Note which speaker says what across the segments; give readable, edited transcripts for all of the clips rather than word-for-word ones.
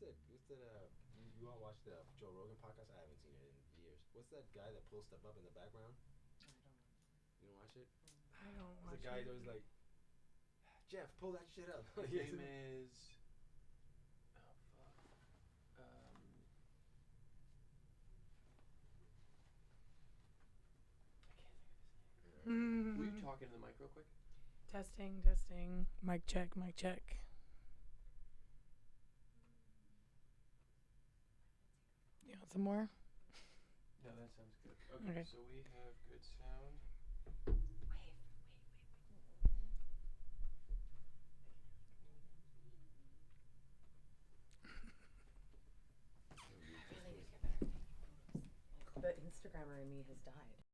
Speaker 1: you all watch the Joe Rogan podcast? I haven't seen it in years. What's that guy that pulls stuff up in the background? You don't watch it?
Speaker 2: I don't
Speaker 1: There's
Speaker 2: watch
Speaker 1: a guy
Speaker 2: it.
Speaker 1: that was like, Jeff, pull that shit up.
Speaker 3: His name is. Oh fuck. I can't think of his name. Will you talk into the mic real quick?
Speaker 2: Testing, testing. Mic check, mic check. You want some more?
Speaker 3: No, that sounds good. Okay, so we have good sound.
Speaker 4: The Instagrammer in me has died.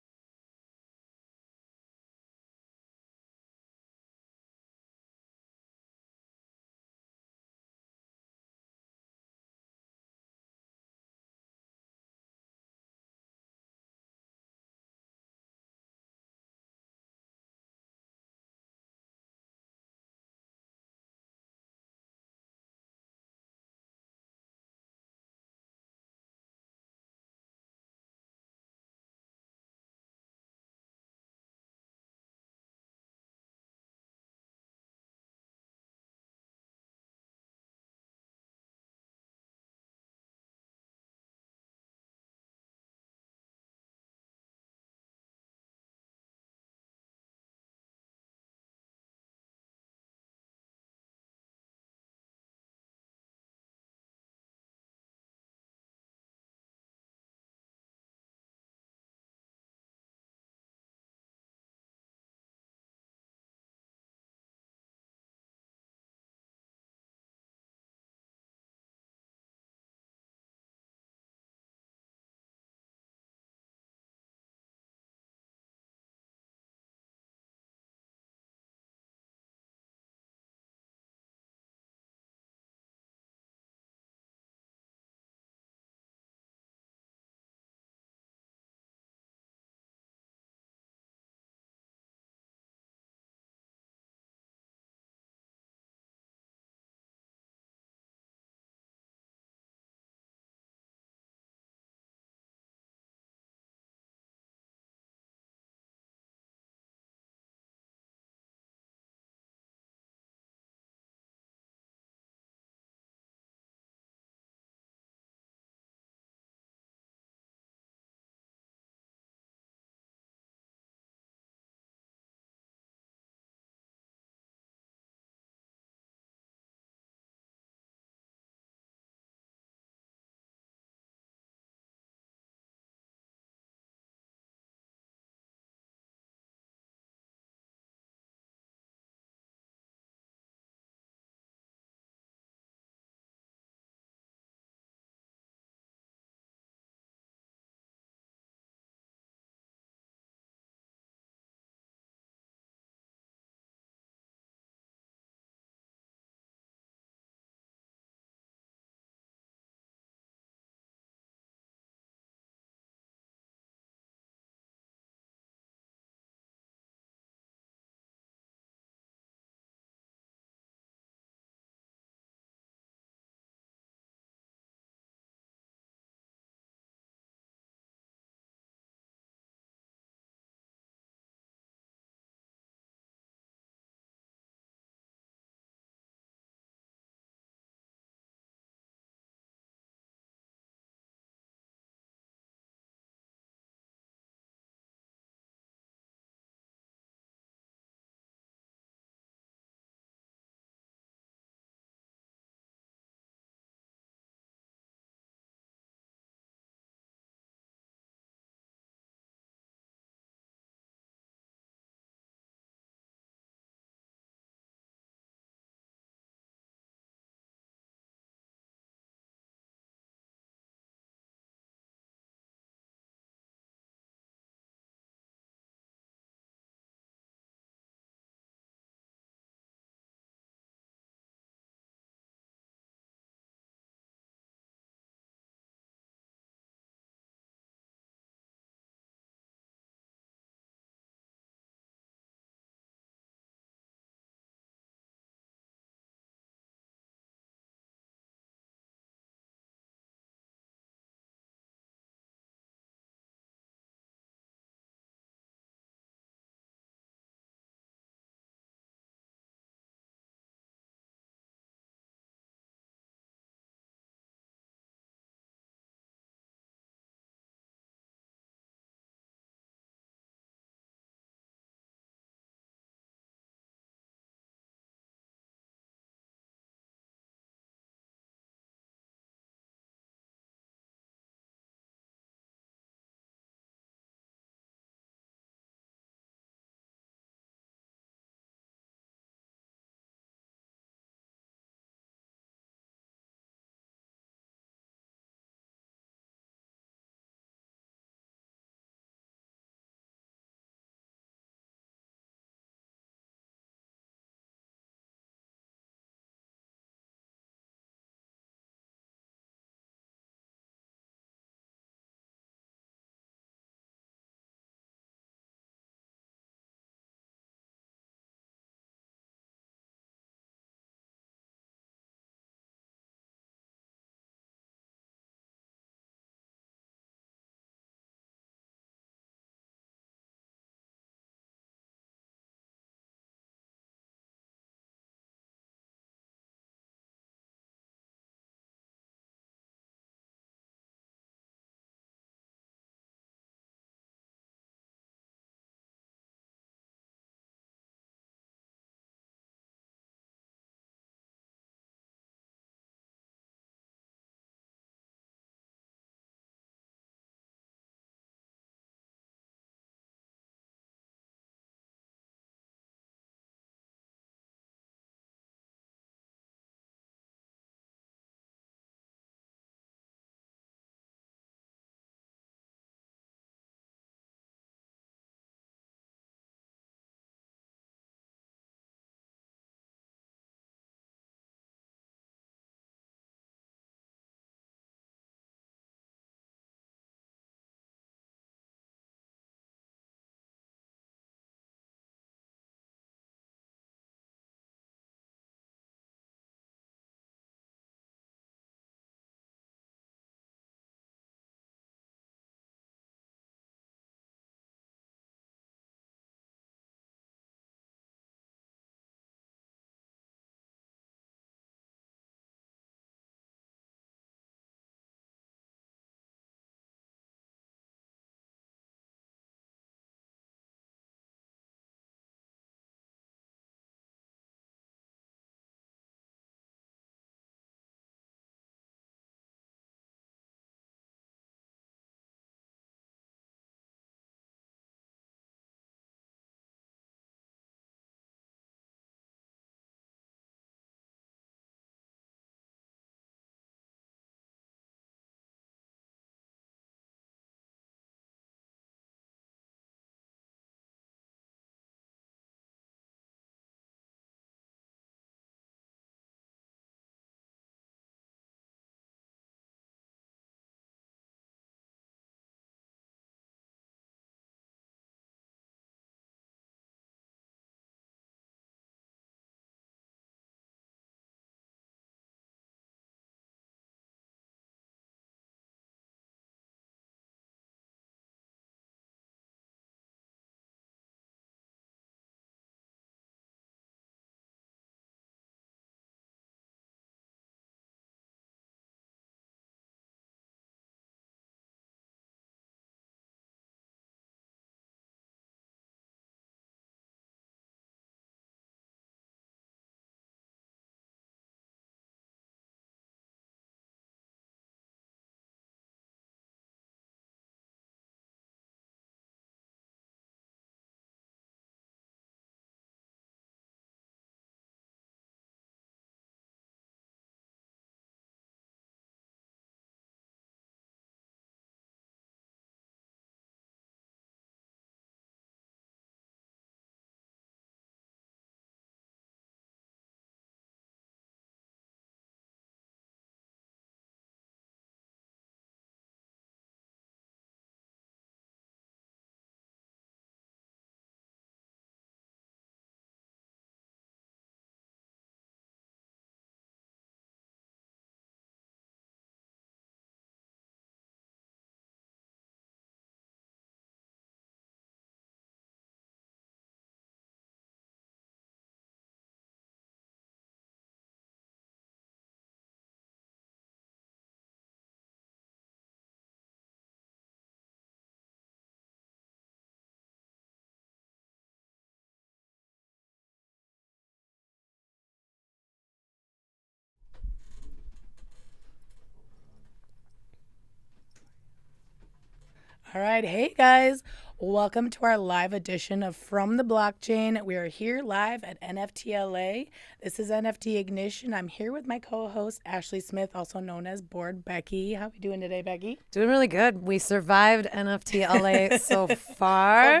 Speaker 2: All right. Hey, guys. Welcome to our live edition of From the Blockchain. We are here live at NFTLA. This is NFT Ignition. I'm here with my co-host, Ashley Smith, also known as Board Becky. How we doing today, Becky?
Speaker 5: Doing really good. We survived NFTLA so far.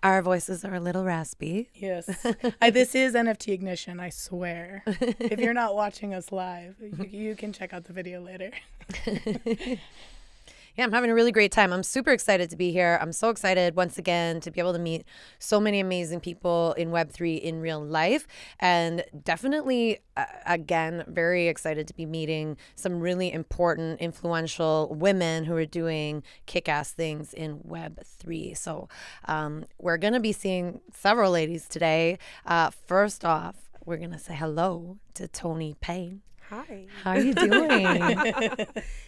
Speaker 5: Our voices are a little raspy.
Speaker 2: Yes. This is NFT Ignition, I swear. If you're not watching us live, you can check out the video later.
Speaker 5: Yeah, I'm having a really great time. I'm super excited to be here. I'm so excited once again to be able to meet so many amazing people in Web3 in real life. And definitely, again, very excited to be meeting some really important, influential women who are doing kick-ass things in Web3. So we're going to be seeing several ladies today. First off, we're going to say hello to Tony Payne.
Speaker 6: Hi.
Speaker 5: How are you doing?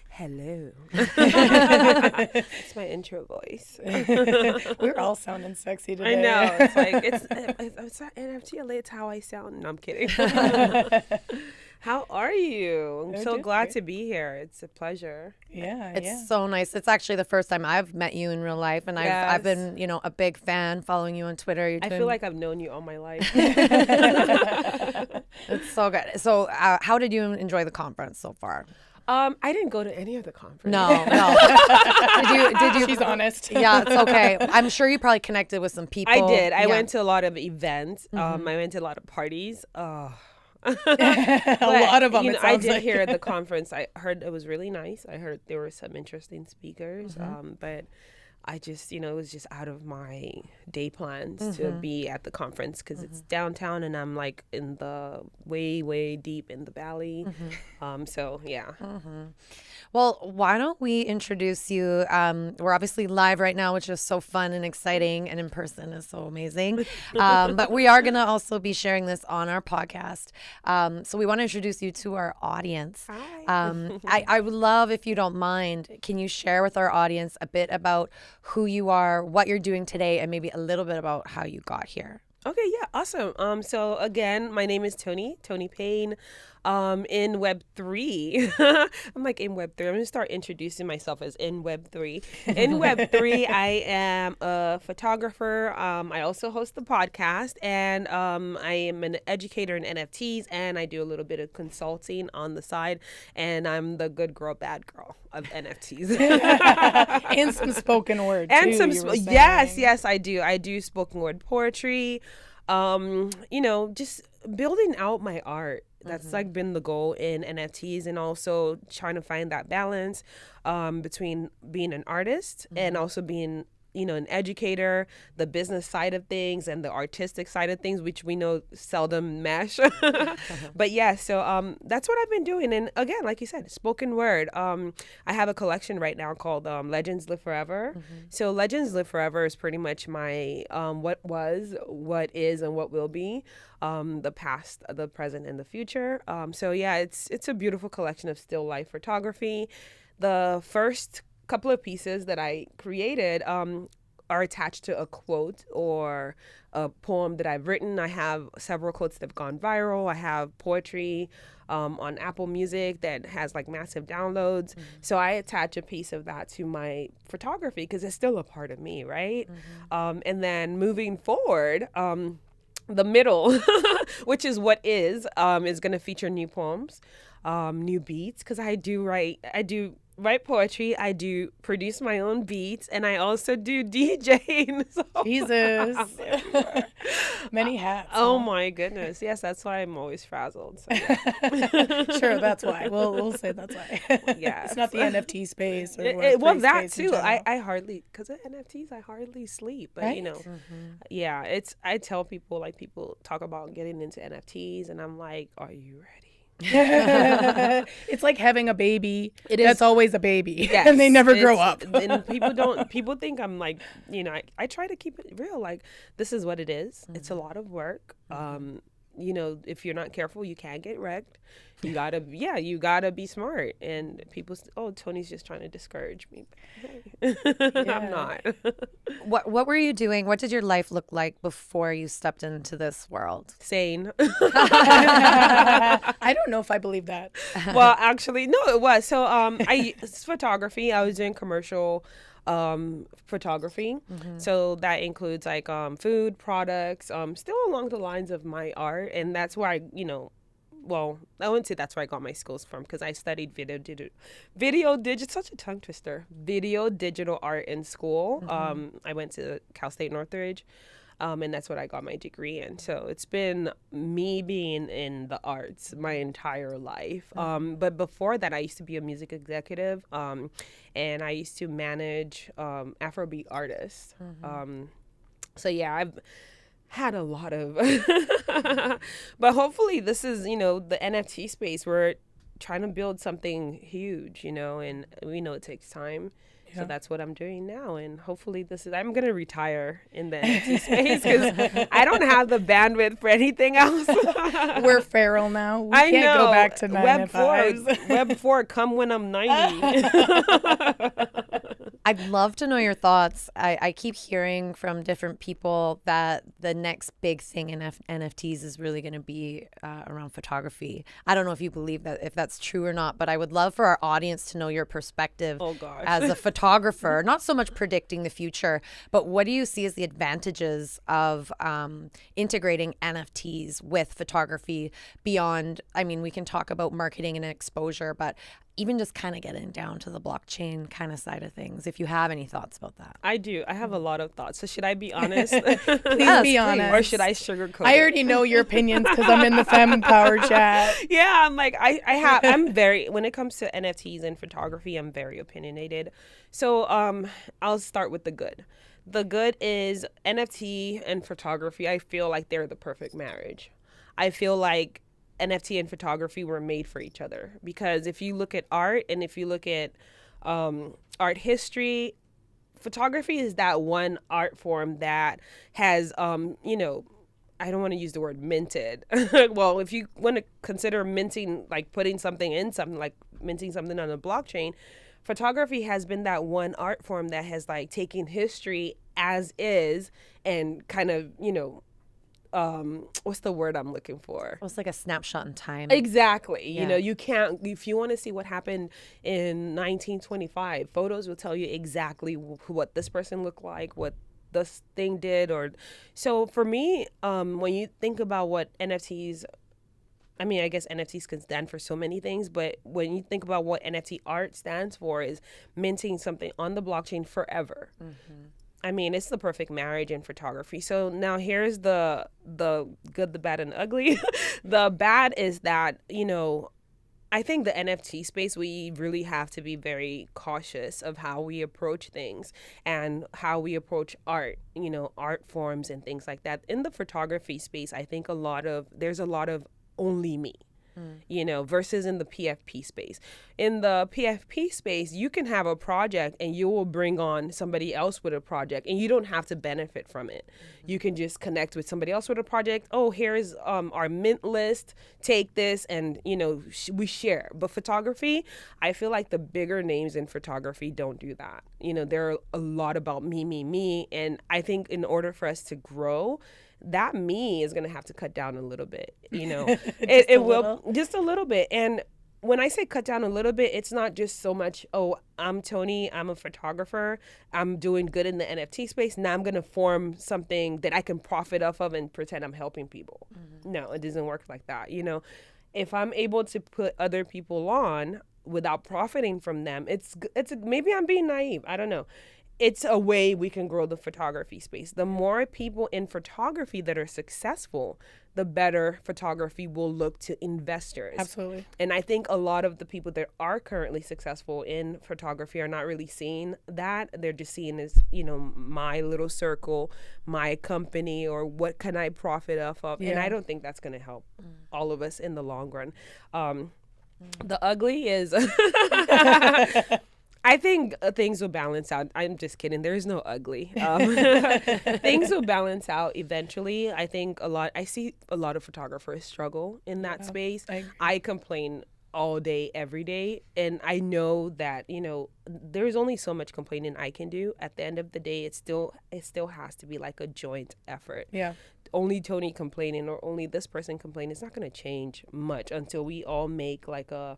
Speaker 6: Hello. It's my intro voice.
Speaker 2: We're all sounding sexy today.
Speaker 6: I know. It's like it's not NFTLA. It's how I sound. No, I'm kidding. How are you? I'm so glad to be here. It's a pleasure.
Speaker 2: Yeah,
Speaker 5: It's so nice. It's actually the first time I've met you in real life, and I've been, a big fan following you on Twitter.
Speaker 6: I feel like I've known you all my life.
Speaker 5: It's so good. So how did you enjoy the conference so far?
Speaker 6: I didn't go to any of the conferences.
Speaker 5: No. Did you?
Speaker 2: She's honest.
Speaker 5: Yeah, it's okay. I'm sure you probably connected with some people.
Speaker 6: I did. I went to a lot of events. I went to a lot of parties.
Speaker 2: A lot of them.
Speaker 6: I did hear at the conference. I heard it was really nice. I heard there were some interesting speakers. But I just, it was just out of my day plans to be at the conference because it's downtown and I'm like in the way, way deep in the valley. So, yeah.
Speaker 5: Well, why don't we introduce you? We're obviously live right now, which is so fun and exciting, and in person is so amazing. But we are going to also be sharing this on our podcast. So we want to introduce you to our audience.
Speaker 6: Hi.
Speaker 5: I would love, if you don't mind, can you share with our audience a bit about who you are, what you're doing today, and maybe a little bit about how you got here?
Speaker 6: Okay, yeah, awesome. So again, my name is Tony Payne. In Web3, I'm like in Web3. I'm gonna start introducing myself as in Web3. In Web3, I am a photographer. I also host the podcast, and I am an educator in NFTs, and I do a little bit of consulting on the side. And I'm the good girl, bad girl of NFTs.
Speaker 2: And some spoken word.
Speaker 6: And
Speaker 2: too,
Speaker 6: yes, I do. I do spoken word poetry. Just building out my art. That's like been the goal in NFTs, and also trying to find that balance between being an artist and also being, an educator, the business side of things and the artistic side of things, which we know seldom mesh. But yeah, so that's what I've been doing. And again, like you said, spoken word. I have a collection right now called Legends Live Forever. So Legends Live Forever is pretty much my what was, what is, and what will be. The past, the present, and the future. So yeah, it's a beautiful collection of still life photography. The first couple of pieces that I created are attached to a quote or a poem that I've written. I have several quotes that have gone viral. I have poetry on Apple Music that has like massive downloads. So I attach a piece of that to my photography because it's still a part of me, right? And then moving forward, the middle, which is what is going to feature new poems, new beats, because I do write poetry, I do produce my own beats, and I also do DJing. So
Speaker 2: Jesus. Many hats.
Speaker 6: Oh my goodness. Yes, that's why I'm always frazzled. So, yeah.
Speaker 2: Sure, that's why. We'll say that's why.
Speaker 6: Yeah.
Speaker 2: It's not the NFT space. Or
Speaker 6: well, that
Speaker 2: space
Speaker 6: too. I hardly, because of NFTs, I hardly sleep. But,
Speaker 2: right?
Speaker 6: Yeah, I tell people, like, people talk about getting into NFTs, and I'm like, are you ready?
Speaker 2: It's like having a baby. That's always a baby.
Speaker 6: Yes,
Speaker 2: and they never grow up.
Speaker 6: And people think I'm like, I try to keep it real. Like, this is what it is. It's a lot of work. if you're not careful, you can get wrecked. You gotta be smart. And people, Tony's just trying to discourage me. Hey, I'm not.
Speaker 5: What were you doing? What did your life look like before you stepped into this world?
Speaker 6: Sane.
Speaker 2: I don't know if I believe that.
Speaker 6: Well, actually, no, it was. So it's photography. I was doing commercial photography. So that includes like food products, still along the lines of my art. And that's where I wouldn't say that's where I got my skills from, because I studied video digital, such a tongue twister, video digital art in school. I went to Cal State Northridge. And that's what I got my degree in. So it's been me being in the arts my entire life. But before that, I used to be a music executive, and I used to manage Afrobeat artists. So yeah, I've had a lot of, but hopefully this is, the NFT space. We're trying to build something huge, and we know it takes time. So that's what I'm doing now. And hopefully I'm going to retire in the NFT space, because I don't have the bandwidth for anything else.
Speaker 2: We're feral now. We
Speaker 6: I
Speaker 2: can't
Speaker 6: know.
Speaker 2: go back to 9 to 5s.
Speaker 6: Web 4, come when I'm 90.
Speaker 5: I'd love to know your thoughts. I keep hearing from different people that the next big thing in NFTs is really going to be around photography. I don't know if you believe that, if that's true or not, but I would love for our audience to know your perspective as a photographer, not so much predicting the future, but what do you see as the advantages of integrating NFTs with photography beyond, we can talk about marketing and exposure, but even just kind of getting down to the blockchain kind of side of things, if you have any thoughts about that.
Speaker 6: I do. I have a lot of thoughts. So should I be honest?
Speaker 2: Please be honest.
Speaker 6: Or should I sugarcoat
Speaker 2: I already know your opinions because I'm in the Femme Power chat.
Speaker 6: Yeah, I'm like, I'm very, when it comes to NFTs and photography, I'm very opinionated. So I'll start with the good. The good is NFT and photography. I feel like they're the perfect marriage. I feel like NFT and photography were made for each other, because if you look at art and if you look at art history, photography is that one art form that has, I don't want to use the word minted. Well, if you want to consider minting, like putting something in something, like minting something on a blockchain, photography has been that one art form that has like taken history as is and kind of, what's the word I'm looking for?
Speaker 5: It's like a snapshot in time.
Speaker 6: Exactly. Yeah. You can't, if you want to see what happened in 1925, photos will tell you exactly what this person looked like, what this thing did. So for me, when you think about what NFTs, I guess NFTs can stand for so many things, but when you think about what NFT art stands for, is minting something on the blockchain forever. It's the perfect marriage in photography. So now here's the good, the bad, and ugly. The bad is that, I think the NFT space, we really have to be very cautious of how we approach things and how we approach art, art forms and things like that. In the photography space, I think there's a lot of only me. Versus in the PFP space. In the PFP space, you can have a project and you will bring on somebody else with a project and you don't have to benefit from it. You can just connect with somebody else with a project. Oh, here's our mint list. Take this and, we share. But photography, I feel like the bigger names in photography don't do that. They're a lot about me. And I think in order for us to grow, that me is going to have to cut down a little bit, it will just a little bit. And when I say cut down a little bit, it's not just so much, oh, I'm Tony, I'm a photographer, I'm doing good in the NFT space. Now I'm going to form something that I can profit off of and pretend I'm helping people. No, it doesn't work like that. If I'm able to put other people on without profiting from them, it's maybe I'm being naive. I don't know. It's a way we can grow the photography space. The more people in photography that are successful, the better photography will look to investors.
Speaker 2: Absolutely.
Speaker 6: And I think a lot of the people that are currently successful in photography are not really seeing that. They're just seeing as, my little circle, my company, or what can I profit off of? Yeah. And I don't think that's going to help all of us in the long run. The ugly is... I think things will balance out. I'm just kidding. There is no ugly. Things will balance out eventually. I think I see a lot of photographers struggle in that space. I complain all day, every day. And I know that, there's only so much complaining I can do. At the end of the day, it still has to be like a joint effort.
Speaker 2: Yeah.
Speaker 6: Only Tony complaining or only this person complaining, it's not going to change much until we all make like a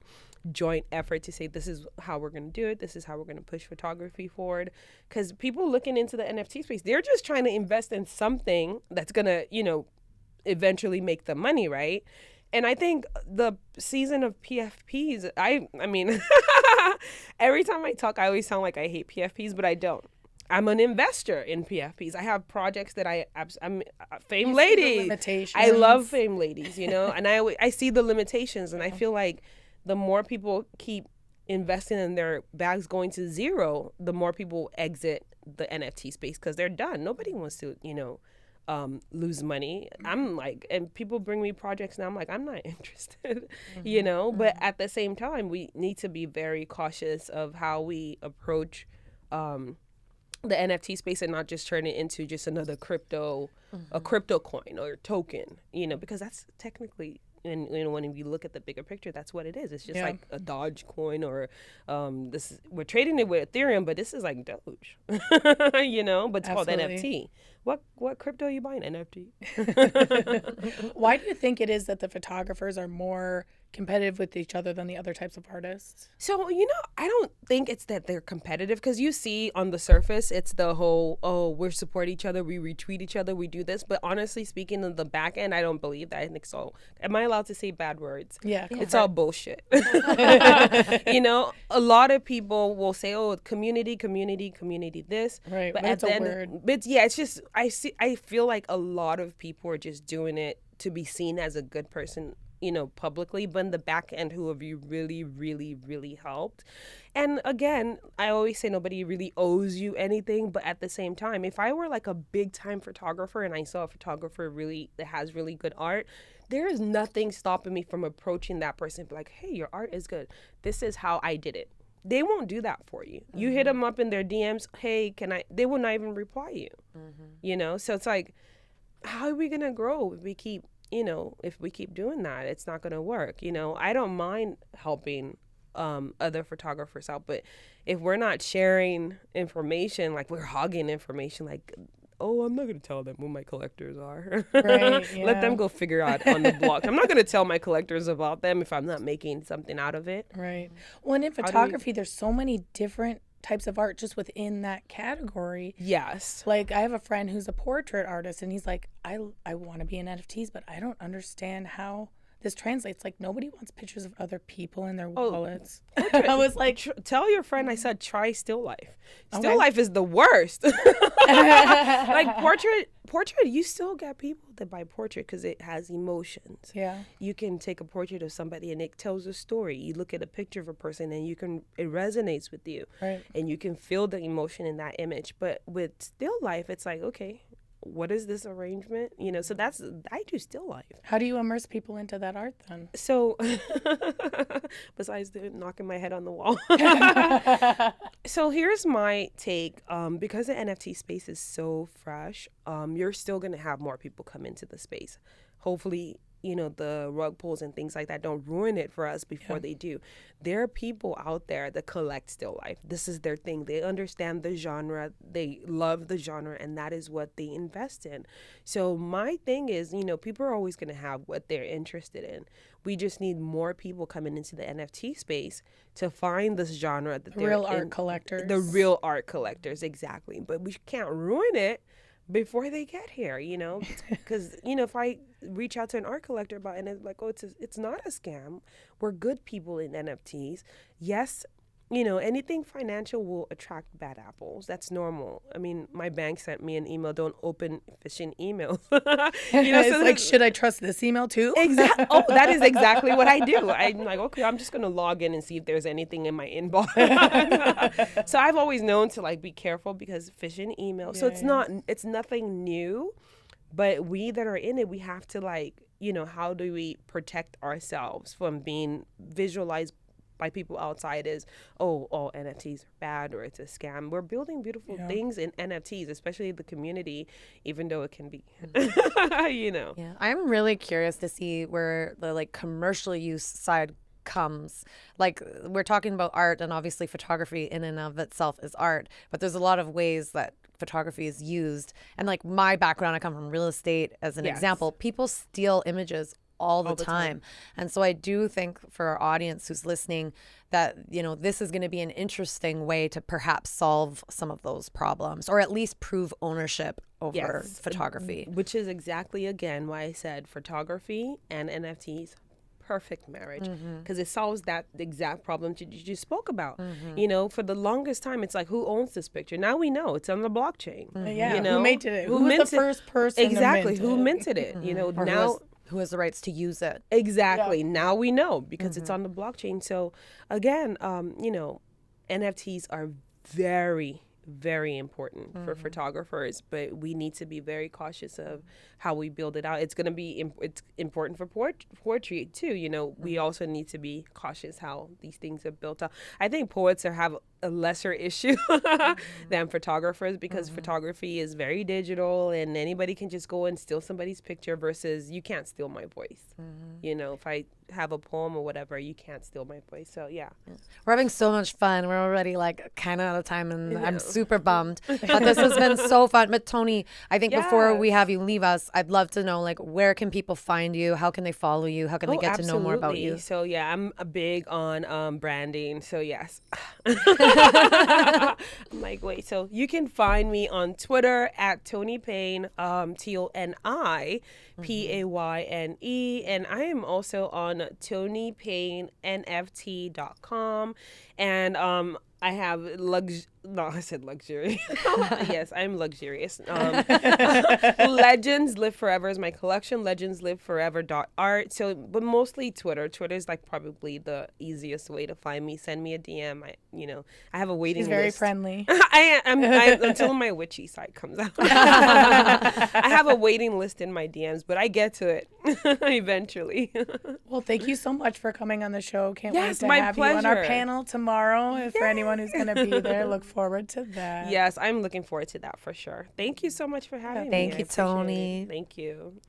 Speaker 6: joint effort to say, this is how we're going to do it. This is how we're going to push photography forward. Because people looking into the NFT space, they're just trying to invest in something that's going to, eventually make the money, right? And I think the season of PFPs, I mean, every time I talk, I always sound like I hate PFPs, but I don't. I'm an investor in PFPs. I have projects that I'm Fame Lady. I love Fame Ladies, and I see the limitations, and I feel like the more people keep investing in their bags going to zero, the more people exit the NFT space because they're done. Nobody wants to, lose money. I'm like, and people bring me projects now. I'm like, I'm not interested, but at the same time, we need to be very cautious of how we approach, the NFT space and not just turn it into just another crypto, a crypto coin or token, because that's technically, and when you look at the bigger picture, that's what it is. It's just like a Doge coin or we're trading it with Ethereum, but this is like Doge, but it's called NFT. What crypto are you buying? NFT.
Speaker 2: Why do you think it is that the photographers are more competitive with each other than the other types of artists?
Speaker 6: So, I don't think it's that they're competitive because you see on the surface, it's the whole, we support each other, we retweet each other, we do this. But honestly speaking, on the back end, I don't believe that. I think so. Am I allowed to say bad words?
Speaker 2: Yeah.
Speaker 6: It's all bullshit. A lot of people will say, community this.
Speaker 2: Right.
Speaker 6: But
Speaker 2: that's
Speaker 6: at the
Speaker 2: a
Speaker 6: end,
Speaker 2: word.
Speaker 6: But yeah, it's just, I feel like a lot of people are just doing it to be seen as a good person, publicly, but in the back end, who have you really, really, really helped? And again, I always say nobody really owes you anything, but at the same time, if I were like a big time photographer and I saw a photographer that has really good art, there is nothing stopping me from approaching that person and be like, hey, your art is good. This is how I did it. They won't do that for you. You hit them up in their DMs, hey, they will not even reply you, So it's like, how are we going to grow if we keep doing that? It's not going to work. I don't mind helping other photographers out, but if we're not sharing information, like we're hogging information, like, I'm not going to tell them who my collectors are.
Speaker 2: Right, yeah.
Speaker 6: Let them go figure out on the block. I'm not going to tell my collectors about them if I'm not making something out of it.
Speaker 2: Right. Well, and in photography, there's so many different types of art just within that category.
Speaker 6: Yes.
Speaker 2: Like I have a friend who's a portrait artist and he's like, I want to be in NFTs, but I don't understand how this translates. Like nobody wants pictures of other people in their wallets. I was like,
Speaker 6: tell your friend I said try still life. Still life is the worst. Like portrait, you still get people that buy portrait because it has emotions.
Speaker 2: Yeah.
Speaker 6: You can take a portrait of somebody and it tells a story. You look at a picture of a person and it resonates with you.
Speaker 2: Right.
Speaker 6: And you can feel the emotion in that image. But with still life, it's like, okay, what is this arrangement? So I do still life.
Speaker 2: How do you immerse people into that art then?
Speaker 6: So besides knocking my head on the wall. So here's my take. Because the NFT space is so fresh, you're still going to have more people come into the space. Hopefully, the rug pulls and things like that don't ruin it for us before they do. There are people out there that collect still life. This is their thing. They understand the genre. They love the genre, and that is what they invest in. So my thing is, people are always going to have what they're interested in. We just need more people coming into the NFT space to find this genre. That
Speaker 2: real art collectors.
Speaker 6: The real art collectors, exactly. But we can't ruin it before they get here, because if I reach out to an art collector about it and it's like, it's not a scam. We're good people in NFTs. Yes, anything financial will attract bad apples. That's normal. I mean, my bank sent me an email, don't open phishing emails.
Speaker 2: It's like, should I trust this email too?
Speaker 6: Exactly. Oh, that is exactly what I do. I'm like, okay, I'm just going to log in and see if there's anything in my inbox. So I've always known to be careful because phishing emails. So it's nothing new, but we that are in it, we have to how do we protect ourselves from being visualized by people outside is, oh, all NFTs are bad or it's a scam. We're building beautiful things in NFTs, especially the community, even though it can be, you know.
Speaker 5: Yeah, I'm really curious to see where the like commercial use side comes. Like we're talking about art, and obviously photography in and of itself is art, but there's a lot of ways that photography is used. And like my background, I come from real estate as an example. People steal images all the time. And so I do think for our audience who's listening that, you know, this is going to be an interesting way to perhaps solve some of those problems, or at least prove ownership over photography.
Speaker 6: Which is exactly, again, why I said photography and NFTs, perfect marriage, because it solves that exact problem you just spoke about. You know, for the longest time, it's like, who owns this picture? Now we know it's on the blockchain.
Speaker 2: Yeah,
Speaker 6: you know?
Speaker 2: who minted it? Who was the first person
Speaker 6: exactly
Speaker 2: to mint
Speaker 6: who
Speaker 2: it?
Speaker 6: minted it? You know,
Speaker 5: Or
Speaker 6: now
Speaker 5: who has the rights to use it.
Speaker 6: exactly now we know because it's on the blockchain. So again, you know, NFTs are very, very important for photographers, but we need to be very cautious of how we build it out. It's going to be it's important for poetry too. You know, we also need to be cautious how these things are built up. I think poets have a lesser issue than photographers, because photography is very digital and anybody can just go and steal somebody's picture, versus you can't steal my voice. You know, if I have a poem or whatever, you can't steal my voice. So yeah.
Speaker 5: We're having so much fun. We're already like kind of out of time, and I'm super bummed. But this has been so fun. But Tony, I think before we have you leave us, I'd love to know, like, where can people find you? How can they follow you? How can they get to know more about you?
Speaker 6: So yeah, I'm big on branding. So yes. I'm like, wait, so you can find me on Twitter at Tony Payne, TONI PAYNE, and I am also on TonyPayneNFT.com, and I have I said luxury. Yes, I'm luxurious. Legends Live Forever is my collection. LegendsLiveForever.art. So, but mostly Twitter. Twitter is like probably the easiest way to find me. Send me a DM. I have a waiting list.
Speaker 2: She's very friendly.
Speaker 6: I am until my witchy side comes out. I have a waiting list in my DMs, but I get to it eventually.
Speaker 2: Well, thank you so much for coming on the show. Can't
Speaker 6: Yes,
Speaker 2: wait to
Speaker 6: my
Speaker 2: have you on our
Speaker 6: pleasure.
Speaker 2: panel tomorrow. For anyone who's going to be there, look forward to that.
Speaker 6: Yes, I'm looking forward to that for sure. Thank you so much for having me.
Speaker 5: Thank
Speaker 6: I
Speaker 5: you,
Speaker 6: appreciate it.
Speaker 5: Tony.
Speaker 6: Thank you.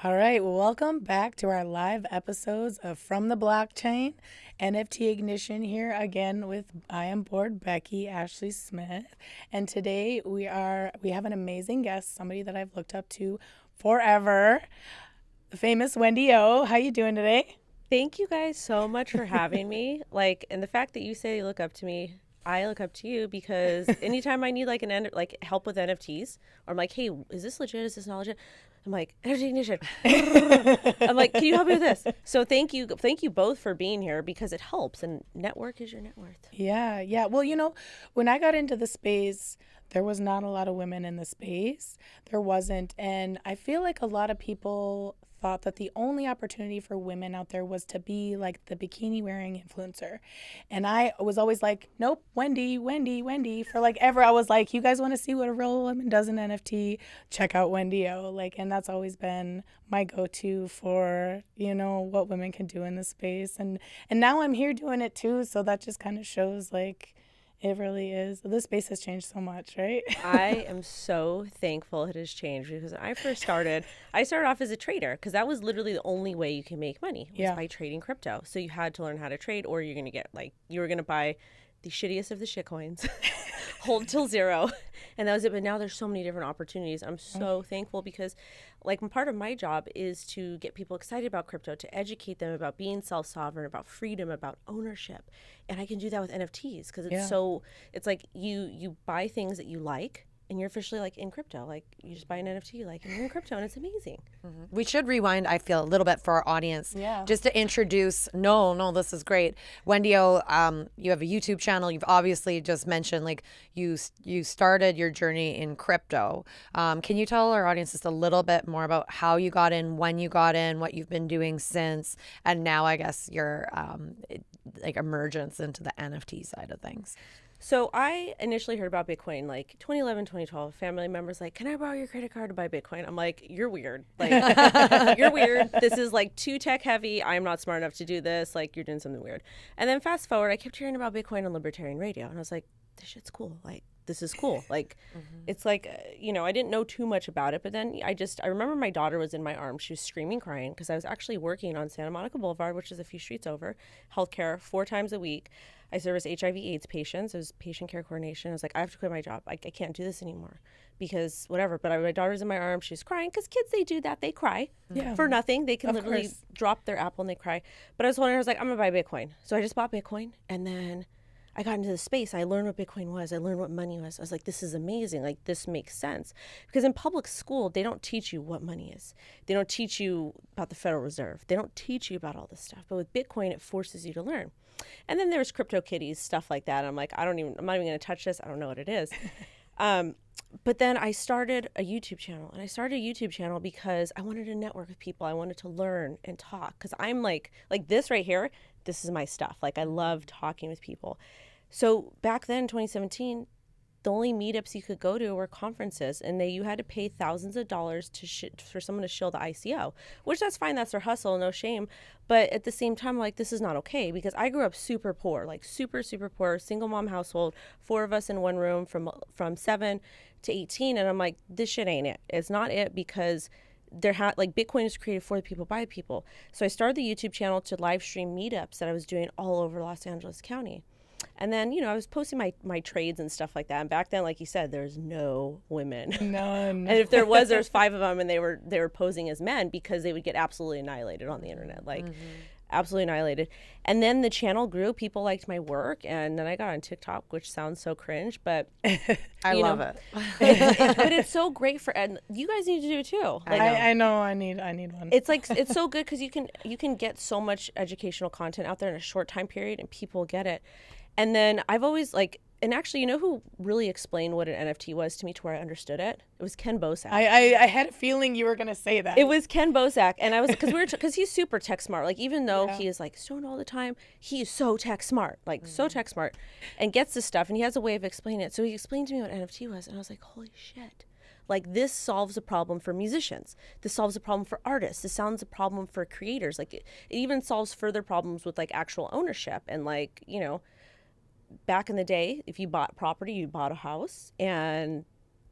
Speaker 2: All right, well, welcome back to our live episodes of From the Blockchain, NFT Ignition here again with I am board Becky Ashley Smith, and today we have an amazing guest, somebody that I've looked up to forever, the famous Wendy O. How you doing today?
Speaker 7: Thank you guys so much for having me. And the fact that you say you look up to me, I look up to you because anytime I need help with NFTs, or I'm like, hey, is this legit? Is this not legit? I'm like, energy ignition. I'm like, can you help me with this? So thank you both for being here because it helps, and network is your net worth.
Speaker 2: Yeah. Well, when I got into the space, there was not a lot of women in the space. There wasn't, and I feel like a lot of people thought that the only opportunity for women out there was to be like the bikini wearing influencer. And I was always like, nope, Wendy. For like ever, I was like, you guys want to see what a real woman does in NFT? Check out Wendy O. And that's always been my go-to for, what women can do in the space. And now I'm here doing it too. So that just kind of shows it really is. This space has changed so much, right?
Speaker 7: I am so thankful it has changed because when I first started, I started off as a trader because that was literally the only way you can make money was by trading crypto. So you had to learn how to trade, or you're going to get you were going to buy the shittiest of the shit coins, hold till zero. And that was it. But now there's so many different opportunities. I'm so thankful because part of my job is to get people excited about crypto, to educate them about being self-sovereign, about freedom, about ownership. And I can do that with NFTs because it's like you buy things that you like, and you're officially in crypto. You just buy an NFT and you're in crypto, and it's amazing.
Speaker 5: Mm-hmm. We should rewind, I feel, a little bit for our audience.
Speaker 2: Yeah.
Speaker 5: Just to introduce, no, this is great. Wendy O, you have a YouTube channel. You've obviously just mentioned you started your journey in crypto. Can you tell our audience just a little bit more about how you got in, when you got in, what you've been doing since, and now I guess your emergence into the NFT side of things?
Speaker 7: So I initially heard about Bitcoin 2011, 2012. Family members can I borrow your credit card to buy Bitcoin? I'm like, you're weird. You're weird. This is too tech heavy. I'm not smart enough to do this. You're doing something weird. And then fast forward, I kept hearing about Bitcoin on libertarian radio, and I was like, this shit's cool. This is cool. It's I didn't know too much about it, but then I remember my daughter was in my arms. She was screaming, crying because I was actually working on Santa Monica Boulevard, which is a few streets over, healthcare 4 times a week. I service HIV/AIDS patients. It was patient care coordination. I was like, I have to quit my job. I can't do this anymore because whatever. But my daughter's in my arms. She's crying because kids, they do that. They cry for nothing. They can literally drop their apple and they cry. But I was wondering, I was like, I'm going to buy Bitcoin. So I just bought Bitcoin. And then I got into the space. I learned what Bitcoin was. I learned what money was. I was like, this is amazing. This makes sense. Because in public school, they don't teach you what money is. They don't teach you about the Federal Reserve. They don't teach you about all this stuff. But with Bitcoin, it forces you to learn. And then there's CryptoKitties, stuff like that. I'm like, I'm not even going to touch this. I don't know what it is. But then I started a YouTube channel. And I started a YouTube channel because I wanted to network with people. I wanted to learn and talk. Because I'm like this right here, this is my stuff. I love talking with people. So back then, 2017, the only meetups you could go to were conferences, and you had to pay thousands of dollars for someone to shill the ICO, which that's fine. That's their hustle, no shame. But at the same time, this is not okay because I grew up super poor, super, super poor, single mom household, 4 of us in one room from 7 to 18. And I'm like, this shit ain't it. It's not it because Bitcoin is created for the people, by people. So I started the YouTube channel to live stream meetups that I was doing all over Los Angeles County. And then, I was posting my trades and stuff like that. And back then, like you said, there's no women.
Speaker 2: None.
Speaker 7: And if there was 5 of them, and they were posing as men because they would get absolutely annihilated on the internet, absolutely annihilated. And then the channel grew. People liked my work, and then I got on TikTok, which sounds so cringe, but
Speaker 5: I love it.
Speaker 7: But it's so great and you guys need to do it too.
Speaker 2: I know. I need one.
Speaker 7: It's it's so good because you can get so much educational content out there in a short time period, and people get it. And then I've always and actually, who really explained what an NFT was to me to where I understood it? It was Ken Bosak.
Speaker 2: I had a feeling you were gonna say that.
Speaker 7: It was Ken Bosak, and I was because he's super tech smart. Even though he is stoned all the time, he is so tech smart, so tech smart, and gets this stuff, and he has a way of explaining it. So he explained to me what NFT was, and I was like, holy shit. This solves a problem for musicians. This solves a problem for artists. This solves a problem for creators. It even solves further problems with actual ownership and back in the day, if you bought property, you bought a house and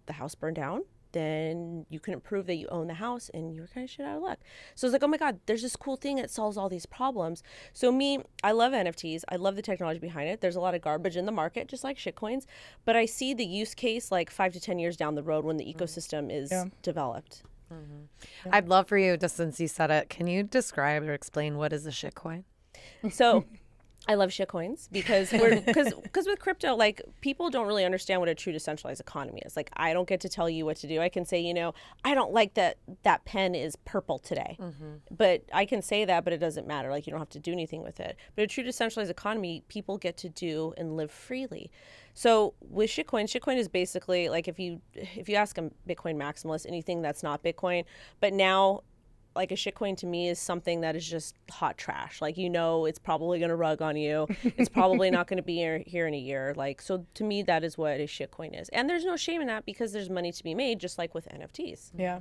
Speaker 7: the house burned down, then you couldn't prove that you own the house and you were kind of shit out of luck. So it's like, oh my God, there's this cool thing that solves all these problems. So me, I love NFTs. I love the technology behind it. There's a lot of garbage in the market, just like shitcoins. But I see the use case like 5 to 10 years down the road when the ecosystem is developed.
Speaker 5: I'd love for you, just since you said it, can you describe or explain what is a shitcoin?
Speaker 7: So I love shitcoins because with crypto, like people don't really understand what a true decentralized economy is. Like I don't get to tell you what to do. I can say, you know, I don't like that pen is purple today, but I can say that, but it doesn't matter. Like you don't have to do anything with it. But a true decentralized economy, people get to do and live freely. So with shitcoin is basically like if you ask a Bitcoin maximalist, anything that's not Bitcoin, but now like a shitcoin to me is something that is just hot trash. Like, you know, it's probably going to rug on you. It's probably not going to be here in a year. Like, so to me, that is what a shitcoin is. And there's no shame in that because there's money to be made, just like with NFTs.
Speaker 2: Yeah.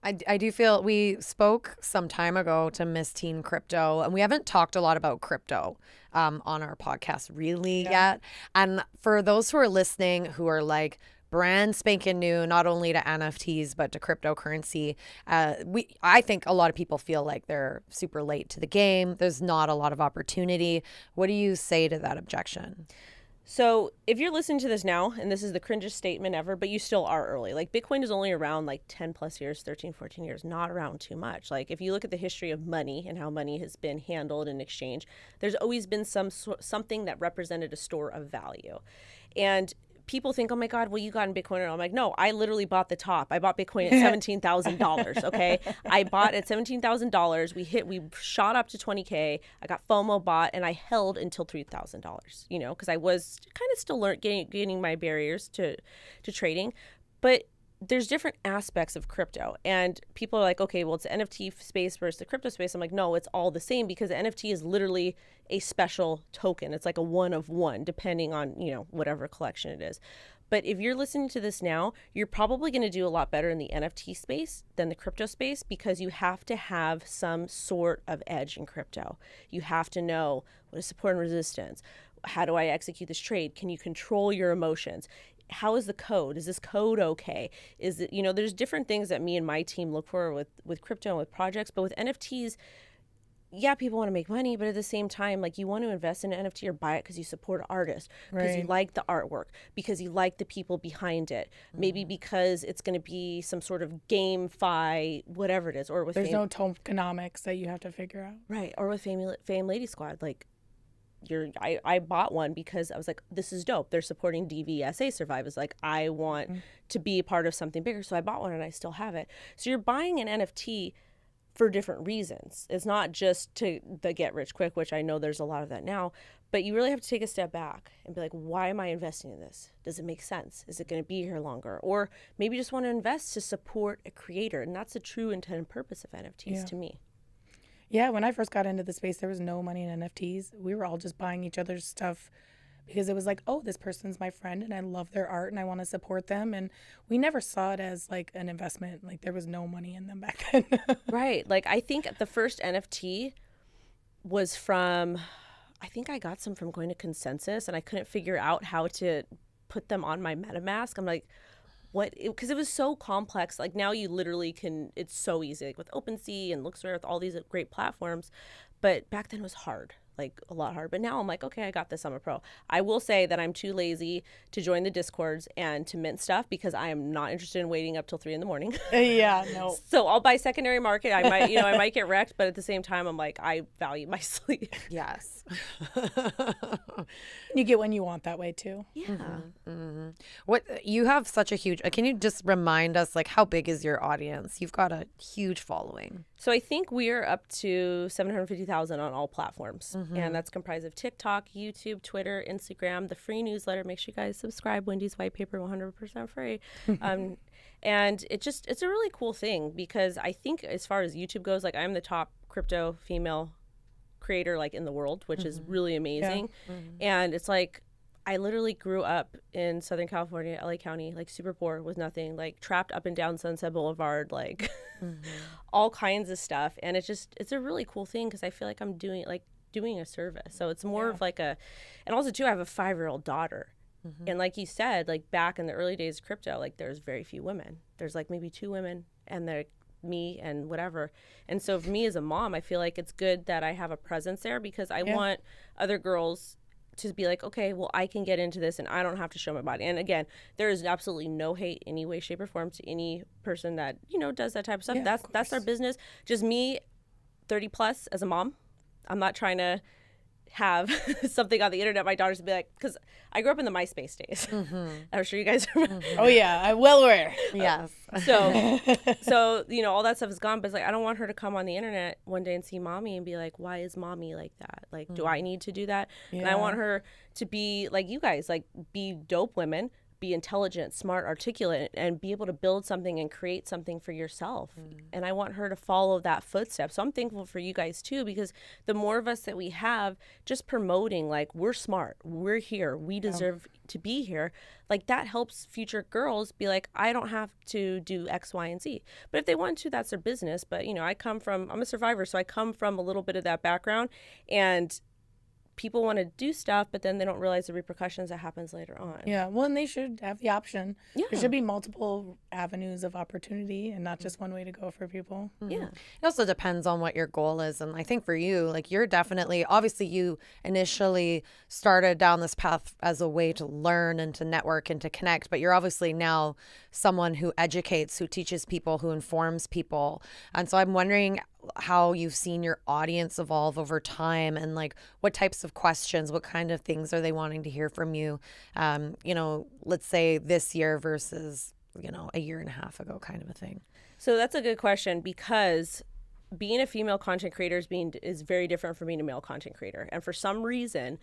Speaker 5: I do feel we spoke some time ago to Miss Teen Crypto, and we haven't talked a lot about crypto on our podcast really yet. And for those who are listening who are like, brand spanking new, not only to NFTs but to cryptocurrency. I think a lot of people feel like they're super late to the game. There's not a lot of opportunity. What do you say to that objection?
Speaker 7: So if you're listening to this now, and this is the cringest statement ever, but you still are early. Like Bitcoin is only around like 10 plus years, 13, 14 years, not around too much. Like if you look at the history of money and how money has been handled in exchange, there's always been something that represented a store of value. And people think, oh my God, well, you got in Bitcoin. And I'm like, no, I literally bought the top. I bought Bitcoin at $17,000. Okay. I bought at $17,000. We shot up to 20K. I got FOMO bought and I held until $3,000, you know, because I was kind of still gaining my barriers to trading. But there's different aspects of crypto, and people are like, okay, well, it's the NFT space versus the crypto space. I'm like, no, it's all the same because the NFT is literally a special token. It's like a one of one, depending on, you know, whatever collection it is. But if you're listening to this now, you're probably going to do a lot better in the NFT space than the crypto space because you have to have some sort of edge in crypto. You have to know what is support and resistance. How do I execute this trade? Can you control your emotions? How is the code? Is this code okay? Is it, you know, there's different things that me and my team look for with crypto and with projects, but with NFTs, yeah, people want to make money, but at the same time, like you want to invest in an NFT or buy it because you support an artist, because you like the artwork, because you like the people behind it, maybe because it's going to be some sort of GameFi, whatever it is, or with
Speaker 2: there's no tokenomics that you have to figure out,
Speaker 7: right? Or with Fame Lady Squad, like. I bought one because I was like, this is dope. They're supporting DVSA Survive. It's like, I want to be a part of something bigger. So I bought one and I still have it. So you're buying an NFT for different reasons. It's not just to the get rich quick, which I know there's a lot of that now, but you really have to take a step back and be like, why am I investing in this? Does it make sense? Is it going to be here longer? Or maybe you just want to invest to support a creator. And that's the true intent and purpose of NFTs to me.
Speaker 2: Yeah, when I first got into the space, there was no money in NFTs. We were all just buying each other's stuff because it was like, oh, this person's my friend and I love their art and I want to support them. And we never saw it as like an investment. Like there was no money in them back then.
Speaker 7: Right. Like I think the first NFT was from, I think I got some from going to Consensus and I couldn't figure out how to put them on my MetaMask. I'm like, what, because it was so complex. Like now you literally can, it's so easy, like with OpenSea and LooksRare, with all these great platforms. But back then it was hard, like a lot hard. But now I'm like, okay, I got this. I'm a pro. I will say that I'm too lazy to join the Discords and to mint stuff because I am not interested in waiting up till 3 a.m.
Speaker 2: Yeah, no.
Speaker 7: So I'll buy secondary market. I might, you know, I might get wrecked, but at the same time, I'm like, I value my sleep.
Speaker 5: Yes.
Speaker 2: You get when you want that way too.
Speaker 7: Yeah.
Speaker 5: What, you have such a huge, can you just remind us, like, how big is your audience? You've got a huge following.
Speaker 7: So I think we're up to 750,000 on all platforms. And that's comprised of TikTok, YouTube, Twitter, Instagram, the free newsletter. Make sure you guys subscribe. Wendy's White Paper, 100% free. And it's a really cool thing because I think as far as YouTube goes, like I'm the top crypto female creator like in the world, which is really amazing. And it's like, I literally grew up in Southern California, LA County, like super poor with nothing, like trapped up and down Sunset Boulevard, like all kinds of stuff. And it's a really cool thing because I feel like I'm doing a service. So it's more of like and also too, I have a 5-year-old daughter. And like you said, like back in the early days of crypto, like there's very few women. There's like maybe 2 women, and they're me and whatever. And so for me as a mom, I feel like it's good that I have a presence there, because I want other girls to be like, okay, well, I can get into this and I don't have to show my body. And again, there is absolutely no hate any way, shape, or form to any person that, you know, does that type of stuff. That's their business. Just me, 30 plus as a mom. I'm not trying to have something on the internet my daughters would be like, because I grew up in the MySpace days. I'm sure you guys remember.
Speaker 2: Oh yeah, I'm well aware.
Speaker 5: Yes.
Speaker 7: So you know, all that stuff is gone, but it's like I don't want her to come on the internet one day and see mommy and be like, why is mommy like that? Like, do I need to do that? And I want her to be like you guys, like be dope women, be intelligent, smart, articulate, and be able to build something and create something for yourself. And I want her to follow that footstep. So I'm thankful for you guys too, because the more of us that we have just promoting, like, we're smart, we're here, we deserve to be here, like that helps future girls be like, I don't have to do X, Y, and Z. But if they want to, that's their business. But you know, I'm a survivor, so I come from a little bit of that background, and people want to do stuff, but then they don't realize the repercussions that happens later on.
Speaker 2: Yeah, well, and they should have the option.
Speaker 7: Yeah.
Speaker 2: There should be multiple avenues of opportunity and not just one way to go for people.
Speaker 7: Yeah.
Speaker 5: It also depends on what your goal is. And I think for you, like you're definitely, obviously you initially started down this path as a way to learn and to network and to connect, but you're obviously now someone who educates, who teaches people, who informs people. And so I'm wondering how you've seen your audience evolve over time, and like what types of questions, what kind of things are they wanting to hear from you, you know, let's say this year versus, you know, a year and a half ago kind of a thing.
Speaker 7: So that's a good question, because being a female content creator is very different from being a male content creator. And for some reason,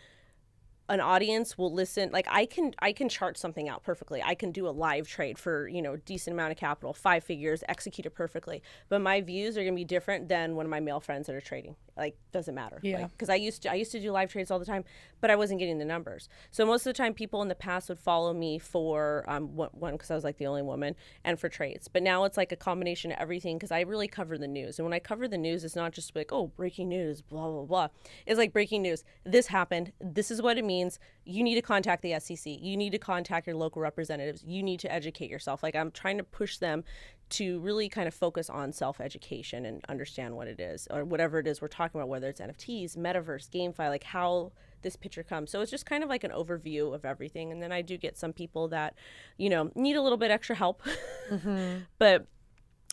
Speaker 7: an audience will listen. Like I can chart something out perfectly. I can do a live trade for, you know, decent amount of capital, 5 figures, execute it perfectly. But my views are going to be different than one of my male friends that are trading. Like, doesn't matter.
Speaker 2: Yeah.
Speaker 7: Because I used to do live trades all the time, but I wasn't getting the numbers. So most of the time, people in the past would follow me for one, because I was like the only woman, and for trades. But now it's like a combination of everything, because I really cover the news. And when I cover the news, it's not just like, oh, breaking news, blah blah blah. It's like breaking news. This happened. This is what it means. You need to contact the SEC. You need to contact your local representatives. You need to educate yourself. Like, I'm trying to push them to really kind of focus on self-education and understand what it is, or whatever it is we're talking about, whether it's NFTs, metaverse, GameFi, like how this picture comes. So it's just kind of like an overview of everything. And then I do get some people that, you know, need a little bit extra help, but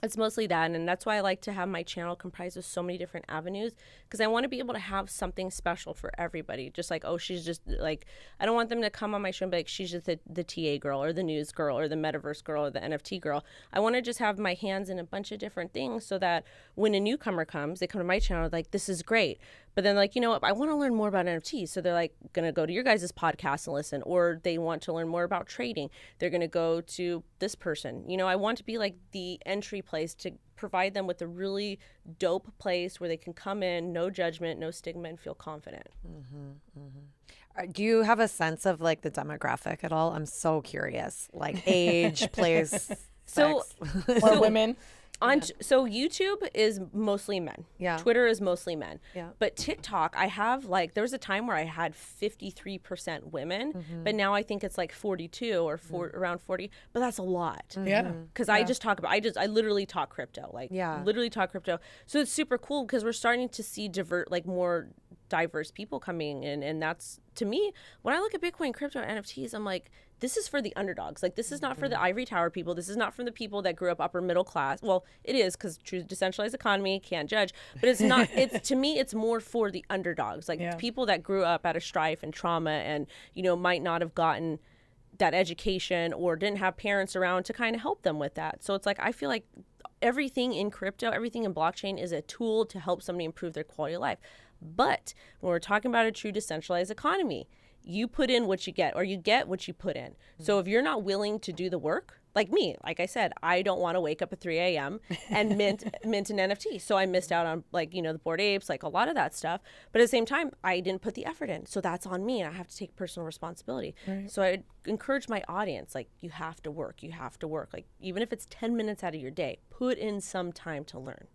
Speaker 7: it's mostly that. And that's why I like to have my channel comprised of so many different avenues, because I want to be able to have something special for everybody. Just like, oh, she's just like, I don't want them to come on my show and be like, she's just the TA girl or the news girl or the metaverse girl or the NFT girl. I want to just have my hands in a bunch of different things, so that when a newcomer comes, they come to my channel like, this is great. But then, like, you know what, I want to learn more about NFTs. So they're like going to go to your guys' podcast and listen, or they want to learn more about trading. They're going to go to this person. You know, I want to be like the entry place to provide them with a really dope place where they can come in, no judgment, no stigma, and feel confident.
Speaker 5: Do you have a sense of like the demographic at all? I'm so curious, like age, place,
Speaker 7: So,
Speaker 5: sex.
Speaker 2: Or women.
Speaker 7: So YouTube is mostly men.
Speaker 5: Yeah.
Speaker 7: Twitter is mostly men.
Speaker 5: Yeah.
Speaker 7: But TikTok, I have like, there was a time where I had 53% women, but now I think it's like 42 or around 40. But that's a lot.
Speaker 2: Yeah.
Speaker 7: Because I just talk about, I literally talk crypto, like literally talk crypto. So it's super cool, because we're starting to see more diverse people coming in. And that's, to me, when I look at Bitcoin, crypto, NFTs, I'm like, this is for the underdogs. Like, this is not for the ivory tower people. This is not for the people that grew up upper middle class. Well, it is, because true decentralized economy, can't judge. But it's not, it's, to me, it's more for the underdogs. Like people that grew up out of strife and trauma and, you know, might not have gotten that education or didn't have parents around to kind of help them with that. So it's like, I feel like everything in crypto, everything in blockchain is a tool to help somebody improve their quality of life. But when we're talking about a true decentralized economy, you put in what you get, or you get what you put in. So if you're not willing to do the work, like me, like I said, I don't want to wake up at 3 a.m. and mint an NFT. So I missed out on, like, you know, the Bored Apes, like a lot of that stuff. But at the same time, I didn't put the effort in. So that's on me, and I have to take personal responsibility. Right. So I encourage my audience, like, you have to work. You have to work. Like, even if it's 10 minutes out of your day, put in some time to learn.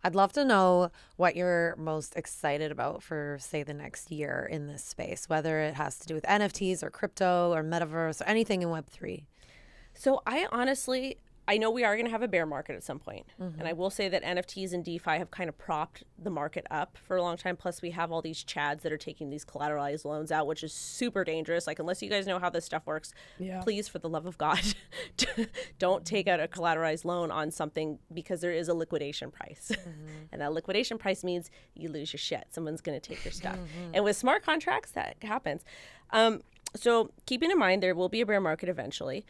Speaker 5: I'd love to know what you're most excited about for, say, the next year in this space, whether it has to do with NFTs or crypto or metaverse or anything in Web3.
Speaker 7: So I know we are going to have a bear market at some point. And I will say that NFTs and DeFi have kind of propped the market up for a long time. Plus, we have all these chads that are taking these collateralized loans out, which is super dangerous. Like, unless you guys know how this stuff works, please, for the love of God, don't take out a collateralized loan on something, because there is a liquidation price. And that liquidation price means you lose your shit. Someone's going to take your stuff. And with smart contracts, that happens. So keeping in mind, there will be a bear market eventually.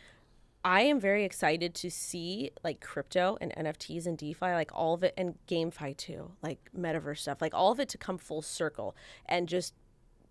Speaker 7: I am very excited to see like crypto and NFTs and DeFi, like all of it, and GameFi too, like metaverse stuff, like all of it to come full circle, and just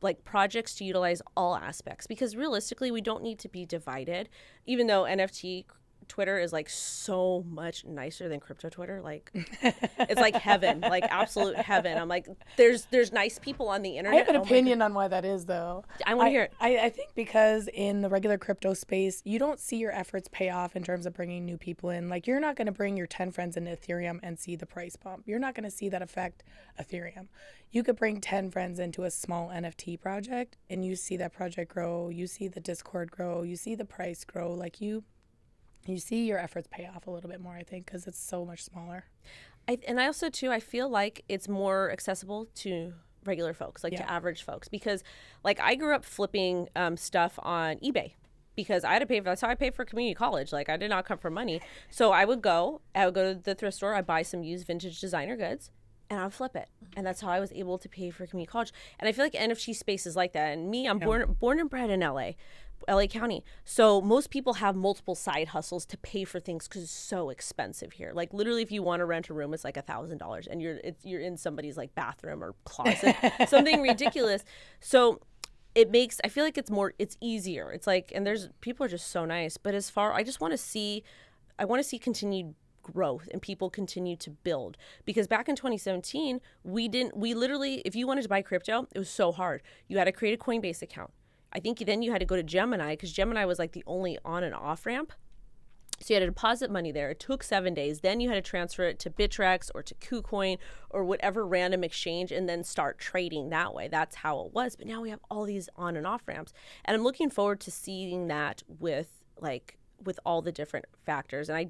Speaker 7: like projects to utilize all aspects, because realistically we don't need to be divided, even though NFT Twitter is like so much nicer than crypto Twitter. Like it's like heaven, like absolute heaven. I'm like, there's nice people on the internet.
Speaker 2: I have an opinion on why that is, though.
Speaker 7: I want to hear it.
Speaker 2: I think because in the regular crypto space, you don't see your efforts pay off in terms of bringing new people in. Like, you're not going to bring your 10 friends into Ethereum and see the price bump. You're not going to see that affect Ethereum. You could bring 10 friends into a small NFT project and you see that project grow. You see the Discord grow. You see the price grow. Like, you see your efforts pay off a little bit more, I think, because it's so much smaller.
Speaker 7: And I also, too, I feel like it's more accessible to regular folks, like to average folks, because like I grew up flipping stuff on eBay, because I had to pay for, that's how I paid for community college. Like, I did not come from money. So I would go to the thrift store, I'd buy some used vintage designer goods, and I'd flip it. And that's how I was able to pay for community college. And I feel like NFT space is like that. And me, I'm born and bred in LA County. So most people have multiple side hustles to pay for things because it's so expensive here. Like, literally, if you want to rent a room, it's like $1,000, and you're in somebody's like bathroom or closet, something ridiculous. So I feel like it's easier. It's like, and people are just so nice. But I want to see continued growth and people continue to build, because back in 2017 we literally, if you wanted to buy crypto, it was so hard. You had to create a Coinbase account. I think then you had to go to Gemini, because Gemini was like the only on and off ramp. So you had to deposit money there. It took 7 days. Then you had to transfer it to Bittrex or to KuCoin or whatever random exchange, and then start trading that way. That's how it was. But now we have all these on and off ramps, and I'm looking forward to seeing that with all the different factors. And I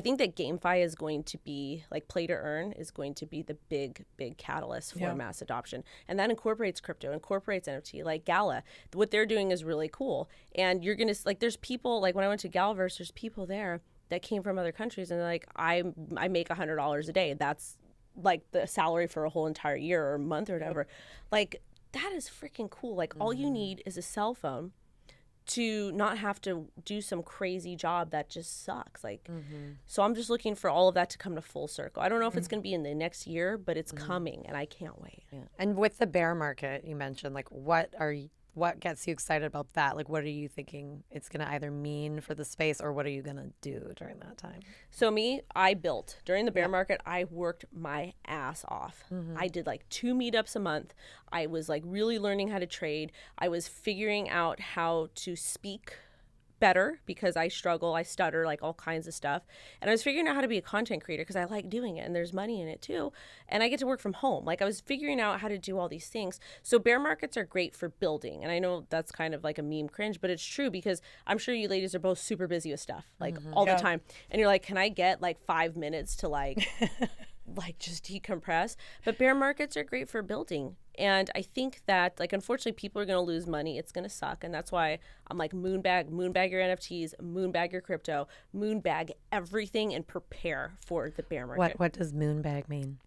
Speaker 7: think that GameFi is going to be, like, play to earn is going to be the big catalyst for mass adoption. And that incorporates crypto, incorporates NFT. Like Gala, what they're doing is really cool. And you're going to, like, there's people, like when I went to Galaverse, there's people there that came from other countries, and they're like, I make $100 a day. That's like the salary for a whole entire year or month or whatever. Like, that is freaking cool. Like, all you need is a cell phone to not have to do some crazy job that just sucks. Like, so I'm just looking for all of that to come to full circle. I don't know if it's going to be in the next year, but it's coming, and I can't wait.
Speaker 5: Yeah. And with the bear market, you mentioned, like, what gets you excited about that? Like, what are you thinking it's going to either mean for the space, or what are you going to do during that time?
Speaker 7: So I built during the bear market. I worked my ass off. I did like 2 meetups a month. I was like really learning how to trade. I was figuring out how to speak better, because I struggle, I stutter, like all kinds of stuff. And I was figuring out how to be a content creator, because I like doing it, and there's money in it too. And I get to work from home. Like, I was figuring out how to do all these things. So bear markets are great for building. And I know that's kind of like a meme cringe, but it's true, because I'm sure you ladies are both super busy with stuff, like all the time. And you're like, can I get like 5 minutes to like like just decompress? But bear markets are great for building. And I think that, like, unfortunately, people are going to lose money. It's going to suck. And that's why I'm like, moonbag your NFTs, moonbag your crypto, moonbag everything, and prepare for the bear market.
Speaker 5: What does moonbag mean?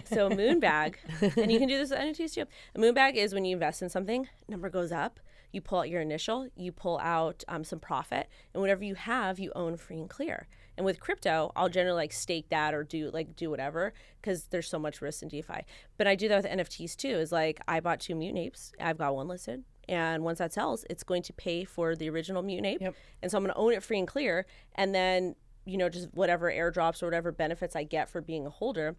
Speaker 7: So moonbag, and you can do this with NFTs too. A moonbag is when you invest in something, number goes up, you pull out your initial, you pull out some profit, and whatever you have, you own free and clear. And with crypto, I'll generally like stake that or do whatever, because there's so much risk in DeFi. But I do that with NFTs too. Is like, I bought 2 mutant apes. I've got one listed. And once that sells, it's going to pay for the original mutant ape. Yep. And so I'm going to own it free and clear. And then, just whatever airdrops or whatever benefits I get for being a holder,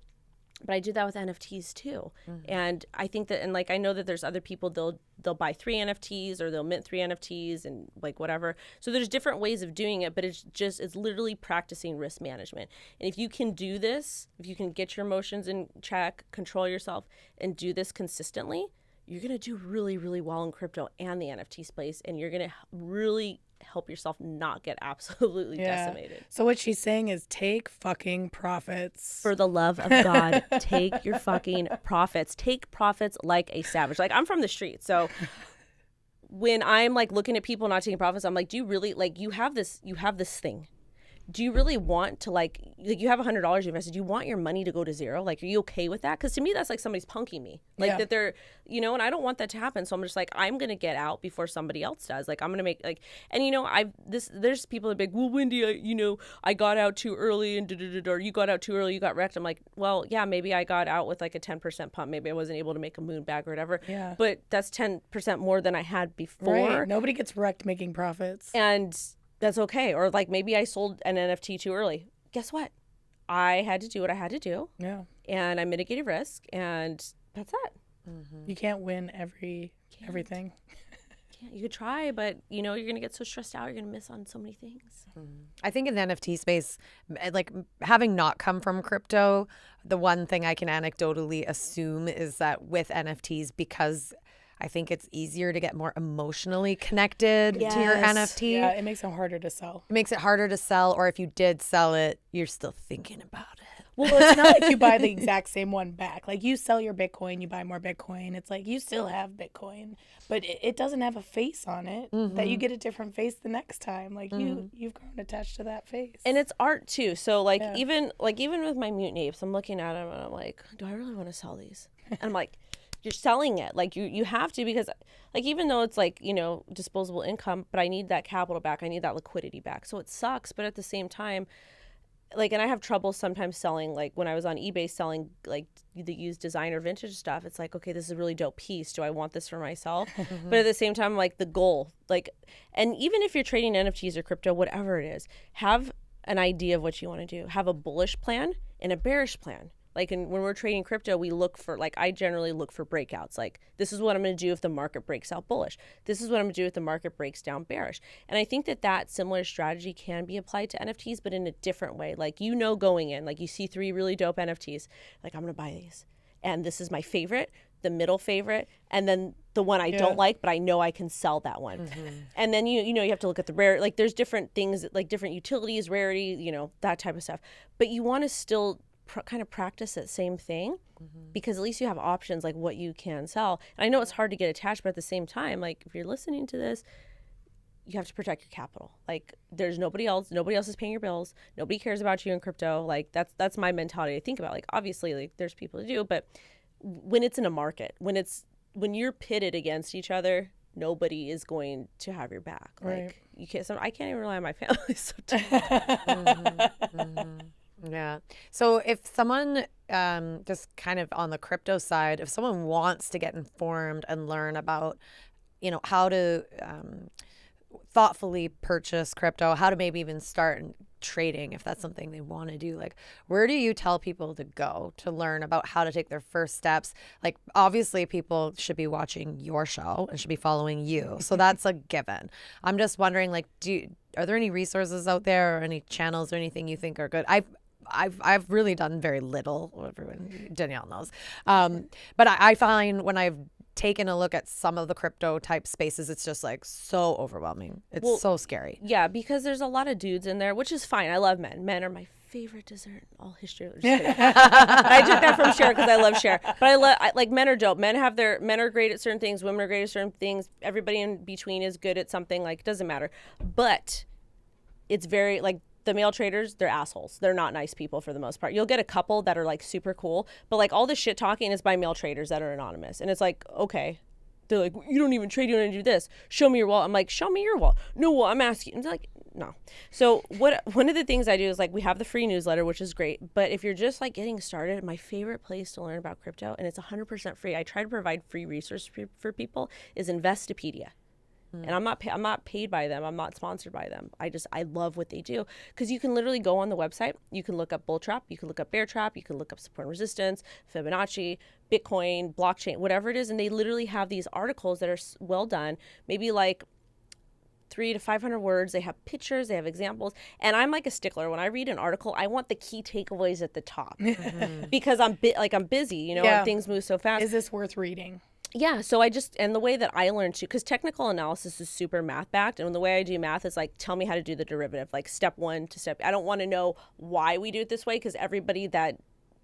Speaker 7: But I did that with NFTs too. And I think that, and like, I know that there's other people, they'll buy 3 NFTs or they'll mint 3 NFTs and like whatever. So there's different ways of doing it, but it's literally practicing risk management. And if you can do this, if you can get your emotions in check, control yourself, and do this consistently, you're going to do really, really well in crypto and the NFT space. And you're going to really help yourself not get absolutely decimated.
Speaker 2: So what she's saying is take fucking profits.
Speaker 7: For the love of God, take your fucking profits. Take profits like a savage. Like, I'm from the street, so when I'm like looking at people not taking profits, I'm like, do you really, like, you have this thing. Do you really want to like you have $100 you invested? Do you want your money to go to zero? Like, are you okay with that? Because to me, that's like somebody's punking me. Like that they're, you know, and I don't want that to happen. So I'm just like, I'm going to get out before somebody else does. Like, I'm going to make like, and you know, there's people that are like, well, Wendy, I got out too early and or you got out too early, you got wrecked. I'm like, well, yeah, maybe I got out with like a 10% pump. Maybe I wasn't able to make a moon bag or whatever. Yeah. But that's 10% more than I had before.
Speaker 2: Right. Nobody gets wrecked making profits.
Speaker 7: And that's okay. Or like maybe I sold an NFT too early. Guess what? I had to do what I had to do. Yeah. And I mitigated risk, and that's it.
Speaker 2: You can't win everything.
Speaker 7: You could try, but you know, you're going to get so stressed out. You're going to miss on so many things.
Speaker 5: I think in the NFT space, like having not come from crypto, the one thing I can anecdotally assume is that with NFTs, because I think it's easier to get more emotionally connected to your NFT.
Speaker 2: Yeah, it makes it harder to sell.
Speaker 5: It makes it harder to sell, or if you did sell it, you're still thinking about it.
Speaker 2: Well, it's not like you buy the exact same one back. Like, you sell your Bitcoin, you buy more Bitcoin. It's like you still have Bitcoin, but it doesn't have a face on it that you get a different face the next time. Like, you've grown attached to that face.
Speaker 7: And it's art too. So like even with my mutant apes, I'm looking at them and I'm like, do I really want to sell these? And I'm like, you're selling it. Like, you have to, because like, even though it's like, you know, disposable income, but I need that capital back. I need that liquidity back. So it sucks. But at the same time, like, and I have trouble sometimes selling, like when I was on eBay selling like the used designer vintage stuff, it's like, okay, this is a really dope piece. Do I want this for myself? But at the same time, like, the goal, like, and even if you're trading NFTs or crypto, whatever it is, have an idea of what you want to do. Have a bullish plan and a bearish plan. Like, when we're trading crypto, we look for, like, I generally look for breakouts. Like, this is what I'm going to do if the market breaks out bullish. This is what I'm going to do if the market breaks down bearish. And I think that similar strategy can be applied to NFTs, but in a different way. Like, you know, going in, like, you see 3 really dope NFTs. Like, I'm going to buy these. And this is my favorite, the middle favorite, and then the one I don't like, but I know I can sell that one. And then, you know, you have to look at the rare, like, there's different things, like different utilities, rarity, you know, that type of stuff. But you want to still kind of practice that same thing, because at least you have options, like what you can sell. And I know it's hard to get attached, but at the same time, like, if you're listening to this, you have to protect your capital. Like, there's nobody else is paying your bills. Nobody cares about you in crypto. Like, that's my mentality to think about. Like, obviously, like, there's people to do, but when it's in a market, when you're pitted against each other, nobody is going to have your back. Like, you can't. I can't even rely on my family. So
Speaker 5: Yeah. So if someone, just kind of on the crypto side, if someone wants to get informed and learn about, you know, how to thoughtfully purchase crypto, how to maybe even start trading, if that's something they want to do, like, where do you tell people to go to learn about how to take their first steps? Like, obviously people should be watching your show and should be following you, so that's a given. I'm just wondering, like, are there any resources out there or any channels or anything you think are good? I've really done very little. Everyone, Danielle knows, but I find when I've taken a look at some of the crypto type spaces, it's just like so overwhelming. It's so scary.
Speaker 7: Yeah, because there's a lot of dudes in there, which is fine. I love men. Men are my favorite dessert in all history. Just kidding. I took that from Cher because I love Cher. But like, men are dope. Men are great at certain things. Women are great at certain things. Everybody in between is good at something. Like, it doesn't matter. But it's very, like, the male traders, they're assholes. They're not nice people for the most part. You'll get a couple that are like super cool, but like all the shit talking is by male traders that are anonymous. And it's like, okay. They're like, you don't even trade, you don't do this. Show me your wallet. I'm like, show me your wallet. No, well, I'm asking. It's like, no. So one of the things I do is, like, we have the free newsletter, which is great. But if you're just like getting started, my favorite place to learn about crypto, and it's 100% free, I try to provide free resources for people, is Investopedia. And I'm not paid by them. I'm not sponsored by them. I love what they do, because you can literally go on the website. You can look up bull trap. You can look up bear trap. You can look up support and resistance, Fibonacci, Bitcoin, blockchain, whatever it is. And they literally have these articles that are well done, maybe like 300 to 500 words. They have pictures, they have examples. And I'm like a stickler. When I read an article, I want the key takeaways at the top because I'm busy, you know, and things move so fast.
Speaker 2: Is this worth reading?
Speaker 7: Yeah, so and the way that I learned to, because technical analysis is super math backed, and the way I do math is like, tell me how to do the derivative, like step 1 to step. I don't want to know why we do it this way, because everybody that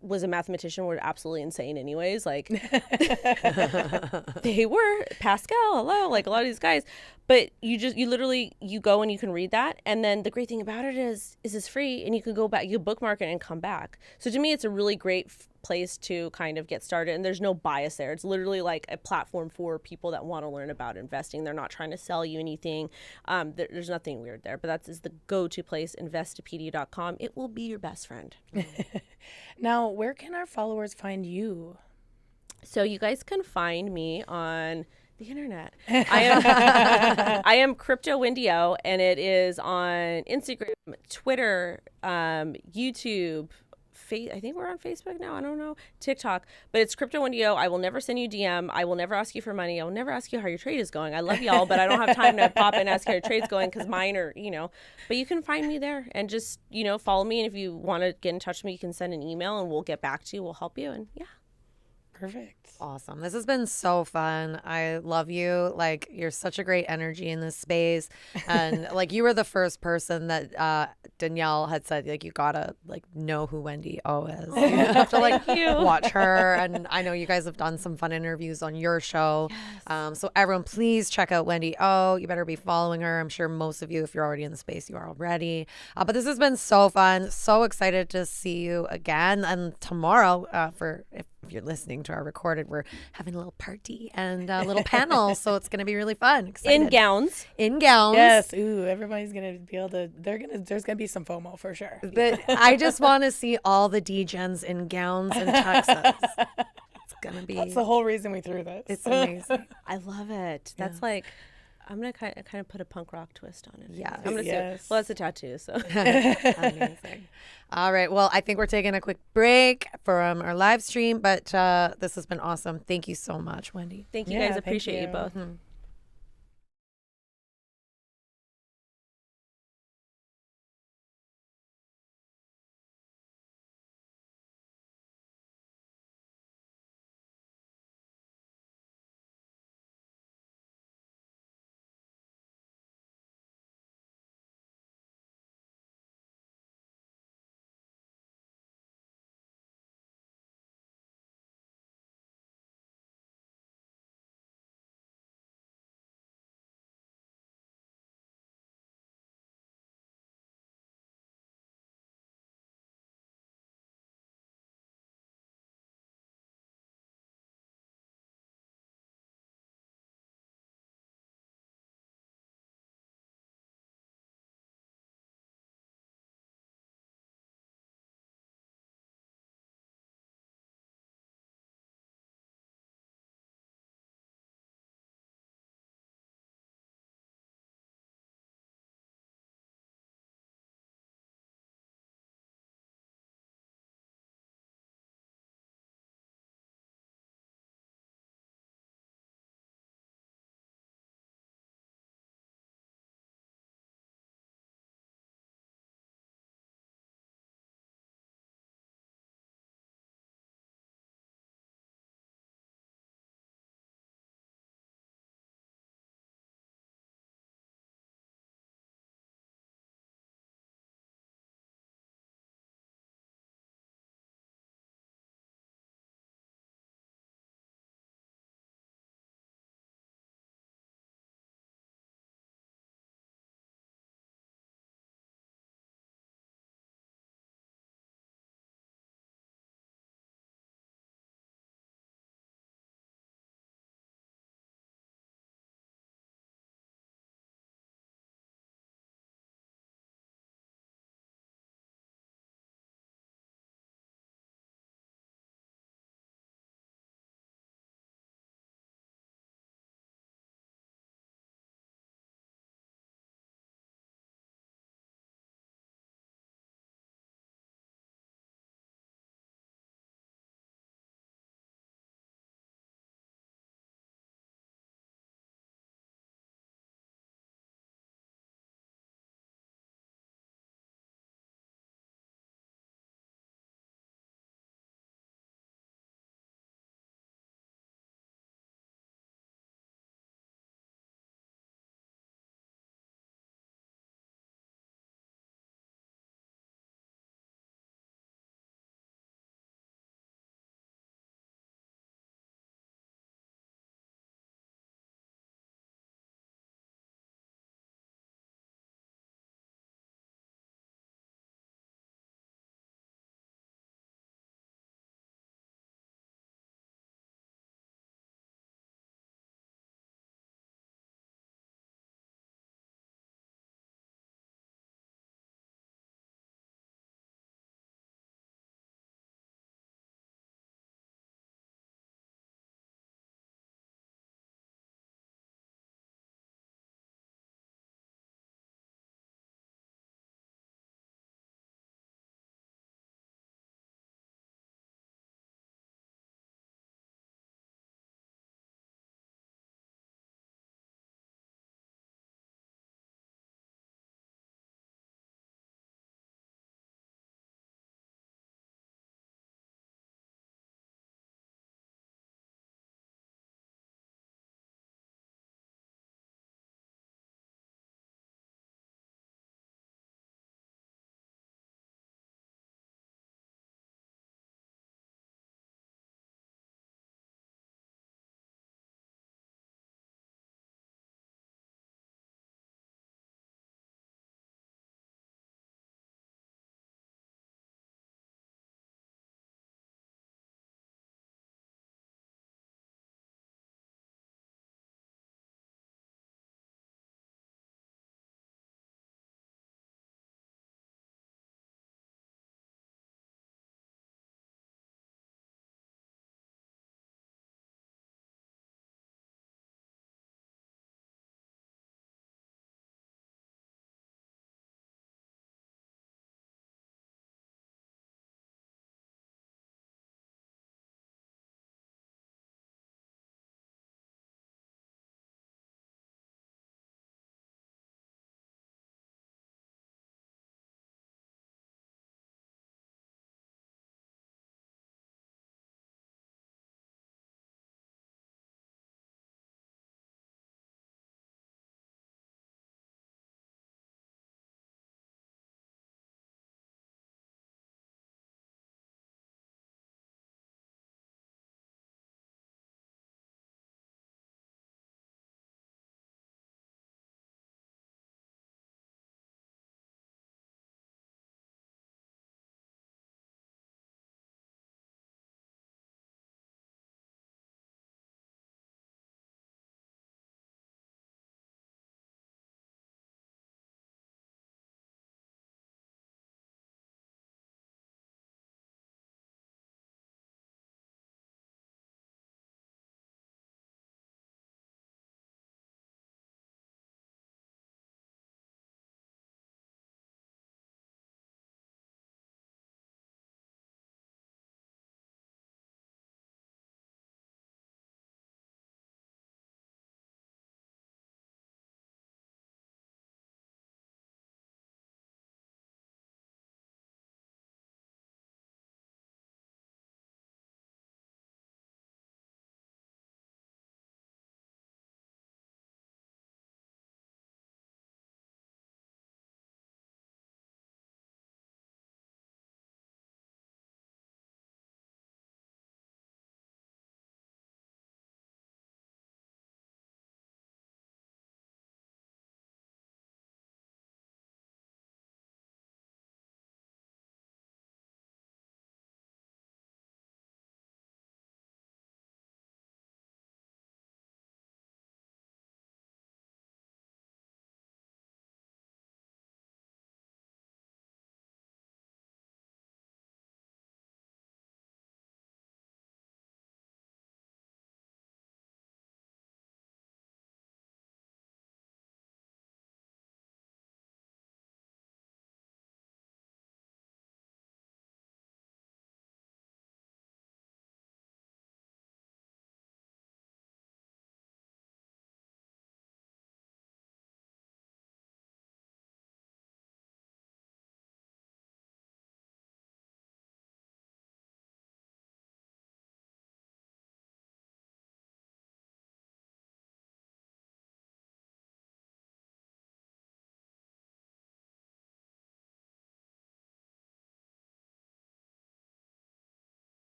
Speaker 7: was a mathematician were absolutely insane anyways. Like they were Pascal, hello, like a lot of these guys. But you literally go and you can read that, and then the great thing about it is it's free, and you can go back, you can bookmark it and come back. So to me, it's a really great place to kind of get started, and there's no bias there. It's literally like a platform for people that want to learn about investing. They're not trying to sell you anything. There's nothing weird there, but that's the go-to place, Investopedia.com. It will be your best friend.
Speaker 2: Now, where can our followers find you?
Speaker 7: So you guys can find me on the internet. I am Crypto Wendy O, and it is on Instagram, Twitter, YouTube, I think we're on Facebook now. I don't know. TikTok. But it's Crypto Wendy O. I will never send you DM. I will never ask you for money. I will never ask you how your trade is going. I love y'all, but I don't have time to pop in and ask how your trade's going, because mine are, you know. But you can find me there and just, you know, follow me. And if you want to get in touch with me, you can send an email and we'll get back to you. We'll help you. And yeah.
Speaker 2: Perfect.
Speaker 5: Awesome. This has been so fun. I love you. Like, you're such a great energy in this space. And like, you were the first person that Danielle had said, like, you gotta like know who Wendy O is. You have to like watch her. And I know you guys have done some fun interviews on your show. Yes. So everyone, please check out Wendy O. You better be following her. I'm sure most of you, if you're already in the space, you are already. But this has been so fun. So excited to see you again. And tomorrow, if you're listening to our recorded, we're having a little party and a little panel, so it's going to be really fun. Excited.
Speaker 7: In gowns.
Speaker 2: Yes. Ooh, everybody's going to be able to, there's going to be some FOMO for sure.
Speaker 5: But I just want to see all the D-gens in gowns in Texas. It's going to be.
Speaker 2: That's the whole reason we threw this.
Speaker 5: It's amazing.
Speaker 7: I love it. That's like, I'm going to kind of put a punk rock twist on it.
Speaker 5: Yeah.
Speaker 7: I'm going to say, well, it's a tattoo, so.
Speaker 5: Amazing. All right. Well, I think we're taking a quick break from our live stream, but this has been awesome. Thank you so much, Wendy.
Speaker 7: Thank you guys. Appreciate you both.
Speaker 5: Mm-hmm.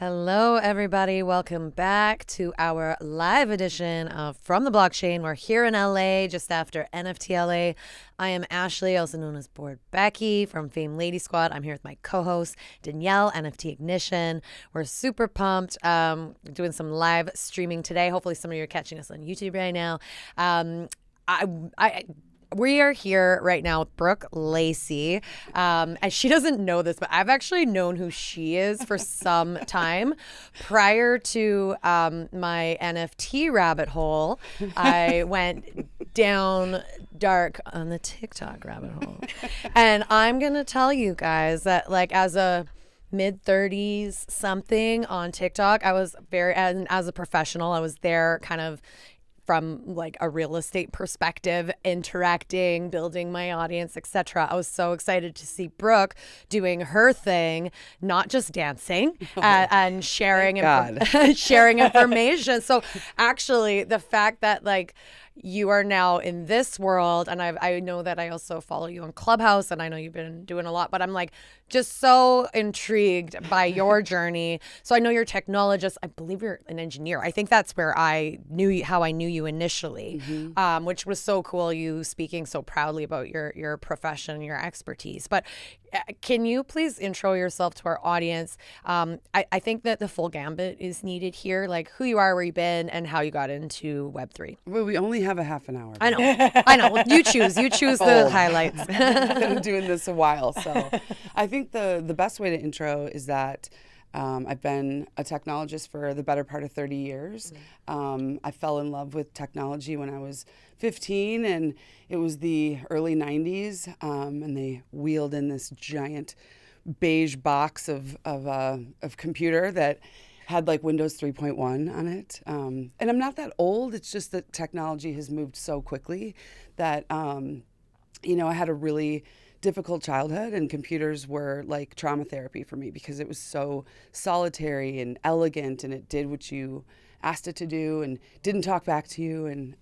Speaker 5: Hello, everybody. Welcome back to our live edition of From the Blockchain. We're here in LA just after NFT LA. I am Ashley, also known as Board Becky from Fame Lady Squad. I'm here with my co-host Danielle, NFT Ignition. We're super pumped. Doing some live streaming today. Hopefully, some of you are catching us on YouTube right now. We are here right now with Brooke Lacy. And she doesn't know this, but I've actually known who she is for some time. Prior to my NFT rabbit hole, I went down dark on the TikTok rabbit hole. And I'm going to tell you guys that, like, as a mid-30s something on TikTok, I was as a professional, I was there kind of from like a real estate perspective, interacting, building my audience, etc. I was so excited to see Brooke doing her thing, not just dancing and sharing sharing information. So actually, the fact that like you are now in this world, and I know that I also follow you on Clubhouse, and I know you've been doing a lot, but I'm like just so intrigued by your journey. So I know you're a technologist. I believe you're an engineer. I think that's where I knew how I knew you initially, which was so cool. You speaking so proudly about your profession, your expertise. But can you please intro yourself to our audience? I think that the full gambit is needed here, like who you are, where you've been, and how you got into Web3.
Speaker 8: Well, we only have a half an hour.
Speaker 5: I know. You choose the highlights.
Speaker 8: I've been doing this a while, so I think the best way to intro is that I've been a technologist for the better part of 30 years. I fell in love with technology when I was 15, and it was the early 90s, and they wheeled in this giant beige box of computer that had like Windows 3.1 on it. And I'm not that old. It's just that technology has moved so quickly that, I had a really difficult childhood, and computers were like trauma therapy for me because it was so solitary and elegant, and it did what you asked it to do and didn't talk back to you. And,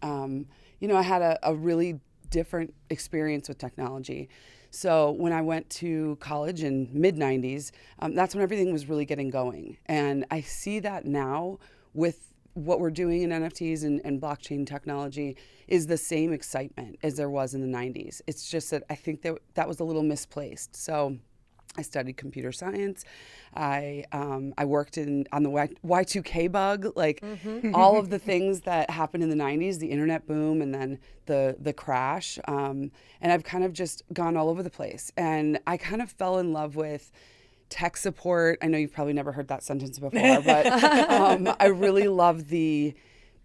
Speaker 8: I had a really different experience with technology. So when I went to college in mid-90s, that's when everything was really getting going. And I see that now with what we're doing in NFTs and blockchain technology is the same excitement as there was in the 90s. It's just that I think that was a little misplaced. So I studied computer science. I worked on the Y2K bug, like all of the things that happened in the 90s, the internet boom, and then the crash. And I've kind of just gone all over the place. And I kind of fell in love with tech support. I know you've probably never heard that sentence before, but I really love the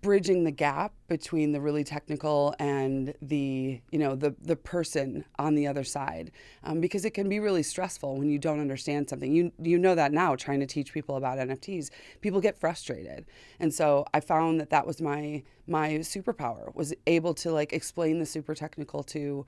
Speaker 8: bridging the gap between the really technical and the person on the other side, because it can be really stressful when you don't understand something. You know that now, trying to teach people about NFTs, people get frustrated. And so I found that was my superpower, was able to like explain the super technical to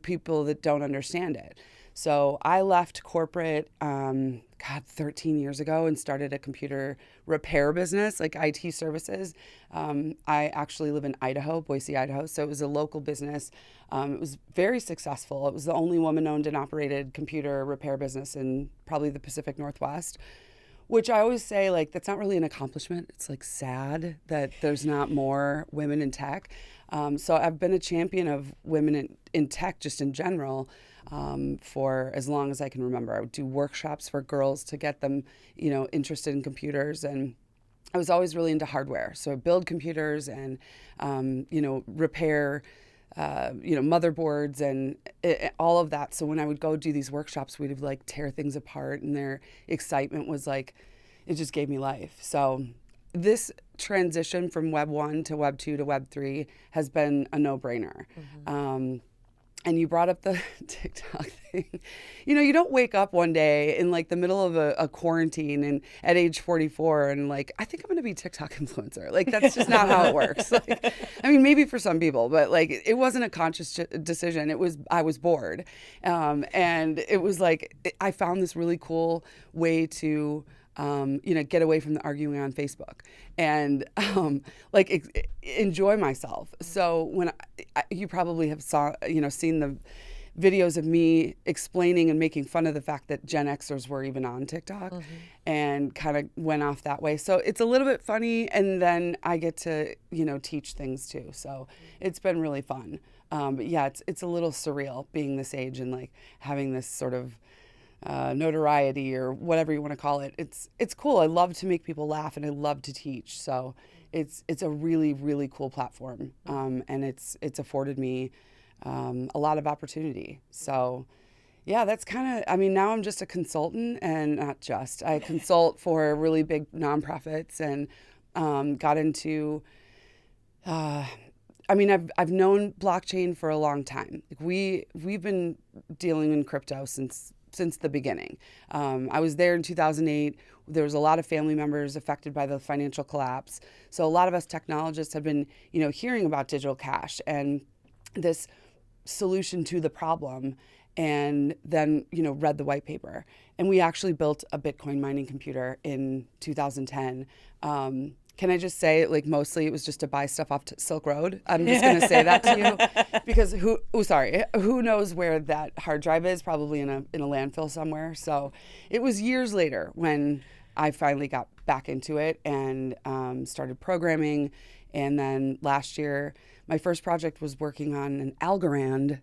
Speaker 8: people that don't understand it. So I left corporate, 13 years ago, and started a computer repair business, like IT services. I actually live in Idaho, Boise, Idaho. So it was a local business. It was very successful. It was the only woman-owned and operated computer repair business in probably the Pacific Northwest, which I always say, like, that's not really an accomplishment. It's like sad that there's not more women in tech. So I've been a champion of women in tech just in general. For as long as I can remember. I would do workshops for girls to get them, interested in computers. And I was always really into hardware. So I build computers and, repair, motherboards and all of that. So when I would go do these workshops, we'd like tear things apart, and their excitement was like, it just gave me life. So this transition from Web 1 to Web 2 to Web 3 has been a no-brainer. And you brought up the TikTok thing. You don't wake up one day in like the middle of a quarantine and at age 44 and like, I think I'm going to be TikTok influencer. Like, that's just not how it works. Like, I mean, maybe for some people, but like, it wasn't a conscious decision. I was bored. And it was like, I found this really cool way to get away from the arguing on Facebook and enjoy myself. So when you probably have seen videos of me explaining and making fun of the fact that Gen Xers were even on TikTok, and kind of went off that way. So it's a little bit funny, and then I get to, teach things too. So it's been really fun. But yeah, it's a little surreal being this age and like having this sort of notoriety or whatever you want to call it. It's cool. I love to make people laugh, and I love to teach. So it's a really, really cool platform. And it's afforded me a lot of opportunity. So yeah, that's kind of, now I'm just a consultant, and not just, I consult for really big nonprofits, and got into, I've known blockchain for a long time. Like we've been dealing in crypto since the beginning. I was there in 2008. There was a lot of family members affected by the financial collapse. So a lot of us technologists have been, hearing about digital cash and this solution to the problem, and then, read the white paper. And we actually built a Bitcoin mining computer in 2010. Can I just say, like, mostly it was just to buy stuff off Silk Road? I'm just going to say that to you, because who knows where that hard drive is? Probably in a landfill somewhere. So it was years later when I finally got back into it and started programming. And then last year, my first project was working on an Algorand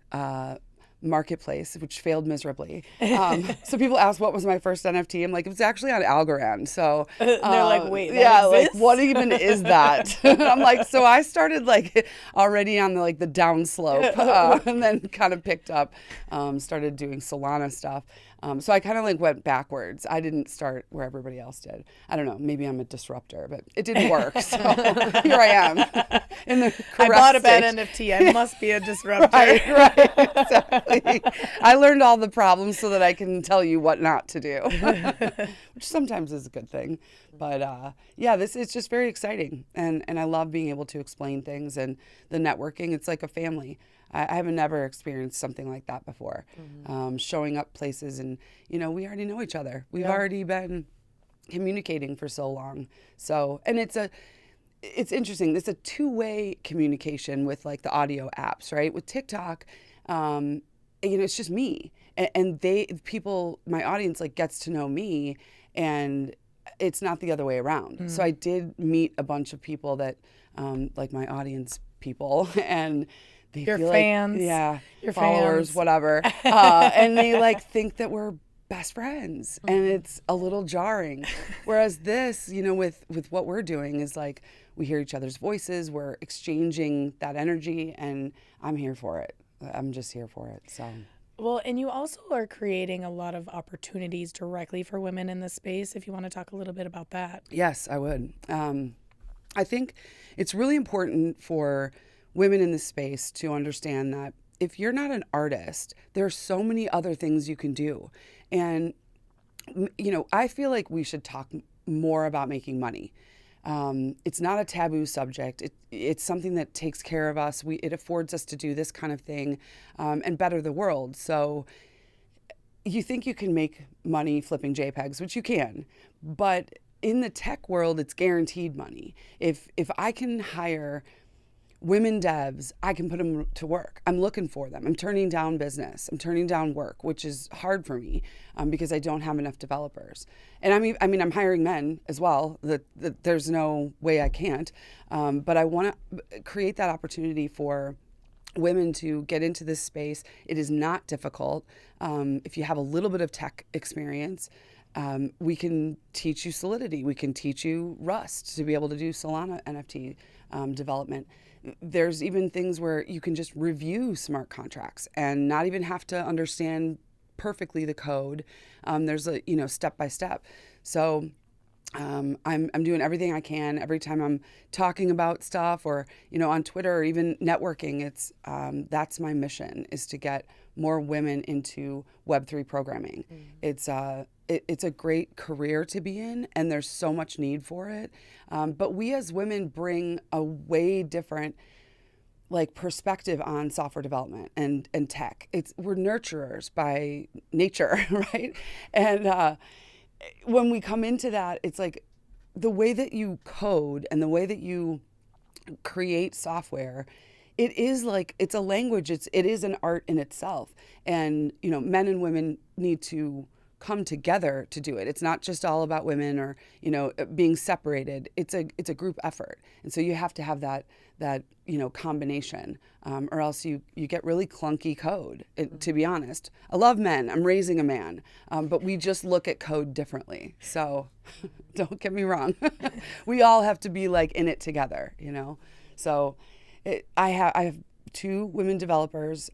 Speaker 8: marketplace, which failed miserably. So people ask, what was my first NFT? I'm like, it was actually on Algorand. So
Speaker 2: they're like, wait,
Speaker 8: yeah,
Speaker 2: exists?
Speaker 8: like, what even is that? I'm like, so I started like already on the downslope, and then kind of picked up, started doing Solana stuff. So I kind of like went backwards. I didn't start where everybody else did. I don't know. Maybe I'm a disruptor, but it didn't work. So here I am. In the
Speaker 2: I bought a
Speaker 8: stage.
Speaker 2: bad NFT. I must be a disruptor.
Speaker 8: Right, exactly. I learned all the problems so that I can tell you what not to do, which sometimes is a good thing. But yeah, this is just very exciting, and I love being able to explain things, and the networking. It's like a family. I haven't never experienced something like that before. Showing up places, and we already know each other. We've already been communicating for so long. So, and it's interesting. It's a two-way communication with like the audio apps, right? With TikTok, it's just me, and my audience like gets to know me, and it's not the other way around. So I did meet a bunch of people that, like my audience people, and they
Speaker 2: Your
Speaker 8: feel
Speaker 2: fans,
Speaker 8: like,
Speaker 2: your
Speaker 8: followers,
Speaker 2: fans.
Speaker 8: whatever, and they like think that we're best friends, and it's a little jarring. Whereas this, with what we're doing is like we hear each other's voices, we're exchanging that energy, and I'm here for it. I'm just here for it. So.
Speaker 2: Well, and you also are creating a lot of opportunities directly for women in this space. If you want to talk a little bit about that.
Speaker 8: Yes, I would. I think it's really important for women in this space to understand that if you're not an artist, there are so many other things you can do. And, I feel like we should talk more about making money. It's not a taboo subject. It's something that takes care of us. It affords us to do this kind of thing and better the world. So you think you can make money flipping JPEGs, which you can, but in the tech world, it's guaranteed money. If I can hire women devs, I can put them to work. I'm looking for them. I'm turning down business. I'm turning down work, which is hard for me because I don't have enough developers. And I'm hiring men as well. There's no way I can't. But I want to create that opportunity for women to get into this space. It is not difficult. If you have a little bit of tech experience, we can teach you Solidity. We can teach you Rust to be able to do Solana NFT development. There's even things where you can just review smart contracts and not even have to understand perfectly the code. There's step by step. So I'm doing everything I can. Every time I'm talking about stuff or on Twitter or even networking, it's that's my mission, is to get more women into Web3 programming. It's a great career to be in, and there's so much need for it. But we as women bring a way different perspective on software development and tech. We're nurturers by nature, right? And when we come into that, it's like the way that you code and the way that you create software it is like, it's a language. It is an art in itself. And, men and women need to come together to do it. It's not just all about women or, being separated. It's a group effort. And so you have to have that combination, or else you get really clunky code, to be honest. I love men. I'm raising a man. But we just look at code differently. So don't get me wrong. We all have to be like in it together, So I have 2 women developers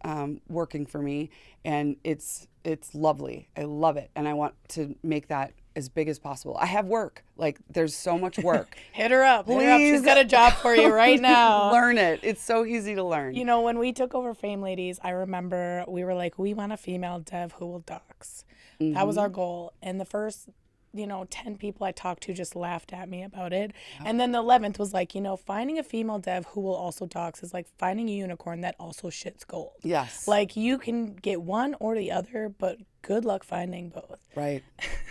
Speaker 8: working for me, and it's lovely. I love it, and I want to make that as big as possible. I have work. Like, there's so much work.
Speaker 2: Hit her up. She's got a job for you right now.
Speaker 8: Learn it. It's so easy to learn.
Speaker 2: When we took over Fame Ladies, I remember we were like, we want a female dev who will docs. That was our goal. And the first 10 people I talked to just laughed at me about it. And then the 11th was like, finding a female dev who will also docs is like finding a unicorn that also shits gold.
Speaker 8: Yes.
Speaker 2: Like, you can get one or the other, but good luck finding both.
Speaker 8: Right.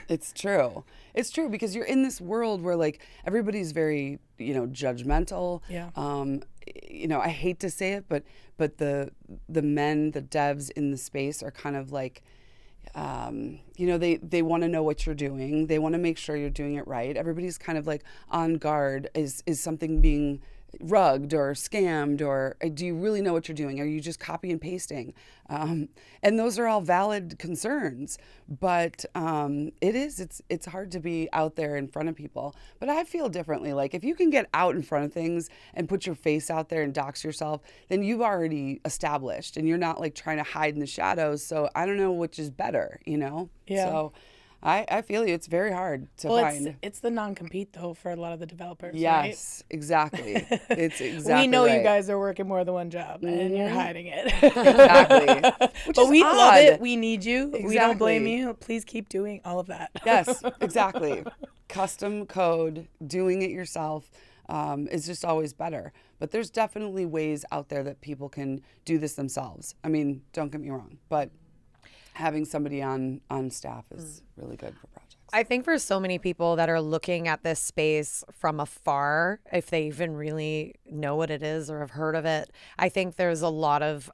Speaker 8: It's true. It's true, because you're in this world where like everybody's very, judgmental.
Speaker 2: Yeah.
Speaker 8: I hate to say it, but the men, the devs in the space are kind of like, they want to know what you're doing. They want to make sure you're doing it right. Everybody's kind of like on guard. Is something being rugged or scammed, or do you really know what you're doing? Are you just copy and pasting? And those are all valid concerns, but it's hard to be out there in front of people. But I feel differently. Like, if you can get out in front of things and put your face out there and dox yourself, then you've already established, and you're not like trying to hide in the shadows. So I don't know which is better, Yeah. So I feel you. It's very hard to find.
Speaker 2: It's the non-compete, though, for a lot of the developers,
Speaker 8: yes,
Speaker 2: right?
Speaker 8: Exactly. It's exactly
Speaker 2: We know
Speaker 8: right.
Speaker 2: you guys are working more than one job, and you're hiding it.
Speaker 8: Exactly.
Speaker 2: But we love it. We need you.
Speaker 8: Exactly.
Speaker 2: We don't blame you. Please keep doing all of that.
Speaker 8: Yes, exactly. Custom code, doing it yourself is just always better. But there's definitely ways out there that people can do this themselves. I mean, don't get me wrong, but having somebody on staff is really good for projects.
Speaker 5: I think for so many people that are looking at this space from afar, if they even really know what it is or have heard of it, I think there's a lot of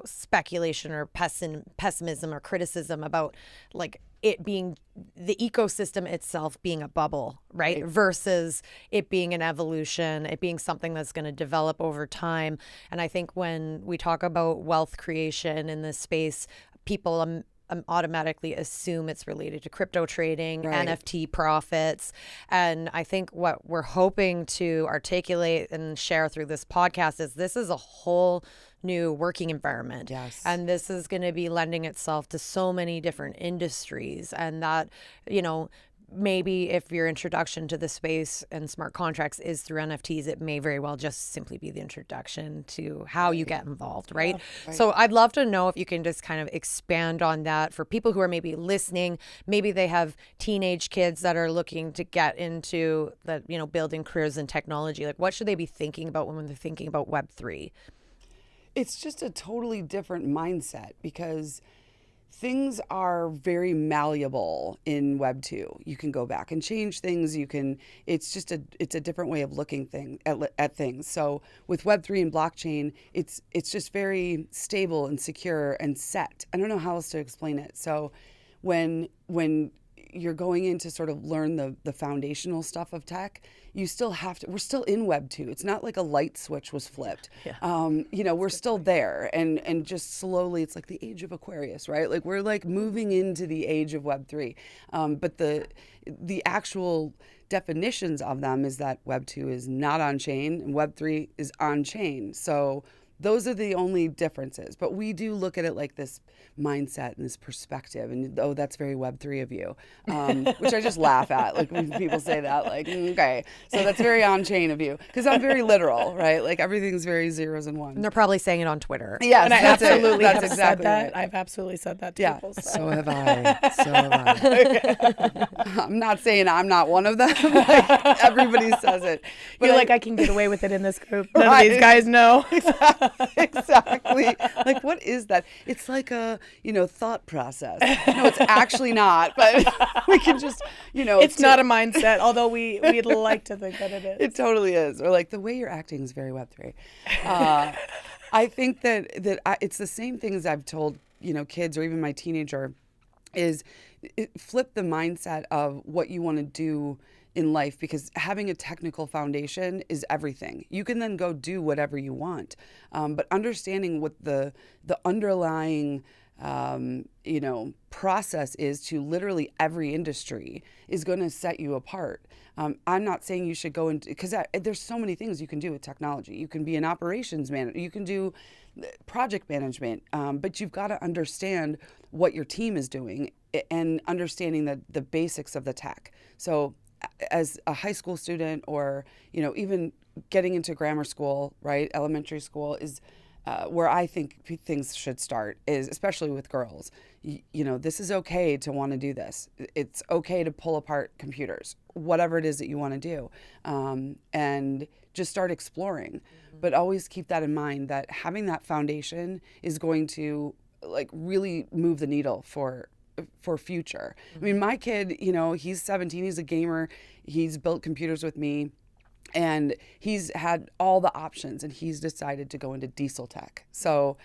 Speaker 5: speculation or pessimism or criticism about like it being the ecosystem itself being a bubble, right? Versus it being an evolution, it being something that's going to develop over time. And I think when we talk about wealth creation in this space, people automatically assume it's related to crypto trading, NFT profits. And I think what we're hoping to articulate and share through this podcast is this is a whole new working environment.
Speaker 8: Yes.
Speaker 5: And this is going to be lending itself to so many different industries. And that, maybe if your introduction to the space and smart contracts is through NFTs, it may very well just simply be the introduction to how you get involved, right?
Speaker 8: Yeah, right.
Speaker 5: So I'd love to know if you can just kind of expand on that for people who are maybe listening. Maybe they have teenage kids that are looking to get into the, building careers in technology. Like, what should they be thinking about when they're thinking about Web3?
Speaker 8: It's just a totally different mindset, because things are very malleable in Web 2. You can go back and change things. It's a different way of looking at things. So with Web 3 and blockchain, it's just very stable and secure and set. I don't know how else to explain it. So when you're going in to sort of learn the foundational stuff of tech, you still have to, we're still in Web 2. It's not like a light switch was flipped. Yeah. We're still there, and just slowly, it's like the age of Aquarius, right? Like, we're like moving into the age of Web 3. But the actual definitions of them is that Web 2 is not on chain and Web 3 is on chain. So those are the only differences. But we do look at it like this mindset and this perspective. And that's very Web3 of you, which I just laugh at. Like, when people say that, like, okay, so that's very on-chain of you. Because I'm very literal, right? Like, everything's very zeros and ones.
Speaker 5: And they're probably saying it on Twitter.
Speaker 8: Yes,
Speaker 2: And I
Speaker 8: that's
Speaker 2: absolutely
Speaker 8: it.
Speaker 2: have
Speaker 8: That's
Speaker 2: said
Speaker 8: exactly
Speaker 2: that.
Speaker 8: right.
Speaker 2: I've absolutely said that to
Speaker 8: Yeah,
Speaker 2: people.
Speaker 8: so have I. So have I. I'm not saying I'm not one of them. Like, everybody says it. But
Speaker 2: You're like, I can get away with it in this group. None of these guys know.
Speaker 8: Exactly. Exactly. Like, what is that? It's like a, thought process. No, it's actually not, but we can just,
Speaker 2: It's not a mindset, although we'd like to think that it is.
Speaker 8: It totally is. Or like the way you're acting is very Web3. I think that it's the same things I've told, kids or even my teenager is flip the mindset of what you want to do in life, because having a technical foundation is everything. You can then go do whatever you want. But understanding what the underlying process is to literally every industry is going to set you apart. I'm not saying you should go into, because there's so many things you can do with technology. You can be an operations manager, you can do project management, but you've got to understand what your team is doing and understanding the basics of the tech. So as a high school student, or even getting into grammar school, right, elementary school is where I think things should start, is especially with girls. This is okay to want to do this. It's okay to pull apart computers, whatever it is that you want to do, and just start exploring. Mm-hmm. But always keep that in mind, that having that foundation is going to really move the needle for future. Mm-hmm. I mean, my kid, he's 17, he's a gamer, he's built computers with me, and he's had all the options, and he's decided to go into diesel tech. So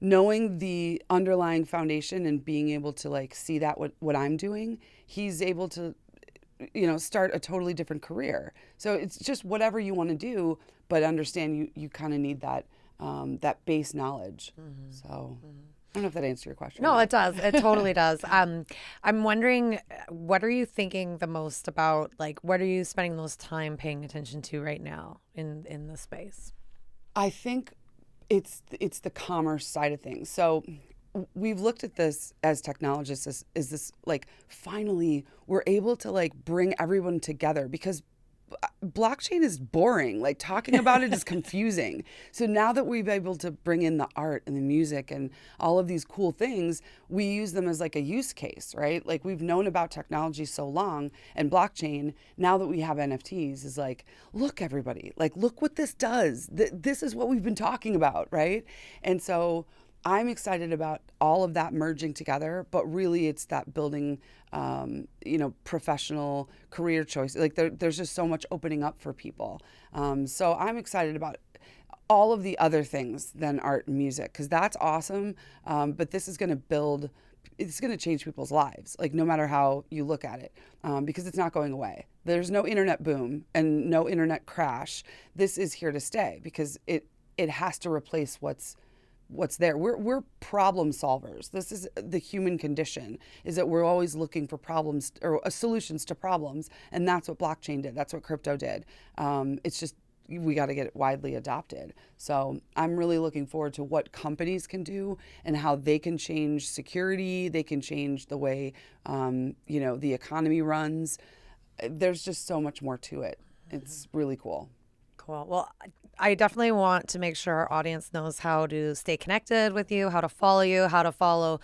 Speaker 8: knowing the underlying foundation and being able to see that what I'm doing, he's able to start a totally different career. So it's just whatever you want to do, but understand you kind of need that base knowledge. Mm-hmm. So I don't know if that answered your question.
Speaker 5: No, it does. It totally does. I'm wondering, what are you thinking the most about? What are you spending the most time paying attention to right now in the space?
Speaker 8: I think it's the commerce side of things. So we've looked at this as technologists is this finally we're able to bring everyone together, because blockchain is boring. Talking about it is confusing. So now that we've been able to bring in the art and the music and all of these cool things, we use them as a use case, right? We've known about technology so long, and blockchain, now that we have NFTs, is look, everybody, look what this does. This is what we've been talking about, right? And so I'm excited about all of that merging together, but really it's that building, professional career choice. There's just so much opening up for people. So I'm excited about all of the other things than art and music, because that's awesome. But this is going to it's going to change people's lives, no matter how you look at it, because it's not going away. There's no internet boom and no internet crash. This is here to stay, because it has to replace what's there. We're problem solvers. This is the human condition, is that we're always looking for problems or solutions to problems. And that's what blockchain did. That's what crypto did. It's just, we got to get it widely adopted. So I'm really looking forward to what companies can do and how they can change security. They can change the way, the economy runs. There's just so much more to it. It's really cool.
Speaker 5: Cool. Well, I definitely want to make sure our audience knows how to stay connected with you, how to follow you, how to follow,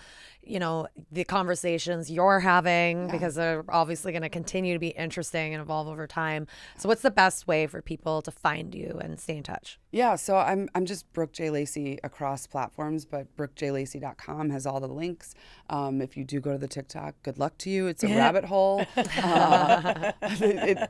Speaker 5: the conversations you're having, because they're obviously going to continue to be interesting and evolve over time. So what's the best way for people to find you and stay in touch?
Speaker 8: Yeah, so I'm just Brooke J. Lacy across platforms, but brookejlacy.com has all the links. If you do go to the TikTok, good luck to you. It's a rabbit hole.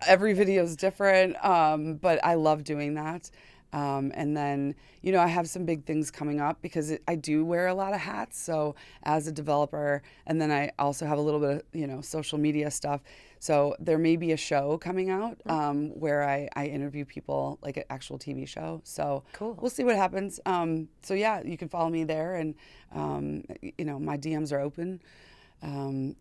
Speaker 8: Every video is different, but I love doing that. And then, I have some big things coming up, because I do wear a lot of hats. So as a developer, and then I also have a little bit of, social media stuff. So there may be a show coming out where I interview people, an actual TV show. So cool. We'll see what happens. So yeah, you can follow me there, and, my DMs are open.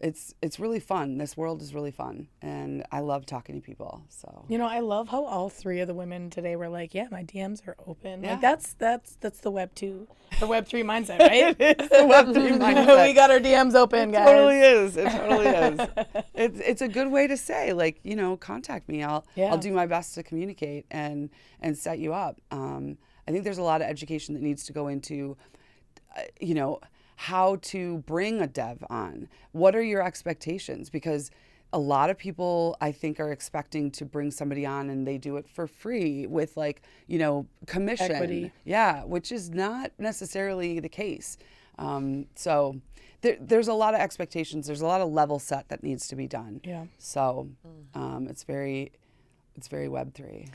Speaker 8: It's really fun. This world is really fun, and I love talking to people. So
Speaker 2: I love how all three of the women today were yeah, my DMs are open.
Speaker 8: Yeah.
Speaker 2: That's the Web3 mindset, right?
Speaker 8: It's the Web3 mindset.
Speaker 2: We got our DMs open, guys.
Speaker 8: It totally is. It's a good way to say, contact me. I'll do my best to communicate and set you up. I think there's a lot of education that needs to go into, how to bring a dev on. What are your expectations? Because a lot of people, I think, are expecting to bring somebody on and they do it for free with like, commission.
Speaker 2: Equity.
Speaker 8: Yeah, which is not necessarily the case. So there's a lot of expectations. There's a lot of level set that needs to be done.
Speaker 2: Yeah.
Speaker 8: So it's very Web3.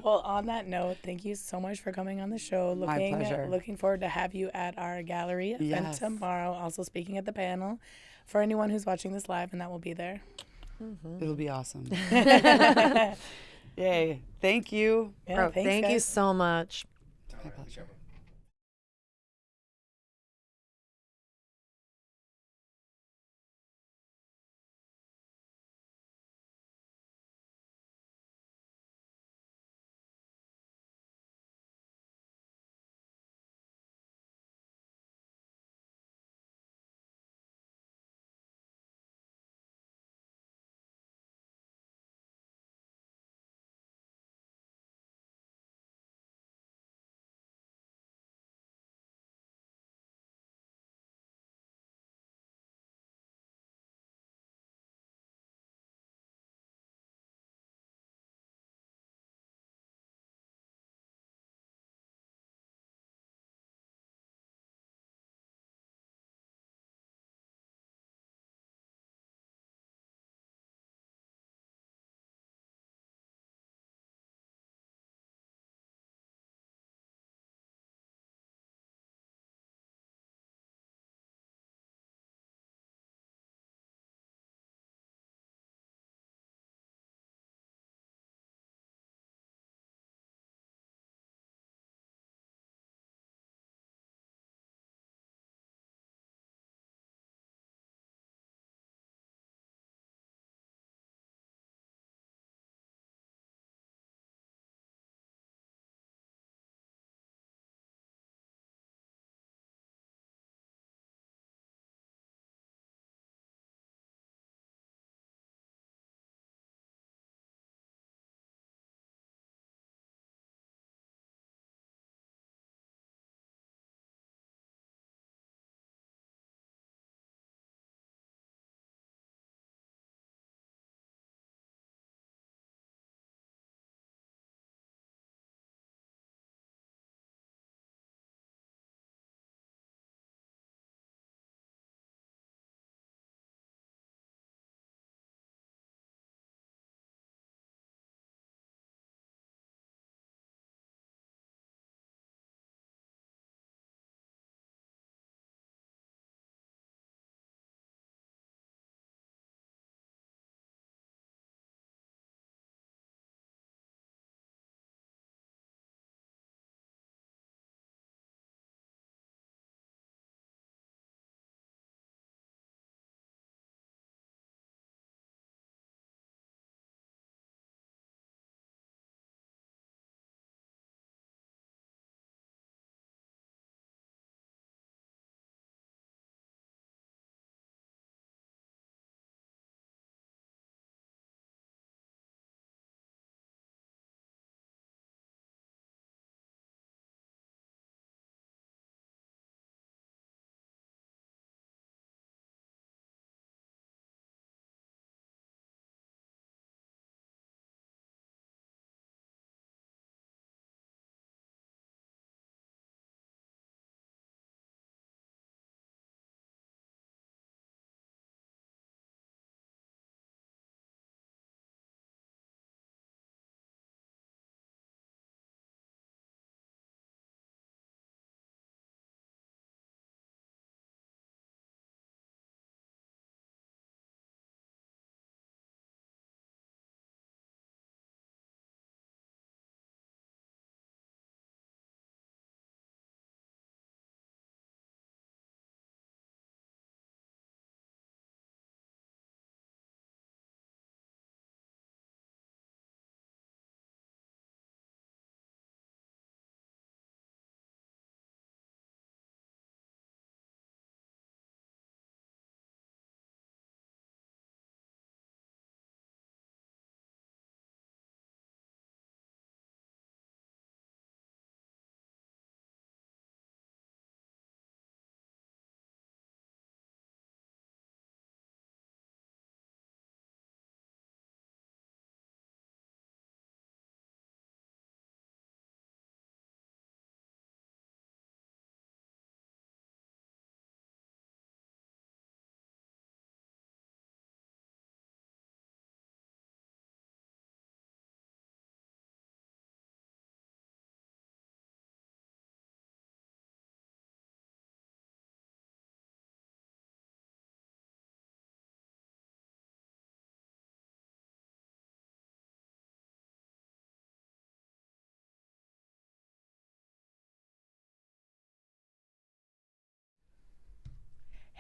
Speaker 2: Well, on that note, thank you so much for coming on the show.
Speaker 8: My pleasure.
Speaker 2: Looking forward to have you at our gallery event
Speaker 8: Yes.
Speaker 2: tomorrow. Also speaking at the panel for anyone who's watching this live, and that will be there.
Speaker 8: It'll be awesome. Yay. Thank you.
Speaker 2: Yeah,
Speaker 5: Brooke,
Speaker 2: thanks,
Speaker 5: thank you
Speaker 2: guys.
Speaker 5: so much.
Speaker 8: My pleasure.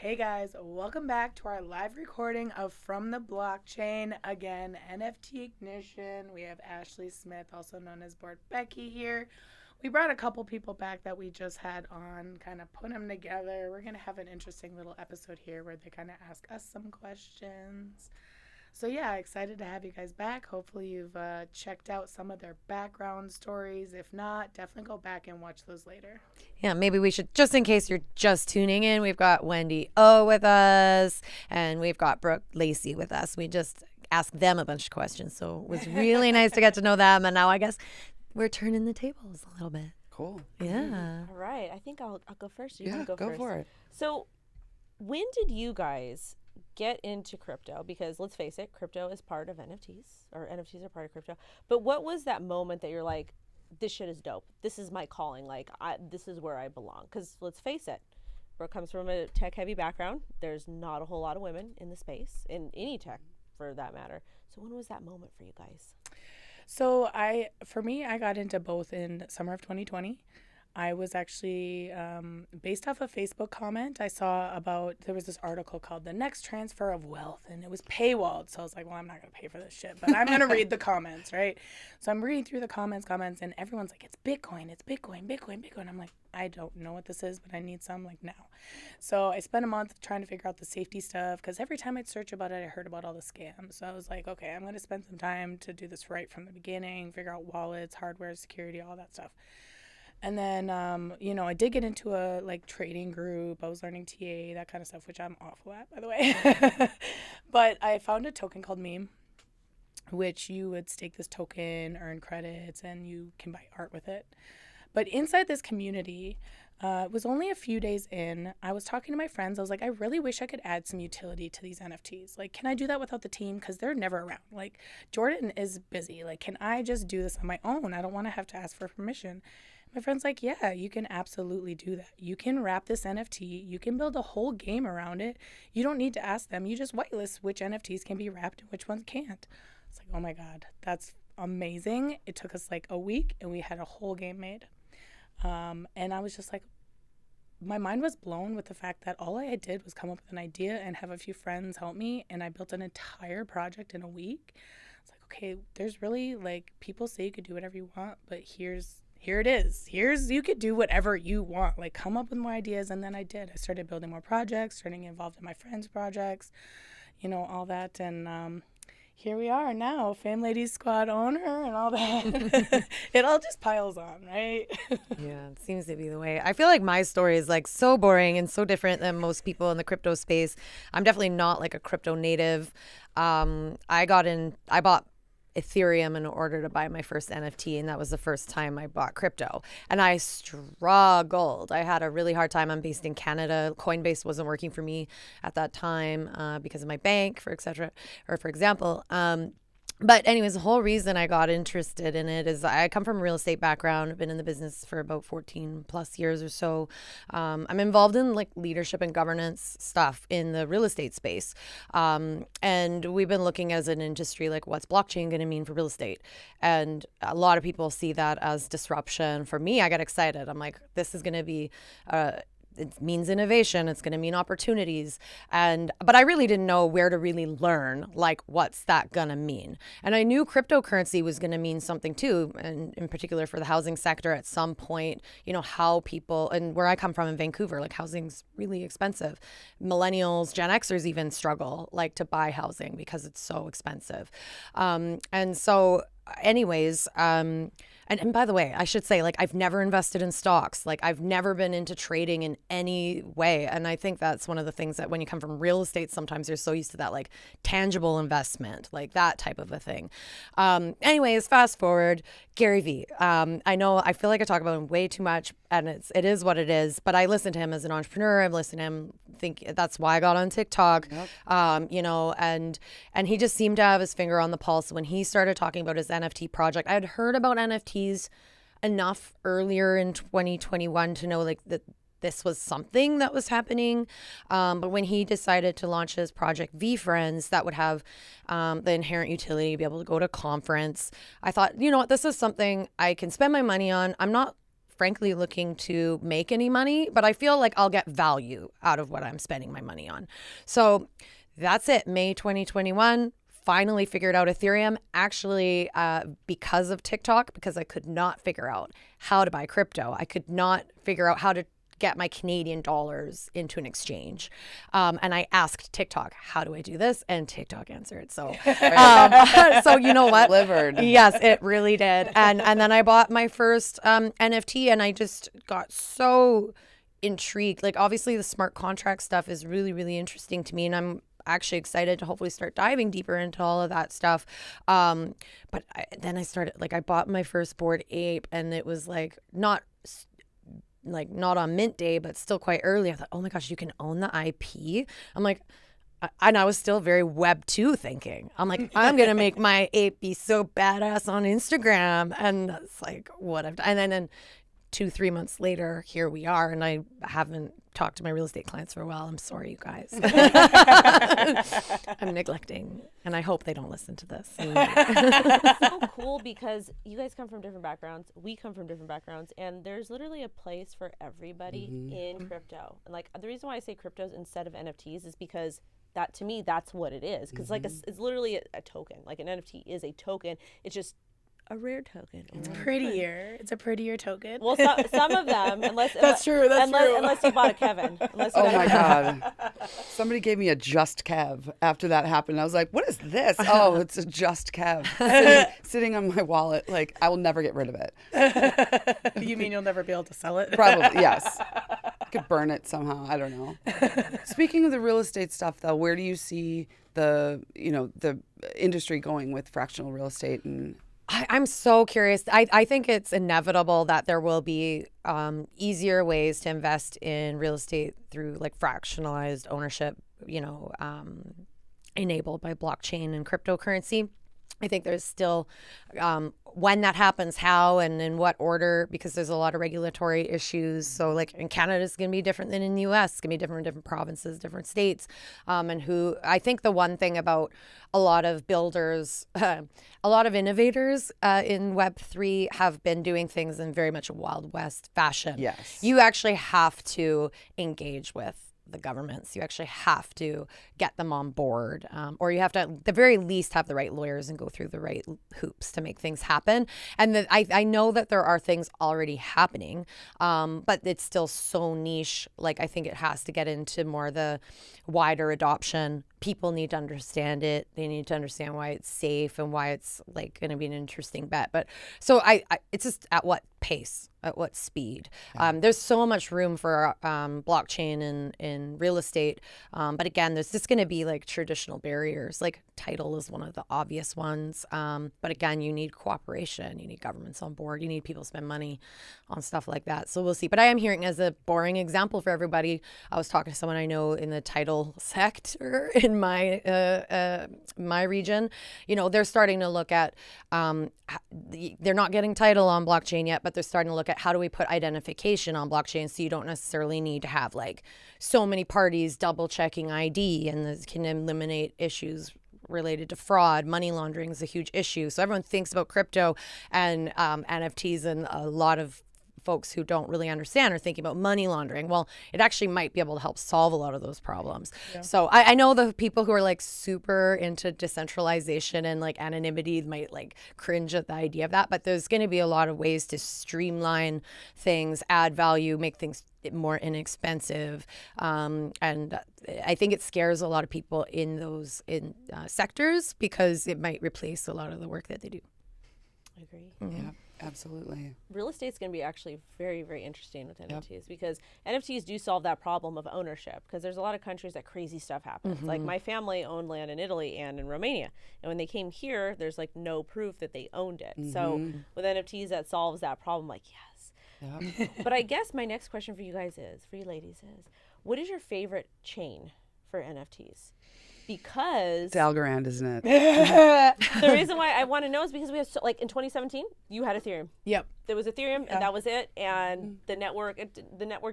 Speaker 2: Hey guys, welcome back to our live recording of From the Blockchain. Again, NFT Ignition. We have Ashley Smith, also known as Board Becky, here. We brought a couple people back that we just had on, kind of put them together. We're going to have an interesting little episode here where they kind of ask us some questions. So yeah, excited to have you guys back. Hopefully you've checked out some of their background stories. If not, definitely go back and watch those later.
Speaker 5: Yeah, maybe we should, just in case you're just tuning in, we've got Wendy O with us, and we've got Brooke, Lacy with us. We just asked them a bunch of questions, so it was really nice to get to know them, and now I guess we're turning the tables a little bit.
Speaker 8: Cool.
Speaker 5: Yeah.
Speaker 7: All right. I think I'll go first. You
Speaker 8: Yeah,
Speaker 7: can go first.
Speaker 8: for it.
Speaker 7: So, when did you guys get into crypto? Because let's face it, crypto is part of NFTs, or NFTs are part of crypto. But what was that moment that you're like, this shit is dope. This is my calling. Like, this is where I belong. Because let's face it, Brooke comes from a tech-heavy background. There's not a whole lot of women in the space, in any tech for that matter. So when was that moment for you guys?
Speaker 2: So for me, I got into both in summer of 2020. I was actually, based off a Facebook comment, I saw there was this article called The Next Transfer of Wealth, and it was paywalled. So I was like, well, I'm not going to pay for this shit, but I'm going to read the comments, right? So I'm reading through the comments, and everyone's like, it's Bitcoin, Bitcoin. I'm like, I don't know what this is, but I need some like now. So I spent a month trying to figure out the safety stuff, because every time I'd search about it, I heard about all the scams. So I was like, okay, I'm going to spend some time to do this right from the beginning, figure out wallets, hardware, security, all that stuff. And then, I did get into a trading group. I was learning TA, that kind of stuff, which I'm awful at, by the way. But I found a token called Meme, which you would stake this token, earn credits, and you can buy art with it. But inside this community, it was only a few days in, I was talking to my friends. I was like, I really wish I could add some utility to these NFTs. Like, can I do that without the team? Because they're never around. Like, Jordan is busy. Like, can I just do this on my own? I don't want to have to ask for permission. My friend's like, yeah, you can absolutely do that. You can wrap this NFT. You can build a whole game around it. You don't need to ask them. You just whitelist which NFTs can be wrapped and which ones can't. It's like, oh my God, that's amazing. It took us like a week and we had a whole game made. And I was just like, my mind was blown with the fact that all I did was come up with an idea and have a few friends help me. And I built an entire project in a week. It's like, okay, there's really people say you could do whatever you want, but here it is. You could do whatever you want. Like, come up with more ideas. And then I did. I started building more projects, starting involved in my friends' projects, all that. And here we are now, Fam Ladies Squad owner and all that. It all just piles on, right?
Speaker 5: Yeah, it seems to be the way. I feel like my story is so boring and so different than most people in the crypto space. I'm definitely not a crypto native. I bought Ethereum in order to buy my first NFT, and that was the first time I bought crypto. And I struggled. I had a really hard time. I'm based in Canada. Coinbase wasn't working for me at that time because of my bank, for example. But anyways, the whole reason I got interested in it is I come from a real estate background. I've been in the business for about 14 plus years or so. I'm involved in leadership and governance stuff in the real estate space. And we've been looking as an industry, what's blockchain going to mean for real estate? And a lot of people see that as disruption. For me, I got excited. I'm like, this is going to be it means innovation. It's going to mean opportunities. But I really didn't know where to really learn, what's that going to mean? And I knew cryptocurrency was going to mean something too, and in particular for the housing sector at some point, how people, and where I come from in Vancouver, housing's really expensive. Millennials, Gen Xers even struggle, to buy housing because it's so expensive. And so anyways, and by the way, I should say, I've never invested in stocks. I've never been into trading in any way. And I think that's one of the things that when you come from real estate, sometimes you're so used to that, tangible investment, that type of a thing. Anyways, fast forward, Gary Vee. I know, I feel like I talk about him way too much, and it is what it is, but I listen to him as an entrepreneur. I've listened to him, think that's why I got on TikTok. Yep. And he just seemed to have his finger on the pulse when he started talking about his NFT project. I had heard about NFTs enough earlier in 2021 to know that this was something that was happening. But when he decided to launch his project V-Friends, that would have the inherent utility to be able to go to conference, I thought, you know what, this is something I can spend my money on. I'm not frankly looking to make any money, but I feel like I'll get value out of what I'm spending my money on. So that's it. May 2021. Finally figured out Ethereum, actually because of TikTok, because I could not figure out how to buy crypto. I could not figure out how to get my Canadian dollars into an exchange. And I asked TikTok, how do I do this? And TikTok answered. So, so you know what?
Speaker 8: Delivered.
Speaker 5: Yes, it really did. And then I bought my first NFT, and I just got so intrigued. Like, obviously the smart contract stuff is really, really interesting to me, and I'm actually excited to hopefully start diving deeper into all of that stuff. But then I started, like, I bought my first Bored Ape, and it was like not on mint day, but still quite early. I thought, oh my gosh, you can own the IP. I'm like, and I was still very Web 2 thinking. I'm like, I'm going to make my ape be so badass on Instagram. And that's like what I've done. And then 2-3 months later, here we are. And I haven't talked to my real estate clients for a while. I'm sorry, you guys. I'm neglecting. And I hope they don't listen to this.
Speaker 7: It's so cool because you guys come from different backgrounds. We come from different backgrounds. And there's literally a place for everybody in crypto. And like the reason why I say cryptos instead of NFTs is because that, to me, that's what it is. Because like it's literally a token. Like an NFT is a token. It's just a rare token.
Speaker 2: It's prettier. It's a prettier token.
Speaker 7: Well, some of them, unless
Speaker 2: That's true.
Speaker 7: Unless you bought a Kevin.
Speaker 8: Oh my God. Somebody gave me a Just Kev after that happened. I was like, what is this? Oh, it's a Just Kev sitting on my wallet. Like, I will never get rid of it.
Speaker 2: You mean you'll never be able to sell it?
Speaker 8: Probably, yes. I could burn it somehow. I don't know. Speaking of the real estate stuff, though, where do you see the industry going with fractional real estate? And
Speaker 5: I'm so curious. I think it's inevitable that there will be easier ways to invest in real estate through like fractionalized ownership, enabled by blockchain and cryptocurrency. I think there's still, when that happens, how and in what order, because there's a lot of regulatory issues. So like in Canada, it's going to be different than in the US. It's going to be different in different provinces, different states. And I think the one thing about a lot of builders, a lot of innovators in Web3 have been doing things in very much a Wild West fashion.
Speaker 8: Yes.
Speaker 5: You actually have to engage with the governments. You actually have to get them on board, or you have to, at the very least, have the right lawyers and go through the right hoops to make things happen. And I know that there are things already happening, but it's still so niche. Like, I think it has to get into more the wider adoption. People need to understand it. They need to understand why it's safe and why it's like going to be an interesting bet. But so it's just at what pace, at what speed. There's so much room for blockchain in real estate. But again, there's just going to be like traditional barriers. Like title is one of the obvious ones. But again, you need cooperation. You need governments on board. You need people to spend money on stuff like that. So we'll see. But I am hearing, as a boring example for everybody, I was talking to someone I know in the title sector in my region. They're starting to look at, they're not getting title on blockchain yet, but they're starting to look at how do we put identification on blockchain, so you don't necessarily need to have like so many parties double checking ID, and this can eliminate issues related to fraud. Money laundering is a huge issue. So everyone thinks about crypto and NFTs, and a lot of folks who don't really understand are thinking about money laundering. Well, it actually might be able to help solve a lot of those problems. Yeah. So I know the people who are like super into decentralization and like anonymity might like cringe at the idea of that, but there's going to be a lot of ways to streamline things, add value, make things more inexpensive. And I think it scares a lot of people in those sectors, because it might replace a lot of the work that they do.
Speaker 7: I agree.
Speaker 8: Mm-hmm. Yeah. Absolutely.
Speaker 7: Real estate's going to be actually very, very interesting with NFTs, because NFTs do solve that problem of ownership, because there's a lot of countries that crazy stuff happens. Like my family owned land in Italy and in Romania. And when they came here, there's like no proof that they owned it. So with NFTs, that solves that problem. Like, yes. Yep. But I guess my next question for you guys for you ladies is, what is your favorite chain for NFTs? Because
Speaker 8: it's Algorand, isn't it?
Speaker 7: The reason why I want to know is because we have like in 2017, you had Ethereum.
Speaker 2: Yep.
Speaker 7: There was Ethereum, and that was it. And the network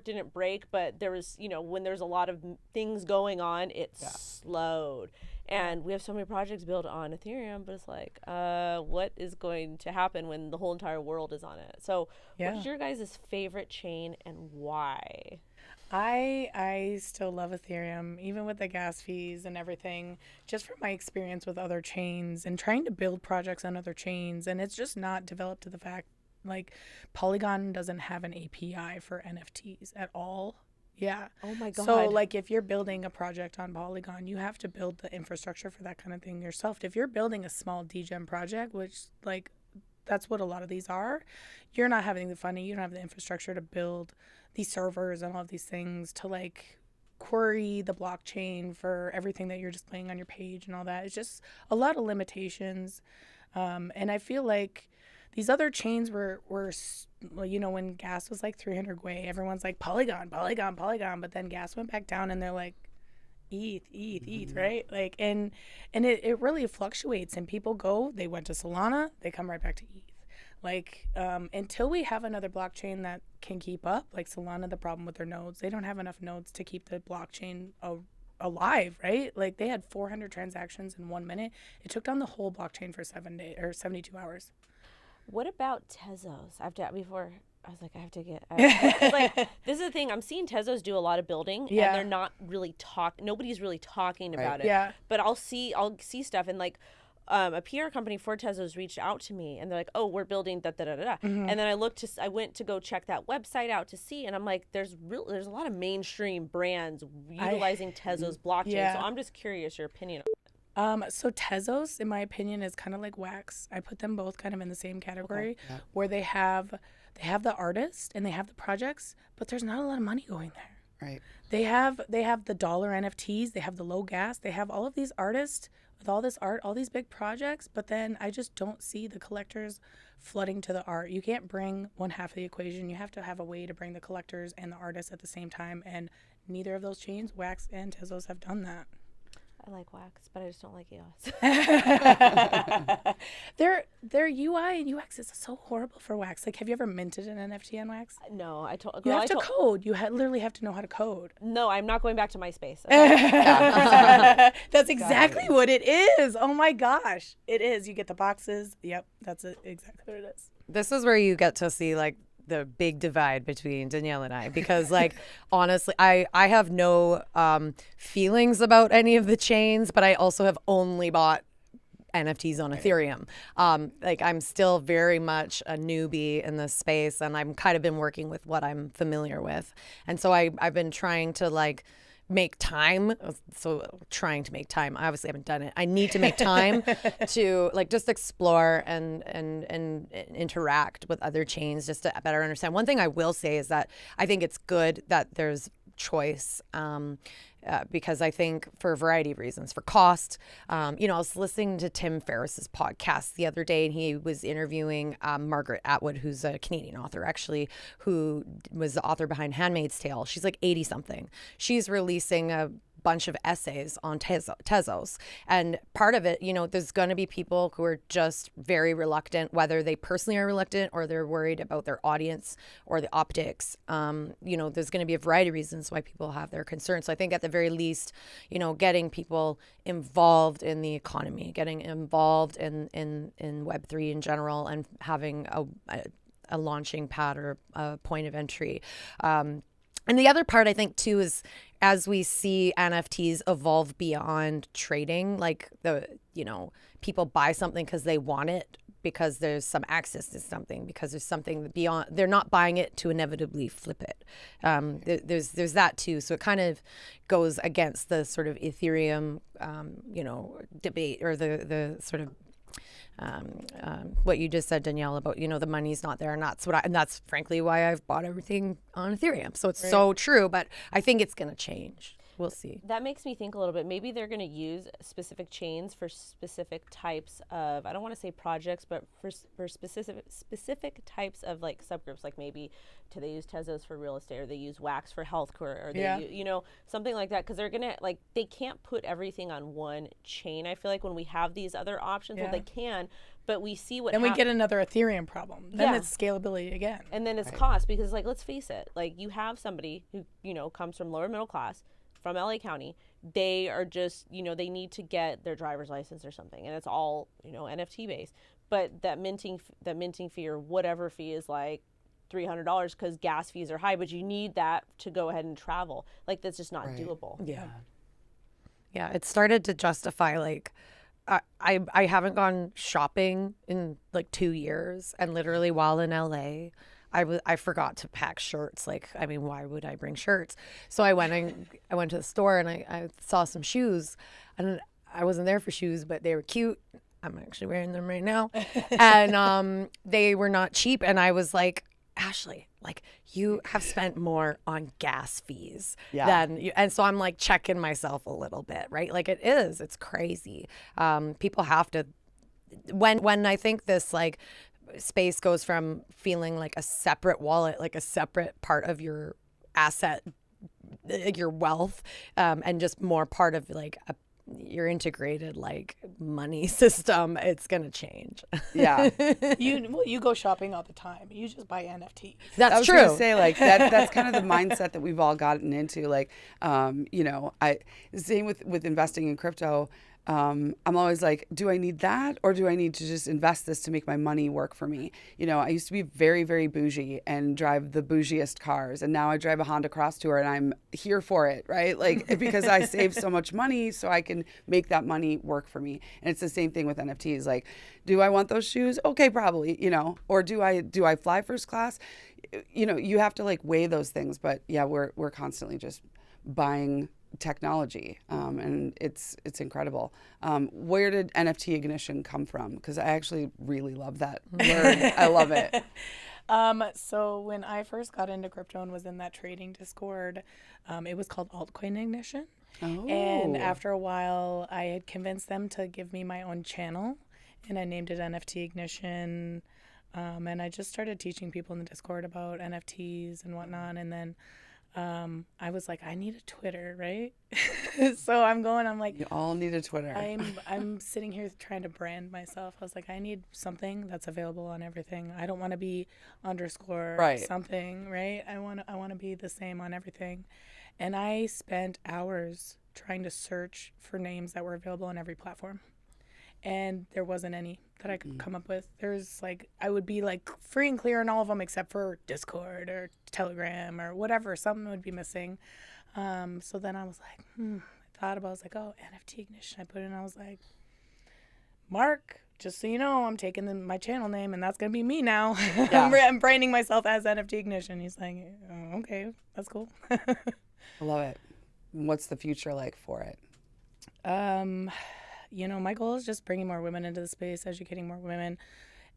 Speaker 7: didn't break, but there was, when there's a lot of things going on, it slowed. And we have so many projects built on Ethereum, but it's like, what is going to happen when the whole entire world is on it? So what's your guys' favorite chain and why?
Speaker 2: I still love Ethereum, even with the gas fees and everything, just from my experience with other chains and trying to build projects on other chains. And it's just not developed to the fact, like, Polygon doesn't have an API for NFTs at all. Yeah.
Speaker 7: Oh my God.
Speaker 2: So, like, if you're building a project on Polygon, you have to build the infrastructure for that kind of thing yourself. If you're building a small degen project, which, like, that's what a lot of these are, you're not having the funding, you don't have the infrastructure to build these servers and all of these things to, like, query the blockchain for everything that you're displaying on your page and all that. It's just a lot of limitations. And I feel like these other chains were, you know, when gas was like 300 Gwei, everyone's like, Polygon. But then gas went back down and they're like, ETH, right? Like, and it really fluctuates, and people go, they went to Solana, they come right back to ETH. Like, until we have another blockchain that can keep up, like Solana, the problem with their nodes, they don't have enough nodes to keep the blockchain alive, right? Like, they had 400 transactions in 1 minute. It took down the whole blockchain for 7 days or 72 hours.
Speaker 7: What about Tezos? I have to get, like, this is the thing. I'm seeing Tezos do a lot of building, and they're not really nobody's really talking about it.
Speaker 2: Yeah.
Speaker 7: But I'll see stuff, and like, a PR company for Tezos reached out to me, and they're like, "Oh, we're building da da da da." And then I went to go check that website out to see, and I'm like, there's a lot of mainstream brands utilizing Tezos blockchain.
Speaker 2: Yeah.
Speaker 7: So I'm just curious your opinion.
Speaker 2: So Tezos, in my opinion, is kind of like Wax. I put them both kind of in the same category, where they have the artist and they have the projects, but there's not a lot of money going there.
Speaker 8: Right.
Speaker 2: They have the dollar NFTs, they have the low gas, they have all of these artists with all this art, all these big projects, but then I just don't see the collectors flooding to the art. You can't bring one half of the equation. You have to have a way to bring the collectors and the artists at the same time, and neither of those chains, Wax and Tezos, have done that.
Speaker 7: I like Wax, but I just don't like EOS.
Speaker 2: Their UI and UX is so horrible for Wax. Like, have you ever minted an NFT on Wax?
Speaker 7: No,
Speaker 2: You have to code. You literally have to know how to code.
Speaker 7: No, I'm not going back to MySpace.
Speaker 2: That's exactly what it is. Oh my gosh, it is. You get the boxes. Yep, that's it. Exactly what it is.
Speaker 5: This is where you get to see, like, the big divide between Danielle and I, because, like, honestly, I have no feelings about any of the chains, but I also have only bought NFTs on Ethereum. Like, I'm still very much a newbie in this space, and I'm kind of been working with what I'm familiar with. And so I've been trying to, like, make time. I obviously haven't done it. I need to make time to, like, just explore and interact with other chains just to better understand. One thing I will say is that I think it's good that there's choice, because I think for a variety of reasons, for cost, I was listening to Tim Ferriss's podcast the other day, and he was interviewing Margaret Atwood, who's a Canadian author, actually, who was the author behind Handmaid's Tale. She's like 80 something. She's releasing a bunch of essays on Tezos. And part of it, there's going to be people who are just very reluctant, whether they personally are reluctant or they're worried about their audience or the optics. There's going to be a variety of reasons why people have their concerns. So I think at the very least, getting people involved in the economy, getting involved in Web3 in general, and having a launching pad or a point of entry. And the other part, I think, too, is as we see NFTs evolve beyond trading, like people buy something because they want it, because there's some access to something, because there's something beyond. They're not buying it to inevitably flip it. There's that too. So it kind of goes against the sort of Ethereum, debate, or the sort of what you just said, Danielle, about the money's not there, and that's frankly why I've bought everything on Ethereum. So it's so true, but I think it's going to change. We'll see.
Speaker 7: That makes me think a little bit. Maybe they're going to use specific chains for specific types of, I don't want to say projects, but for specific types of, like, subgroups. Like, maybe they use Tezos for real estate, or they use Wax for healthcare, or they use, something like that. Because they're going to, like, they can't put everything on one chain. I feel like when we have these other options, well, they can, but we see what.
Speaker 2: Then we get another Ethereum problem. Then it's scalability again.
Speaker 7: And then it's cost, because, like, let's face it, like, you have somebody who, comes from lower middle class, from LA County, they are just, they need to get their driver's license or something, and it's all, NFT based. But that minting fee or whatever fee is like $300 because gas fees are high, but you need that to go ahead and travel. Like, that's just not doable.
Speaker 5: Yeah, it started to justify, like, I haven't gone shopping in like 2 years, and literally while in LA, I forgot to pack shirts. Like, I mean, why would I bring shirts? So I went to the store and I saw some shoes, and I wasn't there for shoes, but they were cute. I'm actually wearing them right now, and they were not cheap. And I was like, Ashley, like, you have spent more on gas fees than you. And so I'm like checking myself a little bit, right? Like, it's crazy. People have to, when I think this like space goes from feeling like a separate wallet, like a separate part of your asset, your wealth, and just more part of like your integrated like money system, it's gonna change.
Speaker 8: Yeah.
Speaker 2: You go shopping all the time. You just buy NFTs.
Speaker 5: That's
Speaker 8: I was
Speaker 5: true.
Speaker 8: gonna say, like, that's kind of the mindset that we've all gotten into. Like, same with investing in crypto. I'm always like, do I need that, or do I need to just invest this to make my money work for me? I used to be very, very bougie and drive the bougiest cars, and now I drive a Honda Cross Tour, and I'm here for it, right? Like, because I save so much money, so I can make that money work for me. And it's the same thing with NFTs. Like, do I want those shoes? Okay, probably, or do I fly first class? You have to like weigh those things. But yeah, we're constantly just buying technology, and it's incredible. Where did NFT ignition come from? Because I actually really love that word. I love it.
Speaker 2: So when I first got into crypto and was in that trading Discord, it was called altcoin ignition.
Speaker 8: Oh.
Speaker 2: And after a while, I had convinced them to give me my own channel, and I named it NFT Ignition. And I just started teaching people in the Discord about NFTs and whatnot. And then I was like, I need a Twitter, right? So I'm like,
Speaker 8: You all need a Twitter.
Speaker 2: I'm sitting here trying to brand myself. I was like, I need something that's available on everything. I don't want to be underscore something, right? I want to be the same on everything. And I spent hours trying to search for names that were available on every platform. And there wasn't any that I could come up with. There's like, I would be like free and clear on all of them except for Discord or Telegram or whatever. Something would be missing. So then I was like, I thought about it. I was like, oh, NFT Ignition. I put it in. I was like, Mark, just so you know, I'm taking my channel name, and that's going to be me now.
Speaker 8: Yeah.
Speaker 2: I'm branding myself as NFT Ignition. He's like, oh, okay, that's cool.
Speaker 8: I love it. What's the future like for it?
Speaker 2: My goal is just bringing more women into the space, educating more women,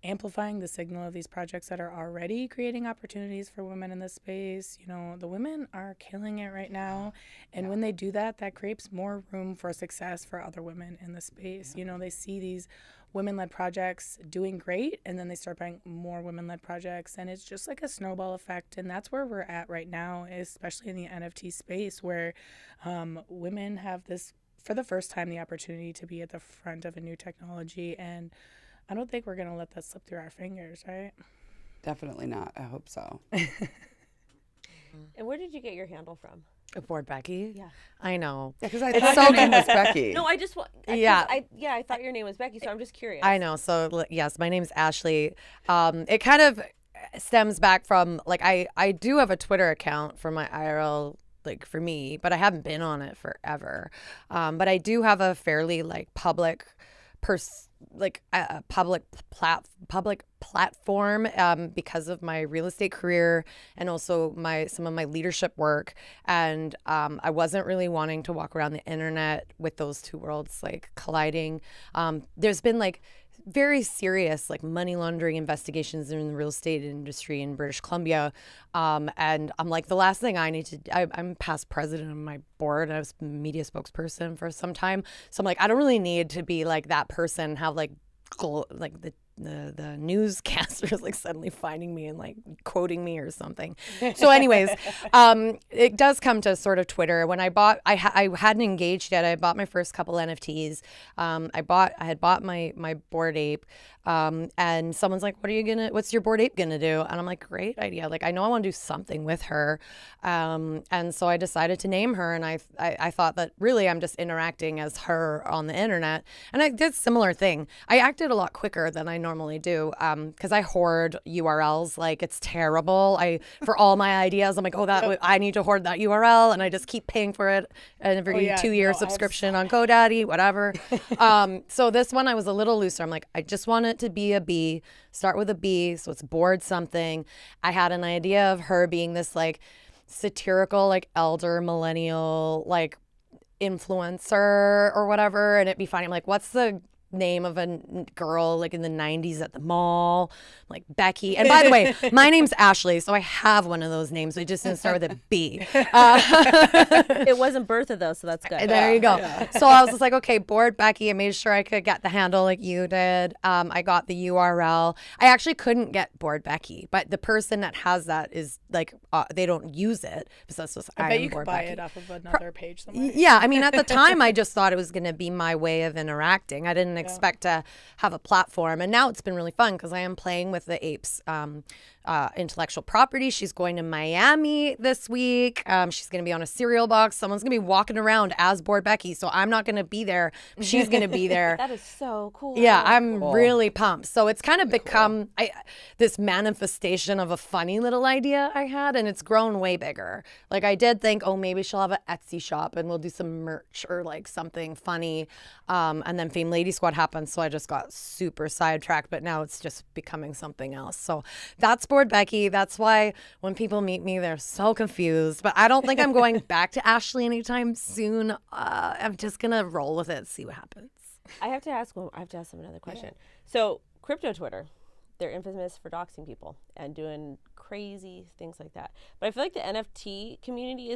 Speaker 2: amplifying the signal of these projects that are already creating opportunities for women in this space. The women are killing it right now. And when they do that, that creates more room for success for other women in the space. They see these women-led projects doing great, and then they start buying more women-led projects, and it's just like a snowball effect. And that's where we're at right now, especially in the NFT space, where women have this, for the first time, the opportunity to be at the front of a new technology. And I don't think we're going to let that slip through our fingers, right?
Speaker 8: Definitely not. I hope so.
Speaker 7: And where did you get your handle from?
Speaker 5: Aboard Becky?
Speaker 7: Yeah.
Speaker 5: I know.
Speaker 8: Yeah, because I thought your name was Becky.
Speaker 7: No, I just
Speaker 5: Yeah.
Speaker 7: I thought your name was Becky, so I'm just curious.
Speaker 5: I know. So yes, my name's Ashley. It kind of stems back from, like, I do have a Twitter account for my IRL, like, for me, but I haven't been on it forever. But I do have a fairly like public public platform because of my real estate career and also some of my leadership work. And I wasn't really wanting to walk around the internet with those two worlds like colliding. There's been like very serious like money laundering investigations in the real estate industry in British Columbia. And I'm like, the last thing I need to, I'm past president of my board. I was media spokesperson for some time. So I'm like, I don't really need to be like that person, have like the the newscasters like suddenly finding me and like quoting me or something. So anyways, it does come to sort of Twitter. When I hadn't engaged yet. I bought my first couple NFTs. I had bought my Bored Ape. And someone's like, what's your Bored Ape gonna do? And I'm like, great idea. Like, I know I want to do something with her. And so I decided to name her. And I thought that really I'm just interacting as her on the internet. And I did a similar thing. I acted a lot quicker than I normally do because I hoard URLs. Like, it's terrible. For all my ideas, I'm like, I need to hoard that URL. And I just keep paying for it every 2-year subscription on GoDaddy, whatever. So this one I was a little looser. I'm like, I just want it to be a B, start with a B, so it's bored something. I had an idea of her being this like satirical, like elder millennial, like influencer or whatever, and it'd be funny. I'm like, what's the name of a girl like in the 90s at the mall, like Becky? And by the way, my name's Ashley, so I have one of those names. So it just didn't start with a B.
Speaker 7: It wasn't Bertha though, so that's good.
Speaker 5: There you go. Yeah. So I was just like, okay, Bored Becky. I made sure I could get the handle like you did. I got the URL. I actually couldn't get Bored Becky, but the person that has that is like they don't use it. So that's just,
Speaker 2: I bet you could buy it off of another page somewhere.
Speaker 5: Yeah, I mean, at the time, I just thought it was going to be my way of interacting. I didn't expect to have a platform, and now it's been really fun because I am playing with the apes intellectual property. She's going to Miami this week. She's going to be on a cereal box. Someone's going to be walking around as Bored Becky, so I'm not going to be there. She's going to be there.
Speaker 7: That is so cool.
Speaker 5: Yeah, I'm really pumped. So it's kind of become this manifestation of a funny little idea I had, and it's grown way bigger. Like, I did think, maybe she'll have an Etsy shop and we'll do some merch or like something funny. And then Fame Lady Squad happened, so I just got super sidetracked, but now it's just becoming something else. So that's Bored Becky. That's why when people meet me, they're so confused. But I don't think I'm going back to Ashley anytime soon. I'm just going to roll with it, see what happens.
Speaker 7: I have to ask them another question. Yeah. So crypto Twitter, they're infamous for doxing people and doing crazy things like that. But I feel like the NFT community,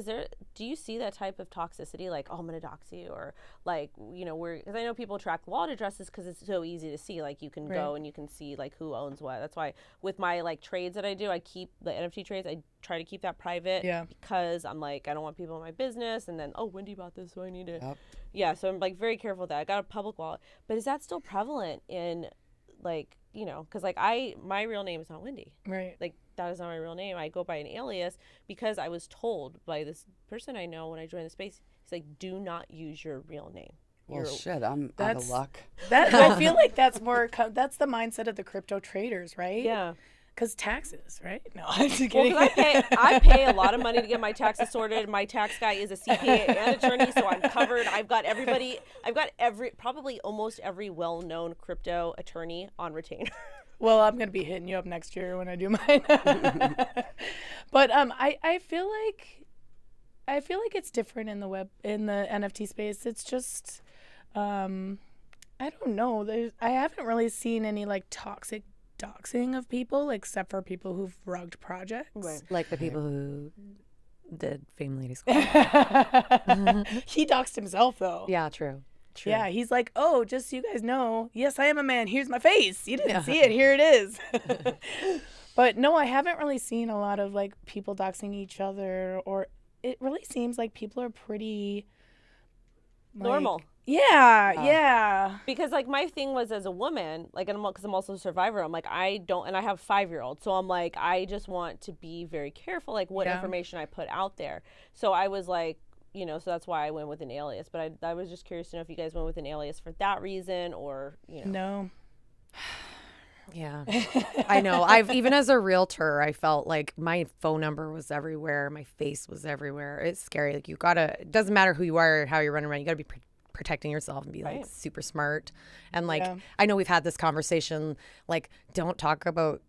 Speaker 7: do you see that type of toxicity? Like, I'm going to dox you, or like, because I know people track wallet addresses because it's so easy to see. Like, you can go and you can see like who owns what. That's why with my like trades that I do, I keep the NFT trades. I try to keep that private because I'm like, I don't want people in my business. And then, Wendy bought this, so I need it. Yep. Yeah. So I'm like very careful with that. I got a public wallet, but is that still prevalent in like, because like my real name is not Wendy. Right. Like, that is not my real name. I go by an alias because I was told by this person I know when I joined the space, he's like, do not use your real name.
Speaker 8: Well, shit, I'm out of luck.
Speaker 2: I feel like that's the mindset of the crypto traders, right? Yeah. Because taxes, right? No, I'm just kidding.
Speaker 7: Well, I pay a lot of money to get my taxes sorted. My tax guy is a CPA and attorney, so I'm covered. I've got probably almost every well-known crypto attorney on retainer.
Speaker 2: Well, I'm gonna be hitting you up next year when I do mine. But I feel like it's different in the NFT space. It's just I don't know. I haven't really seen any like toxic doxing of people except for people who've rugged projects.
Speaker 5: Right. Like the people who did Fame Lady Squad.
Speaker 2: He doxed himself though.
Speaker 5: Yeah, true.
Speaker 2: Yeah, he's like, just so you guys know, yes, I am a man. Here's my face. You didn't see it. Here it is. But no, I haven't really seen a lot of like people doxing each other, or it really seems like people are pretty
Speaker 7: normal.
Speaker 2: Yeah.
Speaker 7: Because like my thing was, as a woman, like, because I'm also a survivor, I'm like, I have a 5-year-old, so I'm like, I just want to be very careful, like what information I put out there. So I was like, so that's why I went with an alias. But I was just curious to know if you guys went with an alias for that reason, or
Speaker 2: No.
Speaker 5: Yeah, I know. Even as a realtor, I felt like my phone number was everywhere. My face was everywhere. It's scary. Like, it doesn't matter who you are or how you're running around. You got to be protecting yourself and be like super smart. And like, I know we've had this conversation, like, don't talk about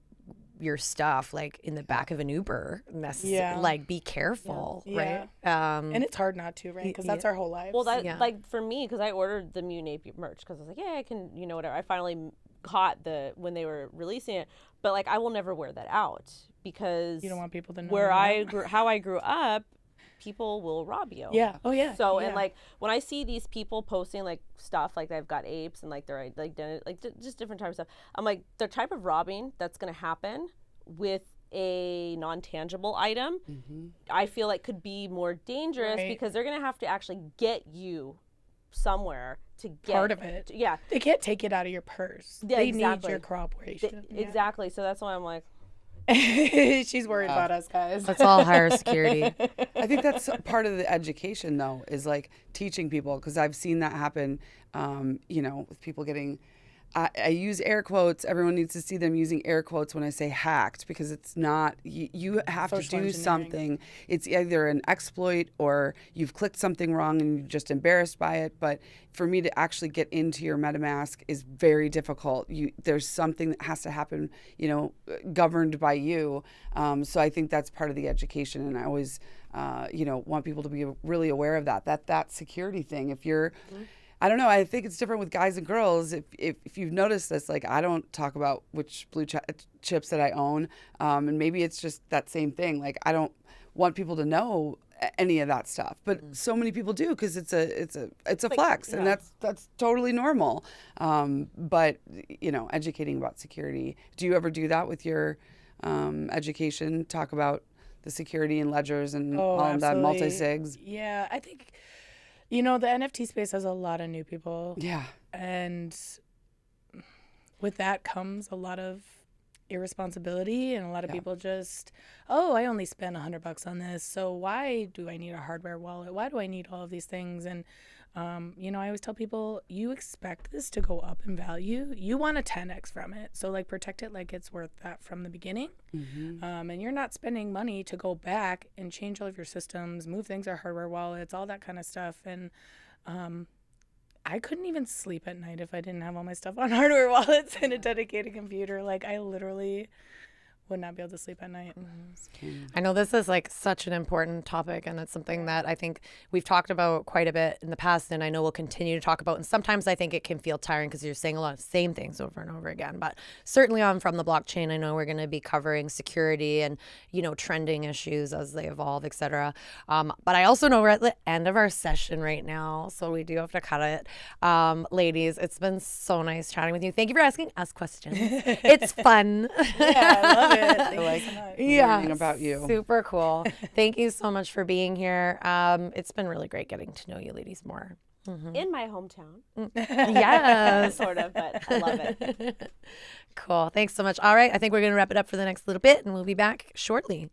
Speaker 5: your stuff like in the back of an Uber. Like, be careful, right?
Speaker 2: And it's hard not to, right? Because that's our whole life.
Speaker 7: Well, like for me, because I ordered the Mune Ape merch because I was like, I can, whatever. I finally caught when they were releasing it, but like, I will never wear that out because
Speaker 2: you don't want people to know
Speaker 7: how I grew up. people will rob you.
Speaker 2: Yeah. Oh yeah.
Speaker 7: So
Speaker 2: yeah.
Speaker 7: and like when I see these people posting like stuff like they've got apes and like they're like just different types of stuff, I'm like the type of robbing that's gonna happen with a non-tangible item, I feel like could be more dangerous
Speaker 2: Right.
Speaker 7: because they're gonna have to actually get you somewhere to get
Speaker 2: part of it.
Speaker 7: Yeah,
Speaker 2: They can't take it out of your purse.
Speaker 7: Yeah,
Speaker 2: They
Speaker 7: exactly.
Speaker 2: need your cooperation. Yeah.
Speaker 7: exactly. So that's why I'm like,
Speaker 2: She's worried about us, guys.
Speaker 5: Let's all hire security.
Speaker 8: I think that's part of the education, though, is like teaching people, because I've seen that happen, with people getting. I use air quotes. Everyone needs to see them using air quotes when I say hacked, because it's not, you have to
Speaker 2: Social
Speaker 8: do
Speaker 2: engineering.
Speaker 8: something. It's either an exploit or you've clicked something wrong and you're just embarrassed by it. But for me to actually get into your MetaMask is very difficult. There's something that has to happen, governed by you. So I think that's part of the education. And I always, want people to be really aware of that security thing. If you're, I don't know. I think it's different with guys and girls. If you've noticed this, like I don't talk about which blue chips that I own, and maybe it's just that same thing. Like I don't want people to know any of that stuff, but so many people do, because it's a flex, and that's totally normal. But educating about security. Do you ever do that with your education? Talk about the security and ledgers and all of that multi-sigs?
Speaker 2: Yeah, I think. The NFT space has a lot of new people.
Speaker 8: Yeah.
Speaker 2: And with that comes a lot of irresponsibility, and a lot of people just, I only spent $100 on this, so why do I need a hardware wallet? Why do I need all of these things? And I always tell people, you expect this to go up in value. You want a 10x from it. So like protect it like it's worth that from the beginning. And you're not spending money to go back and change all of your systems, move things or hardware wallets, all that kind of stuff. And I couldn't even sleep at night if I didn't have all my stuff on hardware wallets and a dedicated computer. Like I literally would not be able to sleep at night.
Speaker 5: I know this is like such an important topic, and it's something that I think we've talked about quite a bit in the past, and I know we'll continue to talk about. And sometimes I think it can feel tiring because you're saying a lot of the same things over and over again. But certainly on From the Blockchain, I know we're going to be covering security and, trending issues as they evolve, etc. But I also know we're at the end of our session right now, so we do have to cut it. Ladies, it's been so nice chatting with you. Thank you for asking us questions. It's fun.
Speaker 2: Yeah, I love it.
Speaker 8: I like learning about you.
Speaker 5: Super cool. Thank you so much for being here. It's been really great getting to know you ladies more.
Speaker 7: in my hometown.
Speaker 5: Yes.
Speaker 7: Sort of, but I love it.
Speaker 5: Cool. Thanks so much. All right. I think we're going to wrap it up for the next little bit, and we'll be back shortly.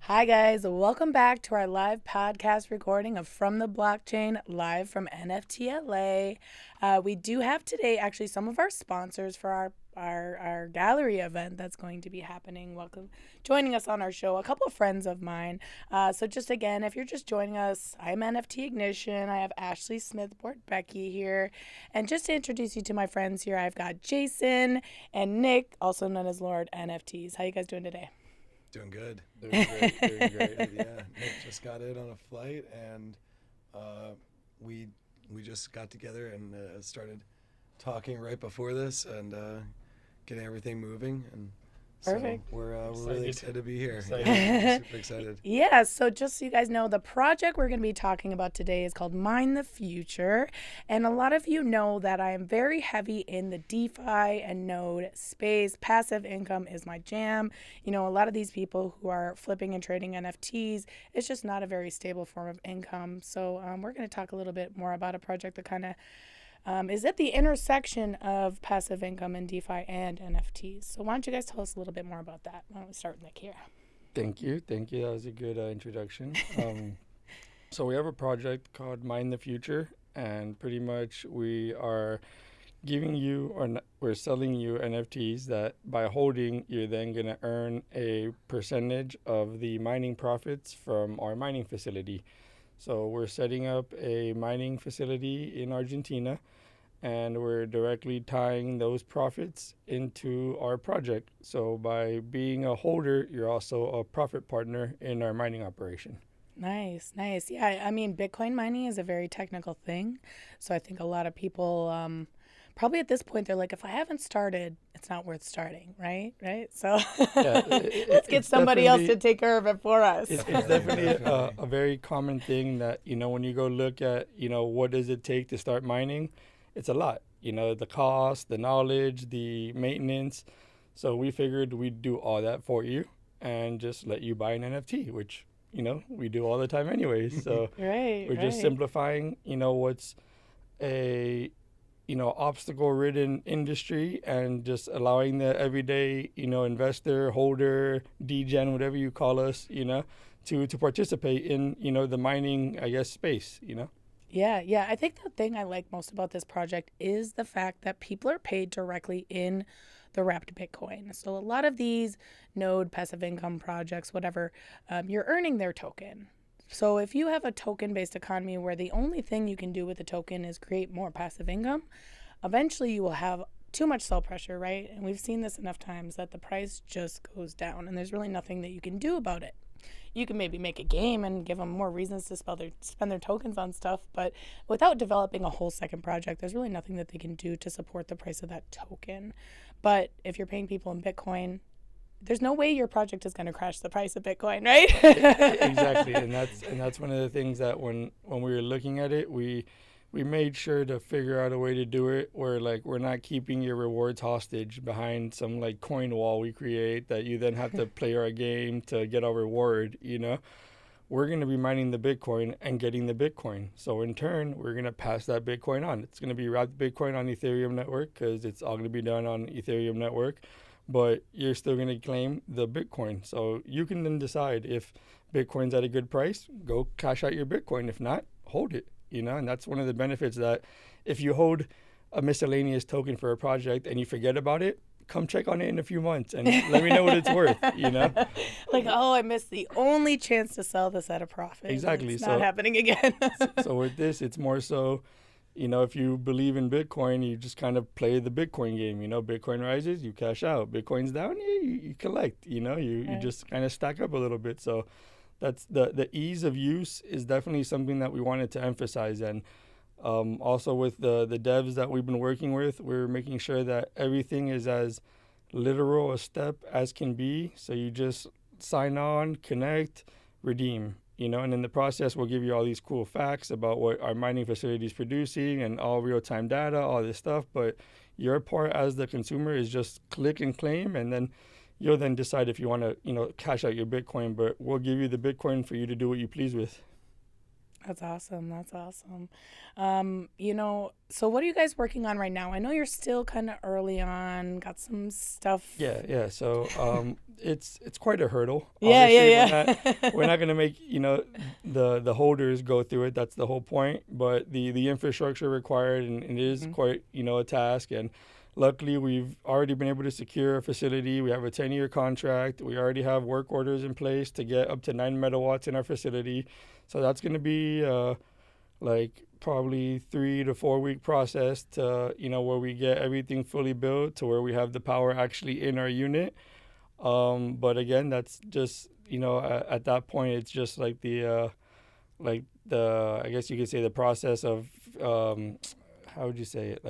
Speaker 2: Hi, guys. Welcome back to our live podcast recording of From the Blockchain, live from NFTLA. We do have today actually some of our sponsors for our gallery event that's going to be happening. Joining us on our show, a couple of friends of mine. So just again, if you're just joining us, I'm NFT Ignition. I have Ashley Smith Becky here. And just to introduce you to my friends here, I've got Jason and Nick, also known as Lord NFTs. How you guys doing today?
Speaker 3: Doing good. Doing great. Doing great. Yeah. Nick just got in on a flight, and we just got together and started talking right before this and getting everything moving. And
Speaker 2: Perfect.
Speaker 3: So we're really excited to be here.
Speaker 2: Excited.
Speaker 3: Yeah, super excited.
Speaker 2: Yeah, so just so you guys know, the project we're going to be talking about today is called Mine the Future. And a lot of you know that I am very heavy in the DeFi and node space. Passive income is my jam. You know, a lot of these people who are flipping and trading NFTs, it's just not a very stable form of income. So we're going to talk a little bit more about a project that kind of is at the intersection of passive income and DeFi and NFTs. So why don't you guys tell us a little bit more about that? Why don't we start with Nick here?
Speaker 9: Thank you. That was a good introduction. So we have a project called Mine the Future, and pretty much we are giving you, we're selling you NFTs that by holding, you're then going to earn a percentage of the mining profits from our mining facility. So we're setting up a mining facility in Argentina, and we're directly tying those profits into our project. So by being a holder, you're also a profit partner in our mining operation.
Speaker 2: Nice. Yeah, I mean, Bitcoin mining is a very technical thing. So I think a lot of people probably at this point, they're like, if I haven't started, it's not worth starting, right? So let's get somebody else to take care of it for us.
Speaker 9: It's definitely a very common thing that, when you go look at, what does it take to start mining? It's a lot, the cost, the knowledge, the maintenance. So we figured we'd do all that for you and just let you buy an NFT, which, we do all the time anyways. So we're just simplifying, what's a obstacle-ridden industry and just allowing the everyday, investor, holder, degen, whatever you call us, to participate in, the mining, space,
Speaker 2: Yeah. I think the thing I like most about this project is the fact that people are paid directly in the wrapped Bitcoin. So a lot of these node passive income projects, whatever, you're earning their token. So if you have a token-based economy where the only thing you can do with the token is create more passive income, eventually you will have too much sell pressure, right? And we've seen this enough times that the price just goes down and there's really nothing that you can do about it. You can maybe make a game and give them more reasons to spend their tokens on stuff, but without developing a whole second project, there's really nothing that they can do to support the price of that token. But if you're paying people in Bitcoin, there's no way your project is going to crash the price of Bitcoin, right?
Speaker 9: Exactly, and that's one of the things that when we were looking at it, we made sure to figure out a way to do it where we're not keeping your rewards hostage behind some coin wall we create that you then have to play our game to get our reward. We're going to be mining the Bitcoin and getting the Bitcoin. So in turn, we're going to pass that Bitcoin on. It's going to be wrapped Bitcoin on Ethereum network because it's all going to be done on Ethereum network. But you're still going to claim the Bitcoin. So you can then decide if Bitcoin's at a good price, go cash out your Bitcoin. If not, hold it, and that's one of the benefits that if you hold a miscellaneous token for a project and you forget about it, come check on it in a few months and let me know what it's worth,
Speaker 2: I missed the only chance to sell this at a profit.
Speaker 9: Exactly.
Speaker 2: It's not happening again.
Speaker 9: So with this, it's more so, if you believe in Bitcoin, you just kind of play the Bitcoin game. Bitcoin rises, you cash out. Bitcoin's down, you collect. You just kind of stack up a little bit. So that's the ease of use is definitely something that we wanted to emphasize. And also with the devs that we've been working with, we're making sure that everything is as literal a step as can be. So you just sign on, connect, redeem. And in the process, we'll give you all these cool facts about what our mining facility is producing and all real-time data, all this stuff. But your part as the consumer is just click and claim, and then you'll then decide if you want to, cash out your Bitcoin. But we'll give you the Bitcoin for you to do what you please with.
Speaker 2: That's awesome. That's awesome. So what are you guys working on right now? I know you're still kind of early on, got some stuff.
Speaker 9: Yeah. So it's quite a hurdle.
Speaker 2: Yeah.
Speaker 9: We're not gonna make the holders go through it. That's the whole point. But the infrastructure required, and it is quite a task. And luckily, we've already been able to secure a facility. We have a 10-year contract. We already have work orders in place to get up to 9 megawatts in our facility. So that's going to be probably 3 to 4 week process to, where we get everything fully built to where we have the power actually in our unit. But again, that's just, at that point, it's just like I guess you could say the process of, how would you say it?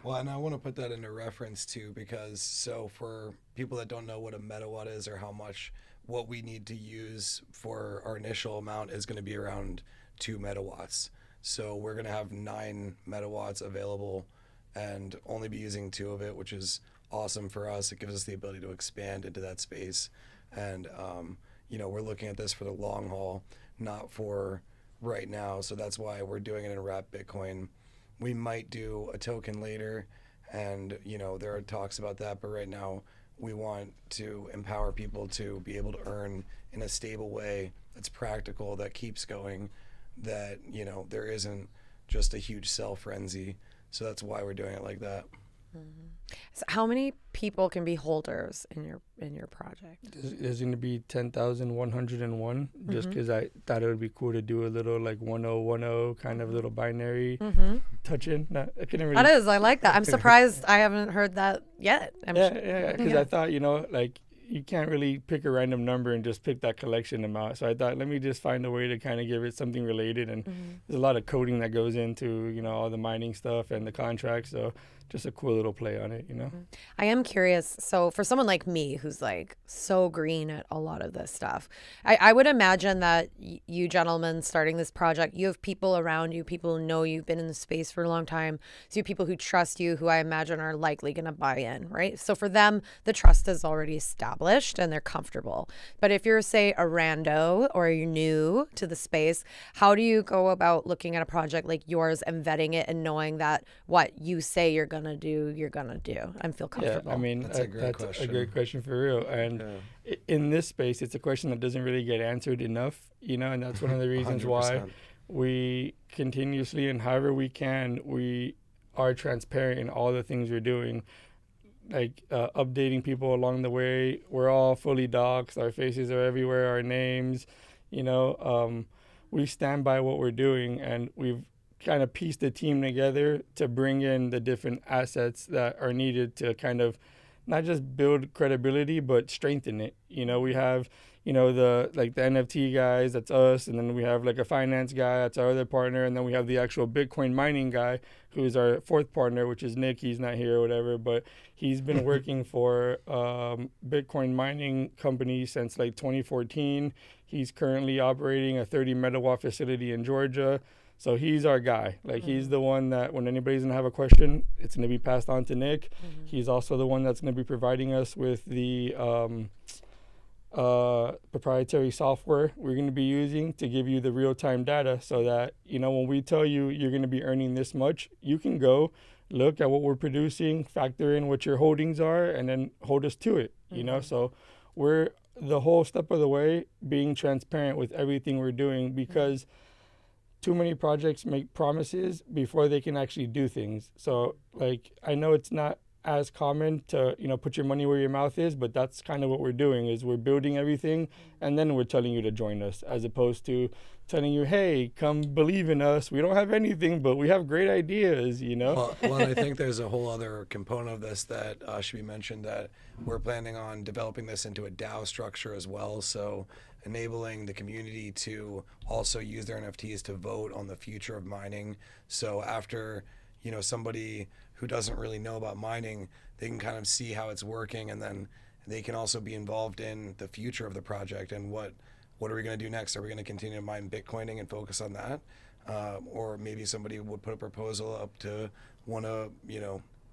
Speaker 3: Well, and I want to put that into reference too, because so for people that don't know what a megawatt is or how much, what we need to use for our initial amount is going to be around 2 megawatts. So we're going to have 9 megawatts available and only be using 2 of it, which is awesome for us. It gives us the ability to expand into that space. And, we're looking at this for the long haul, not for right now. So that's why we're doing it in wrapped Bitcoin. We might do a token later, and there are talks about that, but right now we want to empower people to be able to earn in a stable way that's practical, that keeps going, that there isn't just a huge sell frenzy. So that's why we're doing it like that.
Speaker 5: So how many people can be holders in your project?
Speaker 9: There's going to be 10,101, just because I thought it would be cool to do a little 1010 kind of little binary touch in. I couldn't really.
Speaker 5: That is, I like that. I'm surprised I haven't heard that yet.
Speaker 9: Because I thought, you can't really pick a random number and just pick that collection amount. So I thought, let me just find a way to kind of give it something related. And there's a lot of coding that goes into, all the mining stuff and the contracts. So just a cool little play on it,
Speaker 5: I am curious. So for someone like me who's so green at a lot of this stuff, I would imagine that you gentlemen starting this project, you have people around you, people who know you've been in the space for a long time. So you have people who trust you, who I imagine are likely going to buy in, right? So for them, the trust is already established and they're comfortable. But if you're, say, a rando or you're new to the space, how do you go about looking at a project like yours and vetting it and knowing that what you say you're going to do, you're going to do and feel comfortable?
Speaker 9: Yeah, I mean, that's a great question for real. And in this space, it's a question that doesn't really get answered enough, and that's one of the reasons 100%. Why we continuously and however we can, we are transparent in all the things we're doing. Updating people along the way. We're all fully doxxed. Our faces are everywhere, our names, we stand by what we're doing, and we've kind of pieced the team together to bring in the different assets that are needed to kind of not just build credibility, but strengthen it. We have, the NFT guys, that's us. And then we have a finance guy, that's our other partner. And then we have the actual Bitcoin mining guy, who's our fourth partner, which is Nick. He's not here or whatever, but he's been working for Bitcoin mining company since 2014. He's currently operating a 30 megawatt facility in Georgia. So he's our guy. He's the one that when anybody's going to have a question, it's going to be passed on to Nick. He's also the one that's going to be providing us with the proprietary software we're going to be using to give you the real-time data so that, when we tell you you're going to be earning this much, you can go look at what we're producing, factor in what your holdings are, and then hold us to it, So we're the whole step of the way being transparent with everything we're doing because too many projects make promises before they can actually do things. So I know it's not as common to, put your money where your mouth is, but that's kind of what we're doing is we're building everything and then we're telling you to join us as opposed to telling you, hey, come believe in us. We don't have anything, but we have great ideas,
Speaker 3: Well, I think there's a whole other component of this that should be mentioned that we're planning on developing this into a DAO structure as well. So enabling the community to also use their NFTs to vote on the future of mining. So after, somebody who doesn't really know about mining, they can kind of see how it's working, and then they can also be involved in the future of the project and what are we going to do next? Are we going to continue to mine Bitcoining and focus on that? Or maybe somebody would put a proposal up to want to,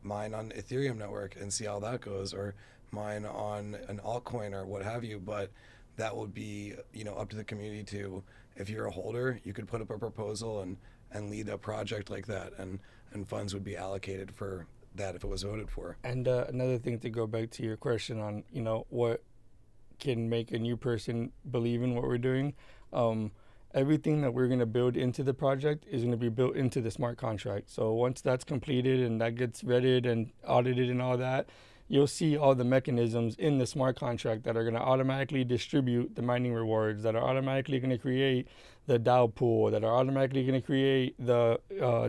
Speaker 3: mine on Ethereum network and see how that goes, or mine on an altcoin or what have you. But that would be, up to the community to if you're a holder, you could put up a proposal and lead a project like that, and funds would be allocated for that if it was voted for.
Speaker 9: And another thing, to go back to your question on, what can make a new person believe in what we're doing, everything that we're going to build into the project is going to be built into the smart contract. So once that's completed and that gets vetted and audited and all that, you'll see all the mechanisms in the smart contract that are going to automatically distribute the mining rewards, that are automatically going to create the DAO pool, that are automatically going to create the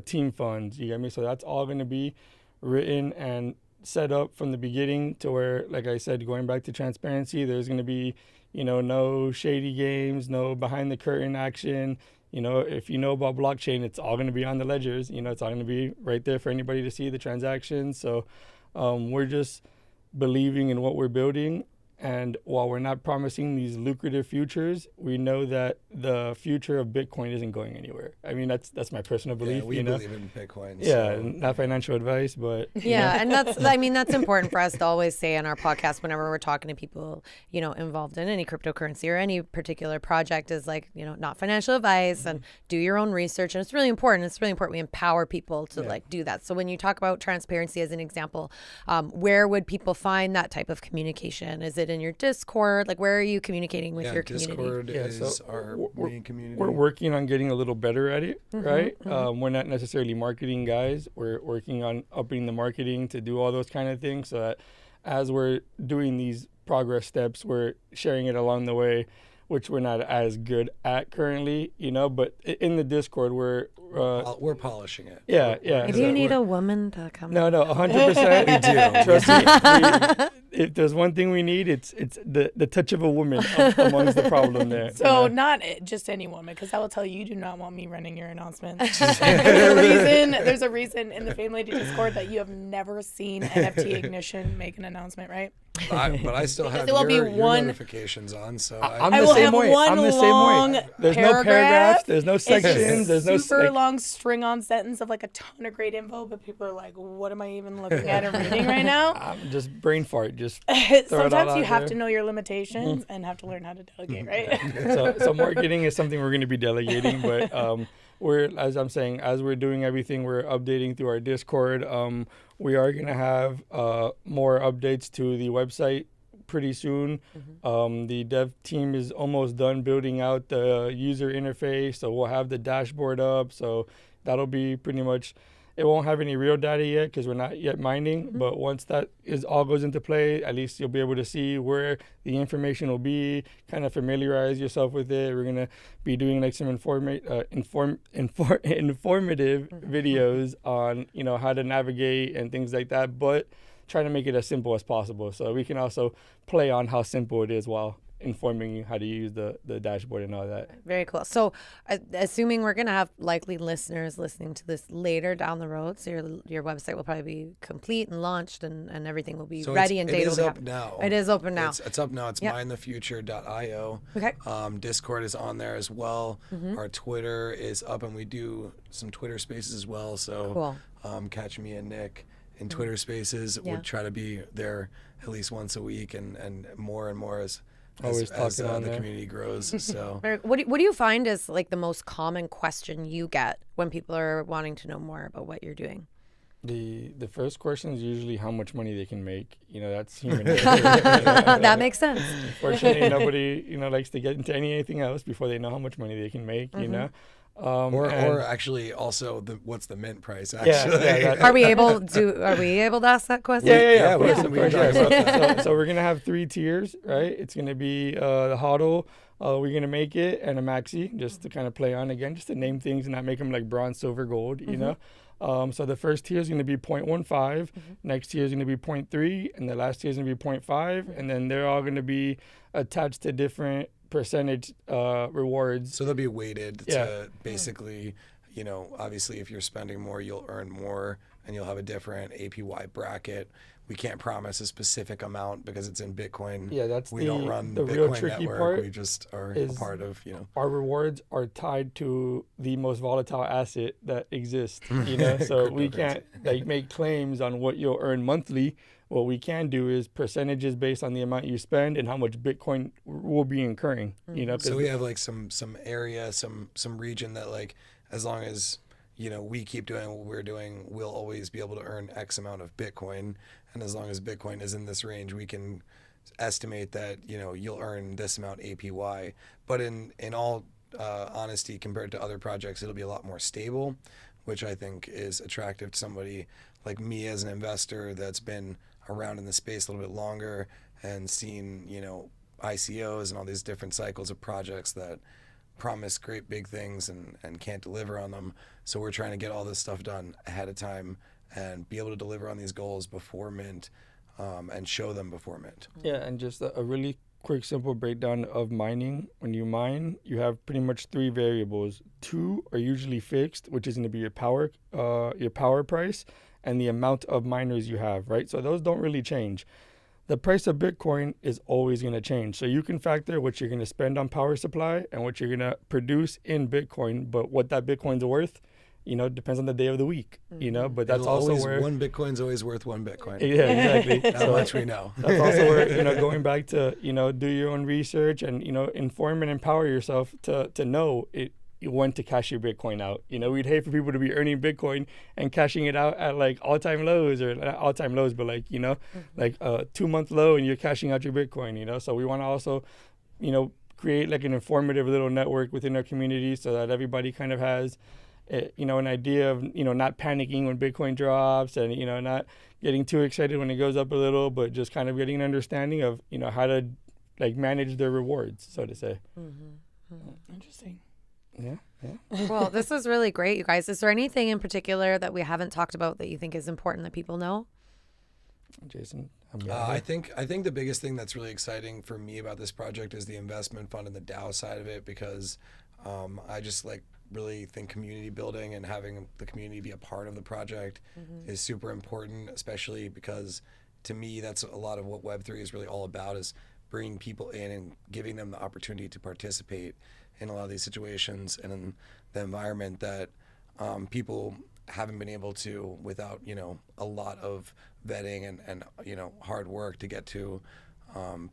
Speaker 9: team funds. You get me? So that's all going to be written and set up from the beginning to where, like I said, going back to transparency, there's going to be, no shady games, no behind the curtain action. If you know about blockchain, it's all going to be on the ledgers. It's all going to be right there for anybody to see the transactions. So we're just believing in what we're building. And while we're not promising these lucrative futures, we know that the future of Bitcoin isn't going anywhere. I mean, that's my personal belief.
Speaker 3: Yeah, we believe in Bitcoin.
Speaker 9: Yeah,
Speaker 3: so.
Speaker 9: not financial advice, but
Speaker 5: yeah, and that's important for us to always say in our podcast whenever we're talking to people, involved in any cryptocurrency or any particular project, is like, not financial advice, and do your own research. And it's really important. It's really important we empower people to do that. So when you talk about transparency as an example, where would people find that type of communication? Is it in your Discord? Like, where are you communicating with your community?
Speaker 3: Discord is our main community.
Speaker 9: We're working on getting a little better at it, right? We're not necessarily marketing guys. We're working on upping the marketing to do all those kind of things, so that as we're doing these progress steps, we're sharing it along the way, which we're not as good at currently, but in the Discord, we're
Speaker 3: polishing it.
Speaker 9: Yeah.
Speaker 5: Maybe you need a woman to come.
Speaker 9: No, 100%.
Speaker 3: We do.
Speaker 9: Trust me. If there's one thing we need, it's the touch of a woman amongst the problem there.
Speaker 2: So not just any woman, because I will tell you do not want me running your announcements. There's a reason in the Family Discord that you have never seen NFT Ignition make an announcement, right?
Speaker 3: But I still have
Speaker 2: there will be
Speaker 3: your
Speaker 2: one
Speaker 3: notifications on, so
Speaker 9: I'm
Speaker 2: I
Speaker 9: the
Speaker 2: will
Speaker 9: same
Speaker 2: have
Speaker 9: way.
Speaker 2: one
Speaker 9: I'm the same
Speaker 2: long
Speaker 9: way. There's
Speaker 2: paragraph.
Speaker 9: no paragraphs. There's no
Speaker 2: It's just
Speaker 9: sections. There's no
Speaker 2: super long string-on sentence of like a ton of great info, but people are like, "What am I even looking at and reading right now?"
Speaker 9: I'm just brain fart. Just throw it all
Speaker 2: Sometimes you
Speaker 9: out
Speaker 2: have
Speaker 9: there.
Speaker 2: to know your limitations and have to learn how to delegate, right?
Speaker 9: So marketing is something we're going to be delegating, but as we're doing everything, we're updating through our Discord. We are going to have more updates to the website pretty soon. The dev team is almost done building out the user interface, so we'll have the dashboard up. So that'll be pretty much. It won't have any real data yet because we're not yet mining, but once that all goes into play, at least you'll be able to see where the information will be, kind of familiarize yourself with it. We're going to be doing like some informative videos on, how to navigate and things like that, but trying to make it as simple as possible. So we can also play on how simple it is while informing you how to use the dashboard and all that.
Speaker 5: Very cool. So assuming we're going to have likely listeners listening to this later down the road, so your website will probably be complete and launched and everything will be ready and data will
Speaker 3: It is
Speaker 5: be
Speaker 3: up now.
Speaker 5: It is open now.
Speaker 3: It's up now. It's minethefuture.io.
Speaker 5: Okay.
Speaker 3: Discord is on there as well. Our Twitter is up, and we do some Twitter spaces as well. So catch me and Nick in Twitter spaces.
Speaker 5: Yeah.
Speaker 3: We'll try to be there at least once a week and more as
Speaker 9: Always
Speaker 3: as
Speaker 9: talking on
Speaker 3: the
Speaker 9: there.
Speaker 3: community grows. So
Speaker 5: What do you find is like the most common question you get when people are wanting to know more about what you're doing?
Speaker 9: The first question is usually how much money they can make. That's human nature.
Speaker 5: That makes sense.
Speaker 9: Unfortunately, nobody likes to get into anything else before they know how much money they can make.
Speaker 3: or actually also what's the mint price?
Speaker 9: Yeah,
Speaker 3: Actually,
Speaker 5: Are we able to ask that question?
Speaker 9: Yeah,
Speaker 3: of course,
Speaker 9: of
Speaker 3: we
Speaker 9: course,
Speaker 3: can talk
Speaker 9: yeah.
Speaker 3: about that.
Speaker 9: So we're gonna have 3 tiers, right? It's gonna be the hodl. We're gonna make it, and a maxi, just to kind of play on again, just to name things and not make them like bronze, silver, gold. So the first tier is gonna be 0.15. Next tier is gonna be 0.3, and the last tier is gonna be 0.5, and then they're all gonna be attached to different percentage rewards.
Speaker 3: So they'll be weighted to basically you know, obviously if you're spending more, you'll earn more and you'll have a different APY bracket. We can't promise a specific amount because it's in Bitcoin.
Speaker 9: Yeah, that's
Speaker 3: we don't run
Speaker 9: the
Speaker 3: Bitcoin
Speaker 9: real tricky
Speaker 3: network.
Speaker 9: part.
Speaker 3: We just are a part of, you know.
Speaker 9: Our rewards are tied to the most volatile asset that exists. You know, so we can't like make claims on what you'll earn monthly. What we can do is percentages based on the amount you spend and how much Bitcoin will be incurring. You know,
Speaker 3: so we have like some area, some region that like as long as you know we keep doing what we're doing, we'll always be able to earn X amount of Bitcoin. And as long as Bitcoin is in this range, we can estimate that you know you'll earn this amount APY. But in all honesty, compared to other projects, it'll be a lot more stable, which I think is attractive to somebody like me as an investor that's been around in the space a little bit longer and seen, you know, ICOs and all these different cycles of projects that promise great big things and can't deliver on them. So we're trying to get all this stuff done ahead of time and be able to deliver on these goals before mint and show them before mint.
Speaker 9: Yeah, and just a really quick, simple breakdown of mining. When you mine, you have pretty much 3 variables. 2 are usually fixed, which is going to be your power price and the amount of miners you have, right? So those don't really change. The price of Bitcoin is always going to change. So you can factor what you're going to spend on power supply and what you're going to produce in Bitcoin, but what that Bitcoin's worth, you know, depends on the day of the week, you know, but that's also where
Speaker 3: one Bitcoin's always worth one Bitcoin.
Speaker 9: Yeah, exactly.
Speaker 3: That much we know.
Speaker 9: That's also where, you know, going back to, you know, do your own research and, you know, inform and empower yourself to know when to cash your Bitcoin out. You know, we'd hate for people to be earning Bitcoin and cashing it out at like all-time lows, or not all-time lows, but like, you know, like a 2-month low and you're cashing out your Bitcoin, you know. So we want to also, you know, create like an informative little network within our community so that everybody kind of has, you know, an idea of, you know, not panicking when Bitcoin drops and, you know, not getting too excited when it goes up a little, but just kind of getting an understanding of, you know, how to like manage their rewards, so to say.
Speaker 2: Interesting.
Speaker 9: Yeah.
Speaker 5: Well, this is really great, you guys. Is there anything in particular that we haven't talked about that you think is important that people know?
Speaker 9: Jason?
Speaker 3: I think the biggest thing that's really exciting for me about this project is the investment fund and the DAO side of it, because I just like really think community building and having the community be a part of the project is super important, especially because to me that's a lot of what Web3 is really all about, is bringing people in and giving them the opportunity to participate in a lot of these situations and in the environment that people haven't been able to without, you know, a lot of vetting and you know, hard work to get to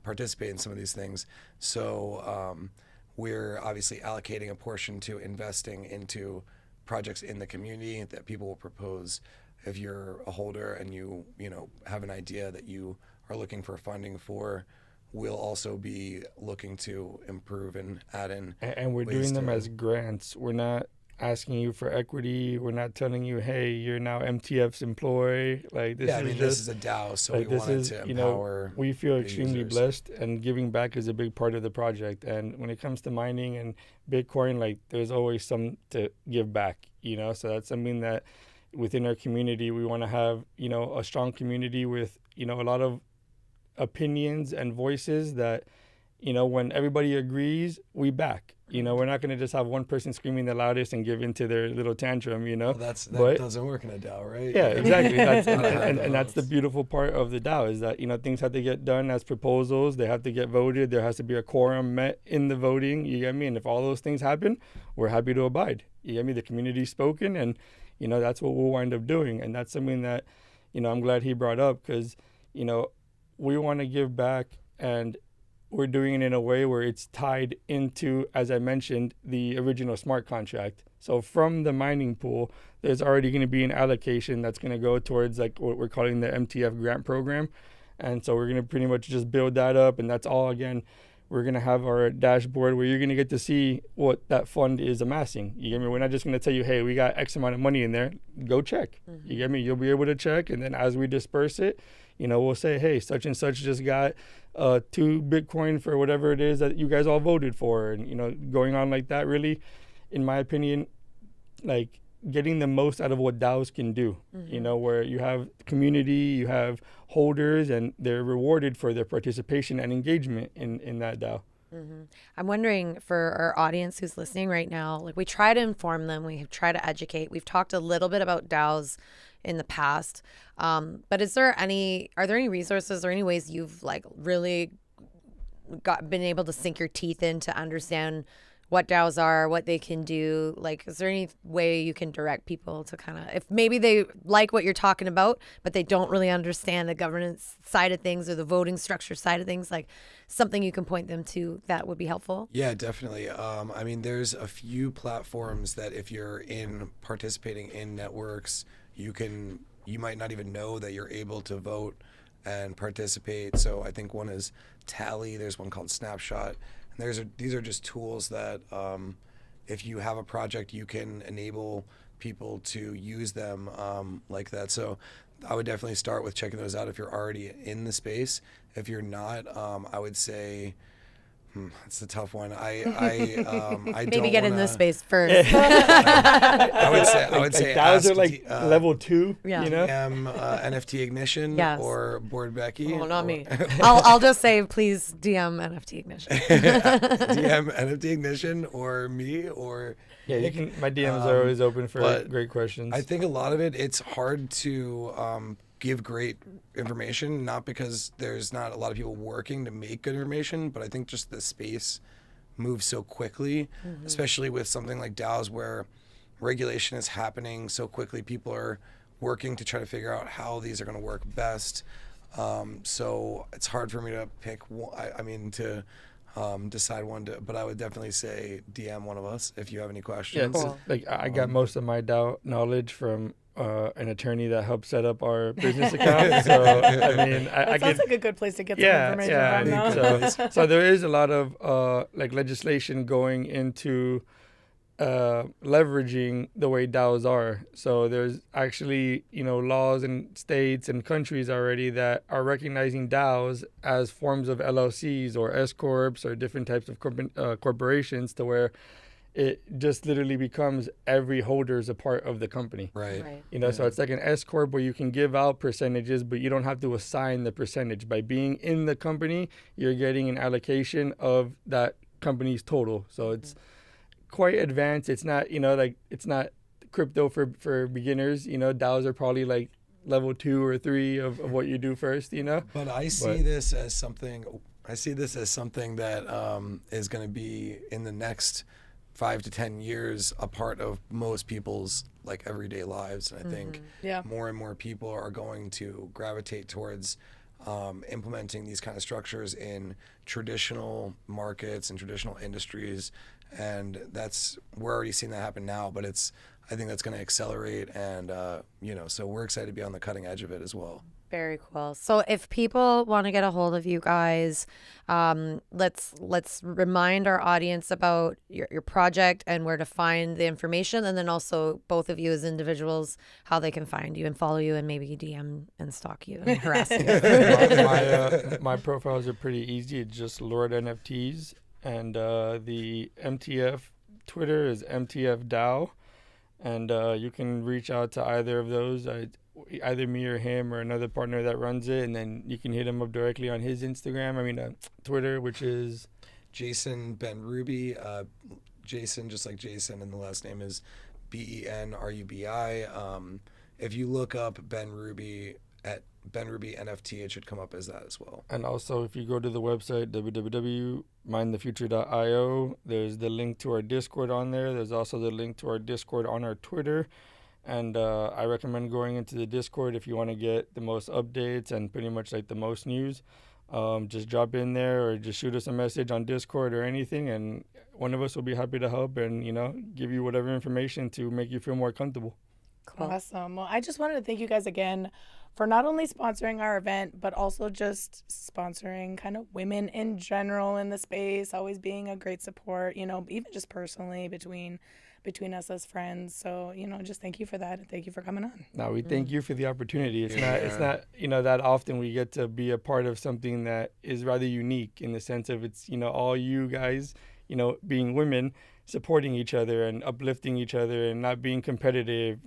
Speaker 3: participate in some of these things. So we're obviously allocating a portion to investing into projects in the community that people will propose. If you're a holder and you know, have an idea that you are looking for funding for, we'll also be looking to improve and add in.
Speaker 9: And we're doing them as grants. We're not asking you for equity. We're not telling you, hey, you're now MTF's employee. Like this
Speaker 3: this is a DAO, so
Speaker 9: like
Speaker 3: we wanted to empower.
Speaker 9: We feel extremely
Speaker 3: users.
Speaker 9: blessed, and giving back is a big part of the project. And when it comes to mining and Bitcoin, like there's always some to give back, you know. So that's something that within our community we want to have, you know, a strong community with, you know, a lot of opinions and voices that, you know, when everybody agrees, we back. You know, we're not going to just have one person screaming the loudest and give into their little tantrum, you know.
Speaker 3: Well, that doesn't work in a DAO, right?
Speaker 9: Yeah, exactly. And that's the beautiful part of the DAO, is that, you know, things have to get done as proposals. They have to get voted. There has to be a quorum met in the voting. You get me? And if all those things happen, we're happy to abide. You get me? The community's spoken, and, you know, that's what we'll wind up doing. And that's something that, you know, I'm glad he brought up, because, you know, we want to give back, and we're doing it in a way where it's tied into, as I mentioned, the original smart contract. So from the mining pool, there's already going to be an allocation that's going to go towards like what we're calling the MTF grant program. And so we're going to pretty much just build that up. And that's all, again, we're going to have our dashboard where you're going to get to see what that fund is amassing. You get me? We're not just going to tell you, hey, we got X amount of money in there. Go check. You get me? You'll be able to check. And then as we disperse it, you know, we'll say, hey, such and such just got 2 Bitcoin for whatever it is that you guys all voted for. And, you know, going on like that, really, in my opinion, like getting the most out of what DAOs can do, you know, where you have community, you have holders, and they're rewarded for their participation and engagement in that DAO.
Speaker 5: I'm wondering for our audience who's listening right now, like we try to inform them, we try to educate. We've talked a little bit about DAOs in the past, but are there any resources or any ways you've like really been able to sink your teeth in to understand what DAOs are, what they can do? Like, is there any way you can direct people to kind of, if maybe they like what you're talking about, but they don't really understand the governance side of things or the voting structure side of things, like something you can point them to that would be helpful?
Speaker 3: Yeah, definitely. I mean, there's a few platforms that if you're participating in networks, you might not even know that you're able to vote and participate. So I think one is Tally. There's one called Snapshot. And these are just tools that if you have a project, you can enable people to use them like that. So I would definitely start with checking those out if you're already in the space. If you're not, I would say, it's a tough one. I
Speaker 5: maybe get in this space first.
Speaker 3: I would say
Speaker 9: DAOs
Speaker 3: ask
Speaker 9: are like level 2.
Speaker 5: Yeah.
Speaker 9: You know?
Speaker 3: NFT Ignition
Speaker 5: Yes.
Speaker 3: or Board Becky.
Speaker 5: Oh, not me. I'll just say, please DM NFT Ignition.
Speaker 3: DM NFT Ignition or me or
Speaker 9: Yeah, you can. My DMs are always open for great questions.
Speaker 3: I think a lot of it's hard to give great information, not because there's not a lot of people working to make good information, but I think just the space moves so quickly, especially with something like DAOs where regulation is happening so quickly. People are working to try to figure out how these are going to work best. So it's hard for me to pick one, decide one, but I would definitely say DM one of us if you have any questions.
Speaker 9: Yeah, cool. Like I got most of my DAO knowledge from an attorney that helped set up our business account. So I mean,
Speaker 2: That sounds like a good place to get some information from.
Speaker 9: So there is a lot of like legislation going into leveraging the way DAOs are. So there's actually, laws in states and countries already that are recognizing DAOs as forms of LLCs or S corps or different types of corporations, to where it just literally becomes every holder is a part of the company.
Speaker 3: Right.
Speaker 9: So it's like an S corp where you can give out percentages, but you don't have to assign the percentage. By being in the company, you're getting an allocation of that company's total. So it's quite advanced. It's not, it's not crypto for beginners. DAOs are probably like level 2 or 3 of what you do first,
Speaker 3: But I see this as something that is going to be in the next 5 to 10 years a part of most people's like everyday lives. And I think more and more people are going to gravitate towards implementing these kind of structures in traditional markets and traditional industries. And we're already seeing that happen now, but I think that's going to accelerate. And, so we're excited to be on the cutting edge of it as well.
Speaker 5: Very cool. So if people want to get a hold of you guys, let's remind our audience about your project and where to find the information, and then also both of you as individuals, how they can find you and follow you and maybe DM and stalk you and harass you.
Speaker 9: My profiles are pretty easy. It's just Lord NFTs, and the MTF Twitter is MTF DAO, and you can reach out to either of those. Either me or him or another partner that runs it, and then you can hit him up directly on his Instagram. Twitter, which is
Speaker 3: Jason Ben Ruby. Jason, just like Jason, and the last name is BenRubi. If you look up Ben Ruby at Ben Ruby NFT, it should come up as that as well.
Speaker 9: And also, if you go to the website www.mindthefuture.io, there's the link to our Discord on there. There's also the link to our Discord on our Twitter. And I recommend going into the Discord if you want to get the most updates and pretty much like the most news. Just drop in there or just shoot us a message on Discord or anything, and one of us will be happy to help and, give you whatever information to make you feel more comfortable.
Speaker 2: Cool. Awesome. Well, I just wanted to thank you guys again for not only sponsoring our event, but also just sponsoring kind of women in general in the space, always being a great support, even just personally between us as friends. So, just thank you for that, and thank you for coming on.
Speaker 9: No, we thank you for the opportunity. It's not that often we get to be a part of something that is rather unique in the sense of it's, all you guys, being women, supporting each other and uplifting each other and not being competitive,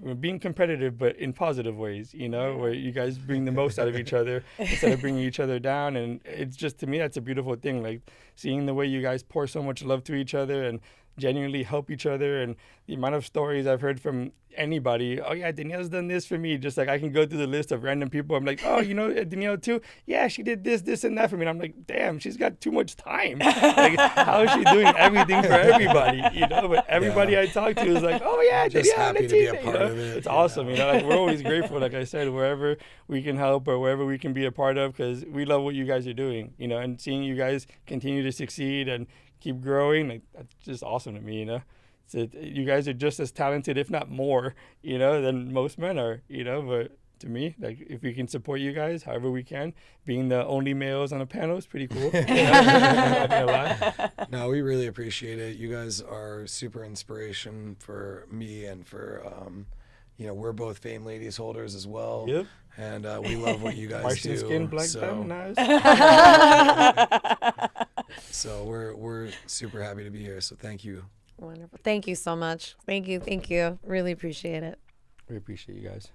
Speaker 9: but in positive ways, where you guys bring the most out of each other instead of bringing each other down. And it's just, to me, that's a beautiful thing, like seeing the way you guys pour so much love to each other and genuinely help each other. And the amount of stories I've heard from anybody, oh yeah, Danielle's done this for me. Just like I can go through the list of random people. I'm like, oh, Danielle too? Yeah, she did this and that for me. And I'm like, damn, she's got too much time. Like, how is she doing everything for everybody? But everybody I talk to is like, oh yeah,
Speaker 3: just
Speaker 9: Danielle,
Speaker 3: happy to be a part of it.
Speaker 9: It's awesome. Like we're always grateful, like I said, wherever we can help or wherever we can be a part of, because we love what you guys are doing, and seeing you guys continue to succeed and keep growing, like that's just awesome to me. So you guys are just as talented, if not more, than most men are, but to me, like if we can support you guys however we can, being the only males on a panel is pretty cool.
Speaker 3: No, we really appreciate it. You guys are super inspiration for me and for we're both Fame Ladies holders as well.
Speaker 9: Yep.
Speaker 3: And we love what you guys
Speaker 9: Martian
Speaker 3: do.
Speaker 9: skin, black diamond eyes.
Speaker 3: So we're super happy to be here. So thank you.
Speaker 5: Wonderful. Thank you so much. Thank you. Really appreciate it.
Speaker 9: We appreciate you guys.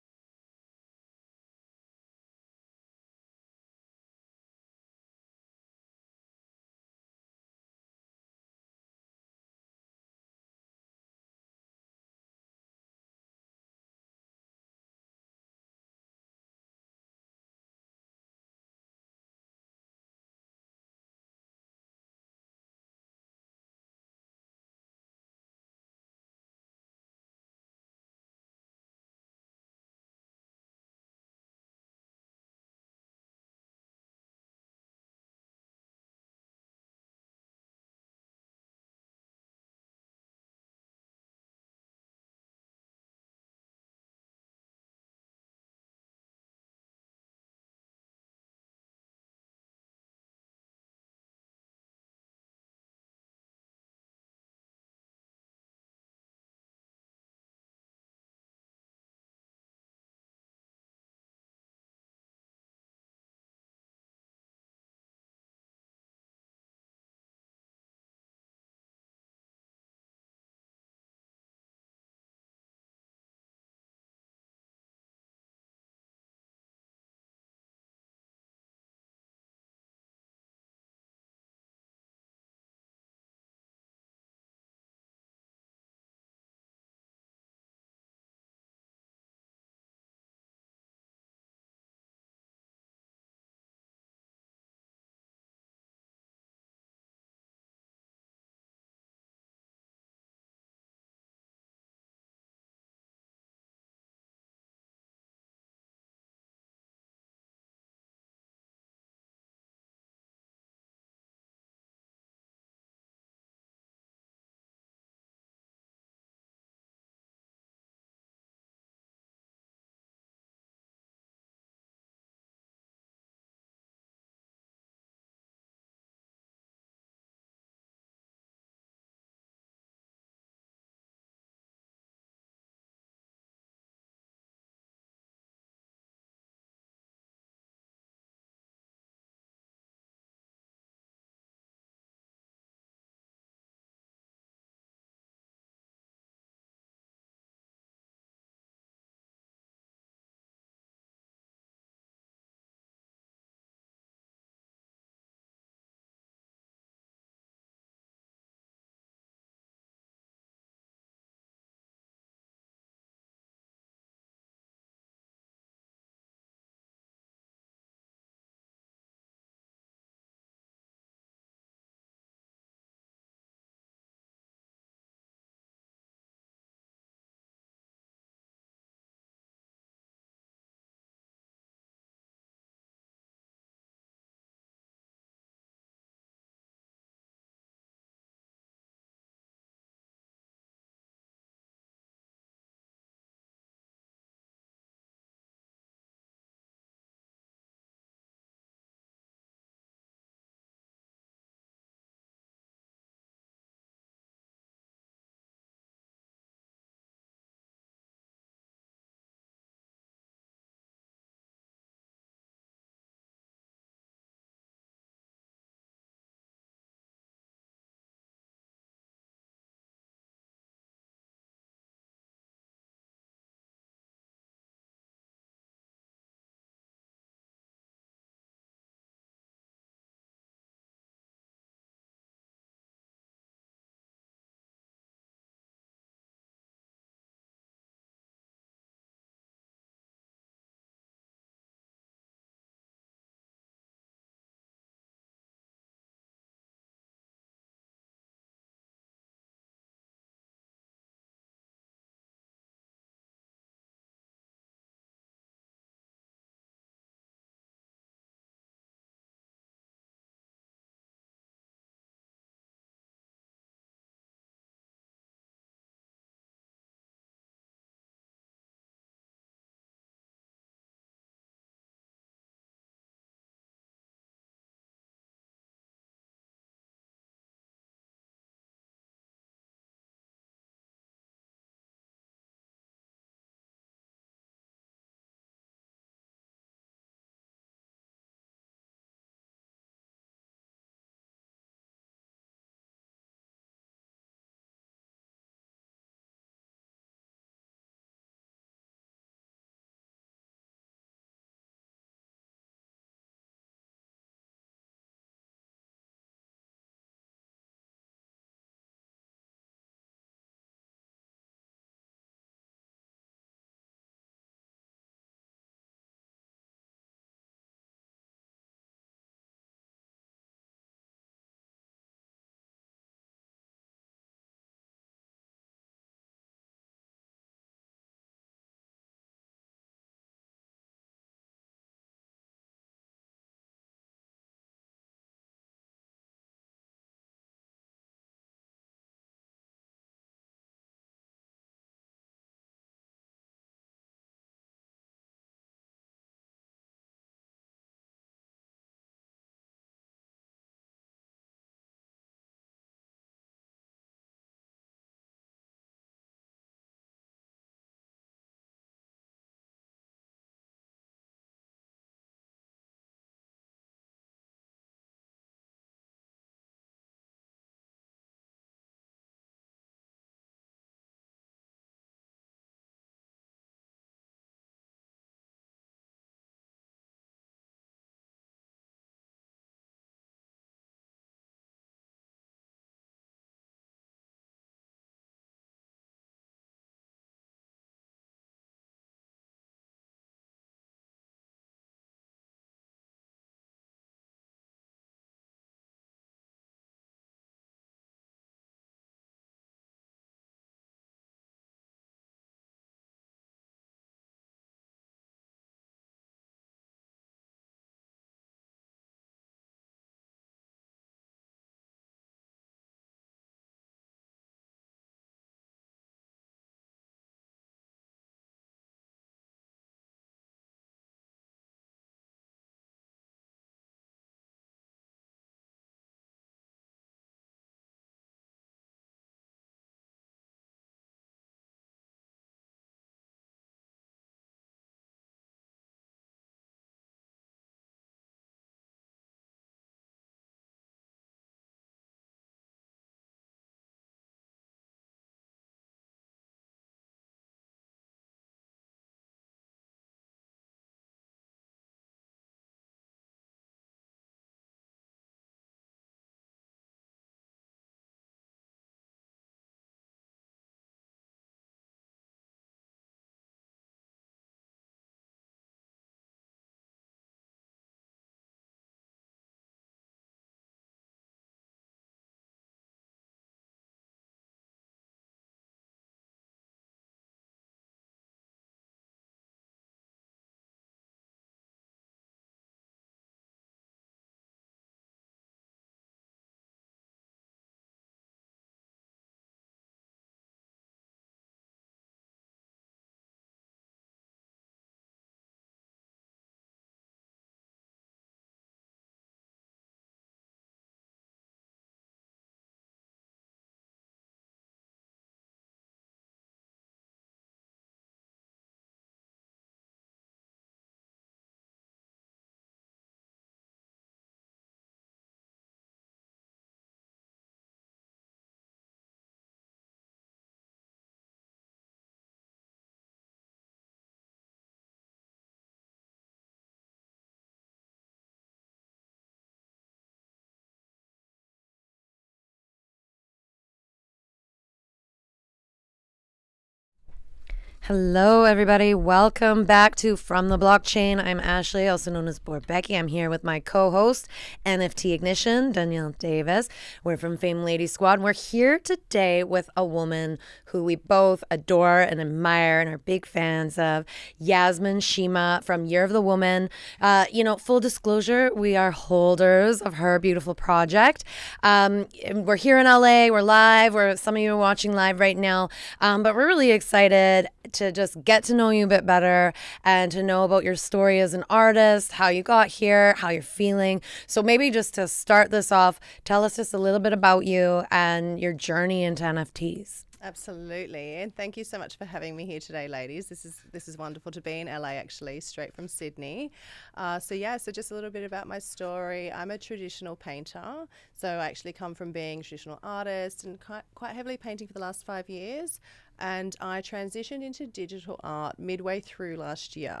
Speaker 5: Hello, everybody. Welcome back to From the Blockchain. I'm Ashley, also known as Becky. I'm here with my co-host, NFT Ignition, Danielle Davis. We're from Fame Lady Squad. We're here today with a woman who we both adore and admire and are big fans of, Yasmin Shima from Year of the Woman. Full disclosure, we are holders of her beautiful project. We're here in LA. We're live. Some of you are watching live right now, but we're really excited to just get to know you a bit better and to know about your story as an artist, how you got here, how you're feeling. So maybe just to start this off, tell us just a little bit about you and your journey into NFTs.
Speaker 10: Absolutely, and thank you so much for having me here today, ladies. This is wonderful to be in LA, actually, straight from Sydney. So just a little bit about my story. I'm a traditional painter, so I actually come from being a traditional artist and quite heavily painting for the last 5 years. And I transitioned into digital art midway through last year.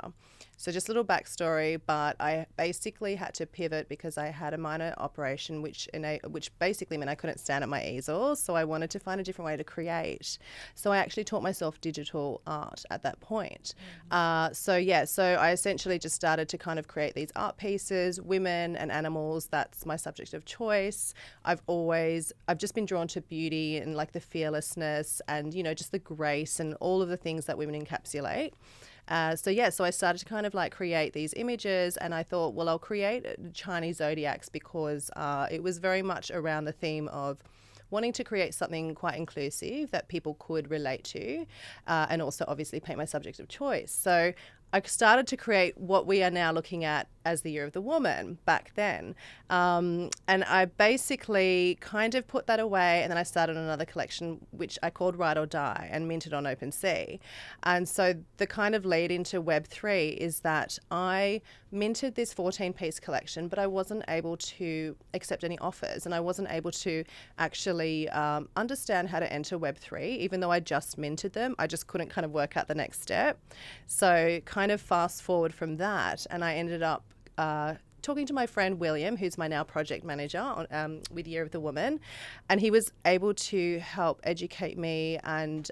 Speaker 10: So just a little backstory, but I basically had to pivot because I had a minor operation, which basically meant I couldn't stand at my easel. So I wanted to find a different way to create. So I actually taught myself digital art at that point. So I essentially just started to kind of create these art pieces, women and animals. That's my subject of choice. I've just been drawn to beauty and like the fearlessness and, just the grace and all of the things that women encapsulate. So I started to kind of like create these images, and I thought, well, I'll create Chinese zodiacs because it was very much around the theme of wanting to create something quite inclusive that people could relate to, and also obviously paint my subject of choice. So I started to create what we are now looking at as the Year of the Woman back then. And I basically kind of put that away, and then I started another collection which I called Ride or Die and minted on OpenSea. And so the kind of lead into Web3 is that I minted this 14-piece collection, but I wasn't able to accept any offers, and I wasn't able to actually understand how to enter Web3, even though I just minted them. I just couldn't kind of work out the next step. So kind of fast forward from that, and I ended up talking to my friend William, who's my now project manager with Year of the Woman, and he was able to help educate me and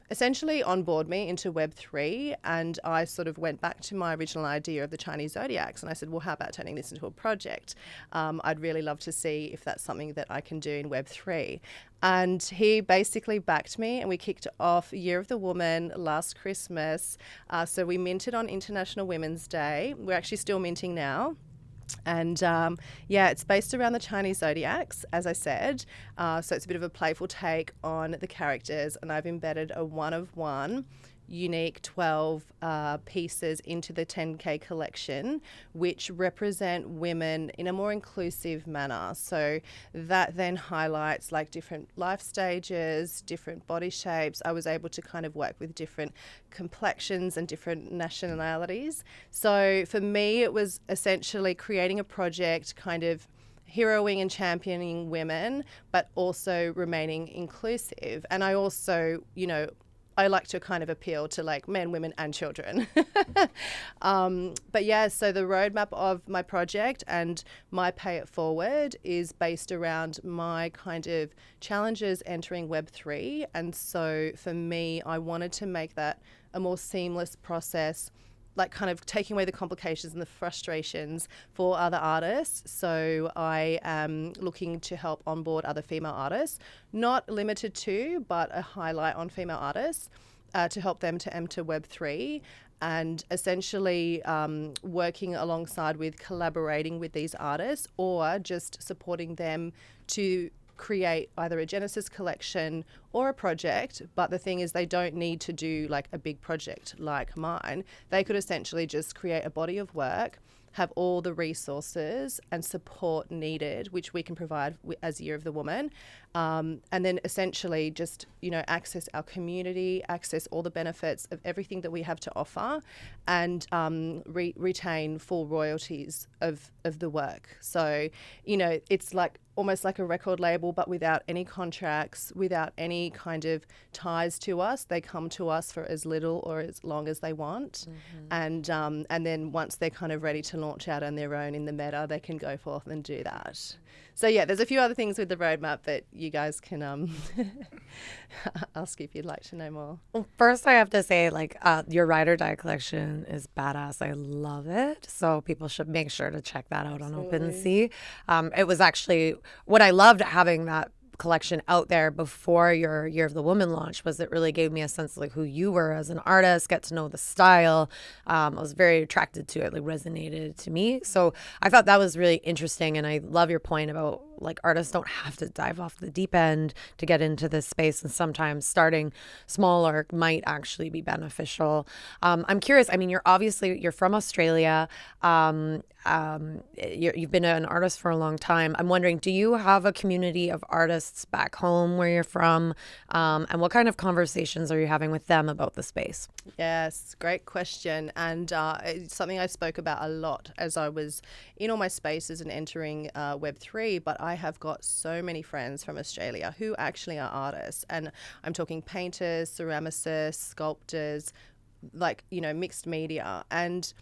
Speaker 10: essentially onboard me into Web3. And I sort of went back to my original idea of the Chinese zodiacs, and I said, well, how about turning this into a project? I'd really love to see if that's something that I can do in Web3. And he basically backed me, and we kicked off Year of the Woman last Christmas. So we minted on International Women's Day. We're actually still minting now. And it's based around the Chinese zodiacs, as I said. So it's a bit of a playful take on the characters, and I've embedded a one-of-one unique 12 pieces into the 10K collection, which represent women in a more inclusive manner. So that then highlights like different life stages, different body shapes. I was able to kind of work with different complexions and different nationalities. So for me, it was essentially creating a project kind of heroing and championing women, but also remaining inclusive. And I also, I like to kind of appeal to like men, women, and children. So the roadmap of my project and my pay it forward is based around my kind of challenges entering Web3. And so for me, I wanted to make that a more seamless process, like kind of taking away the complications and the frustrations for other artists. So I am looking to help onboard other female artists, not limited to, but a highlight on female artists to help them to enter Web3, and essentially working alongside with collaborating with these artists or just supporting them to create either a Genesis collection or a project. But the thing is, they don't need to do like a big project like mine. They could essentially just create a body of work, have all the resources and support needed, which we can provide as Year of the Woman, and then essentially just, access our community, access all the benefits of everything that we have to offer, and retain full royalties of the work. So, it's like almost like a record label, but without any contracts, without any kind of ties to us. They come to us for as little or as long as they want. Mm-hmm. And then once they're kind of ready to launch out on their own in the meta, they can go forth and do that. So there's a few other things with the roadmap, but you guys can ask if you'd like to know more.
Speaker 5: Well, first, I have to say, like, your ride or die collection is badass. I love it. So people should make sure to check that out on OpenSea. It was actually what I loved having that collection out there before your Year of the Woman launch was it really gave me a sense of like who you were as an artist, get to know the style. I was very attracted to it, like resonated to me. So I thought that was really interesting. And I love your point about like artists don't have to dive off the deep end to get into this space. And sometimes starting smaller might actually be beneficial. I'm curious. I mean, you're from Australia. You've been an artist for a long time. I'm wondering, do you have a community of artists back home where you're from? And what kind of conversations are you having with them about the space?
Speaker 10: Yes, great question. And it's something I spoke about a lot as I was in all my spaces and entering Web3. But I have got so many friends from Australia who actually are artists. And I'm talking painters, ceramicists, sculptors, like, mixed media. And,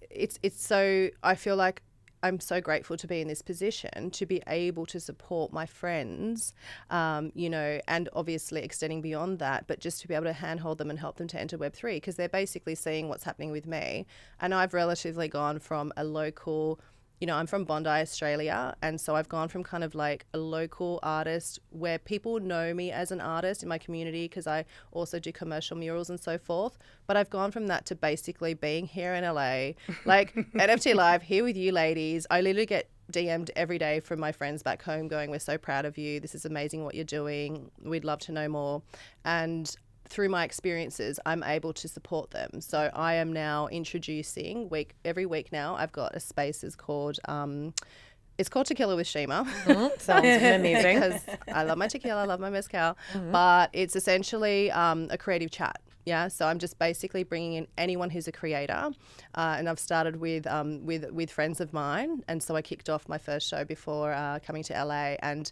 Speaker 10: it's so, I feel like I'm so grateful to be in this position to be able to support my friends, and obviously extending beyond that, but just to be able to handhold them and help them to enter Web3 because they're basically seeing what's happening with me. And I've relatively gone from a local, I'm from Bondi, Australia. And so I've gone from kind of like a local artist where people know me as an artist in my community because I also do commercial murals and so forth. But I've gone from that to basically being here in LA, like NFT Live, here with you ladies. I literally get DM'd every day from my friends back home going, we're so proud of you. This is amazing what you're doing. We'd love to know more. And through my experiences, I'm able to support them. So I am now introducing every week now. I've got a space it's called Tequila with Shima.
Speaker 5: Sounds amazing.
Speaker 10: Because I love my tequila, I love my mezcal. But it's essentially a creative chat. Yeah, so I'm just basically bringing in anyone who's a creator, and I've started with friends of mine. And so I kicked off my first show before coming to LA, and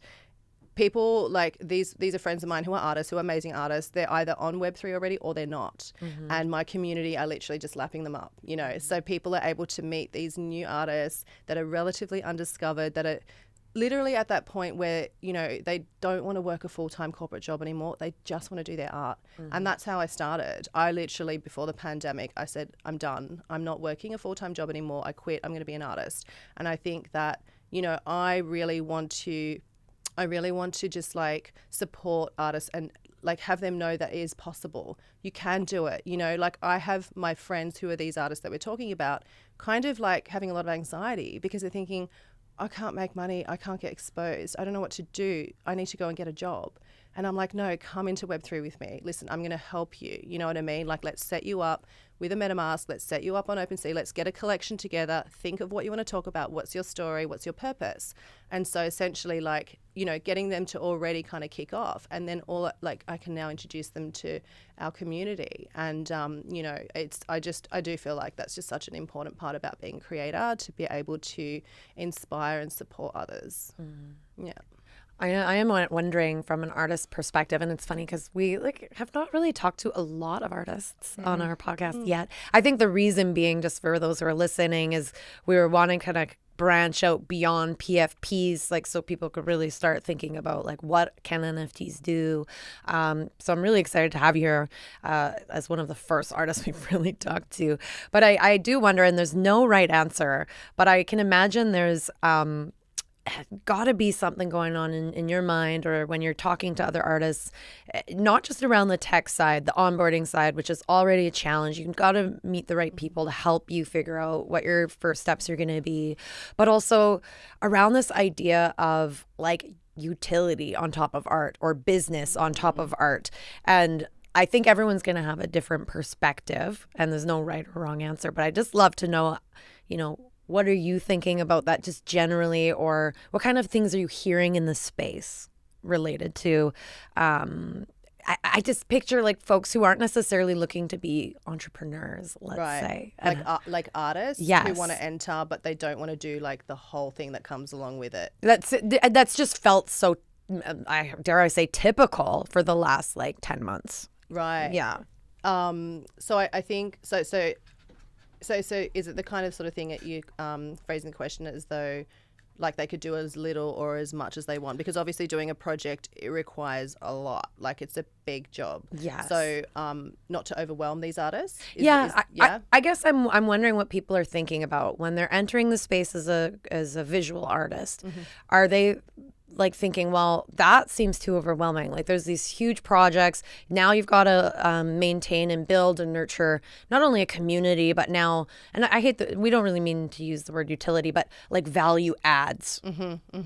Speaker 10: people like these are friends of mine who are artists, who are amazing artists. They're either on Web3 already or they're not. And my community are literally just lapping them up, So people are able to meet these new artists that are relatively undiscovered, that are literally at that point where, they don't want to work a full-time corporate job anymore. They just want to do their art. And that's how I started. I literally, before the pandemic, I said, I'm done. I'm not working a full-time job anymore. I quit. I'm going to be an artist. And I think that, I really want to just like support artists and like have them know that it is possible. You can do it. Like I have my friends who are these artists that we're talking about kind of like having a lot of anxiety because they're thinking, I can't make money. I can't get exposed. I don't know what to do. I need to go and get a job. And I'm like, no, come into Web3 with me. Listen, I'm going to help you. You know what I mean? Like, let's set you up with a MetaMask. Let's set you up on OpenSea. Let's get a collection together. Think of what you want to talk about. What's your story? What's your purpose? And so essentially, like, getting them to already kind of kick off. And then I can now introduce them to our community. And, I do feel like that's just such an important part about being a creator, to be able to inspire and support others. Yeah.
Speaker 5: I am wondering from an artist perspective, and it's funny because we have not really talked to a lot of artists on our podcast yet. I think the reason being, just for those who are listening, is we were wanting to kind of branch out beyond PFPs, like so people could really start thinking about like what can NFTs do. So I'm really excited to have you here as one of the first artists we've really talked to. But I do wonder, and there's no right answer, but I can imagine there's got to be something going on in your mind or when you're talking to other artists, not just around the tech side, the onboarding side, which is already a challenge. You've got to meet the right people to help you figure out what your first steps are going to be, but also around this idea of like utility on top of art or business on top of art. And I think everyone's going to have a different perspective, and there's no right or wrong answer, but I just love to know, what are you thinking about that just generally, or what kind of things are you hearing in the space related to, I just picture like folks who aren't necessarily looking to be entrepreneurs, let's say.
Speaker 10: Like artists who want to enter, but they don't want to do like the whole thing that comes along with it.
Speaker 5: That's just felt so, dare I say, typical for the last like 10 months.
Speaker 10: Right.
Speaker 5: Yeah.
Speaker 10: So I think, So is it the kind of sort of thing that you phrasing the question as though like they could do as little or as much as they want, because obviously doing a project, it requires a lot. Like it's a big job.
Speaker 5: Yes.
Speaker 10: So not to overwhelm these artists.
Speaker 5: I guess I'm wondering what people are thinking about when they're entering the space as a visual artist. Are they like thinking, well, that seems too overwhelming? Like there's these huge projects. Now you've got to maintain and build and nurture not only a community, but now, and I hate that we don't really mean to use the word utility, but like value adds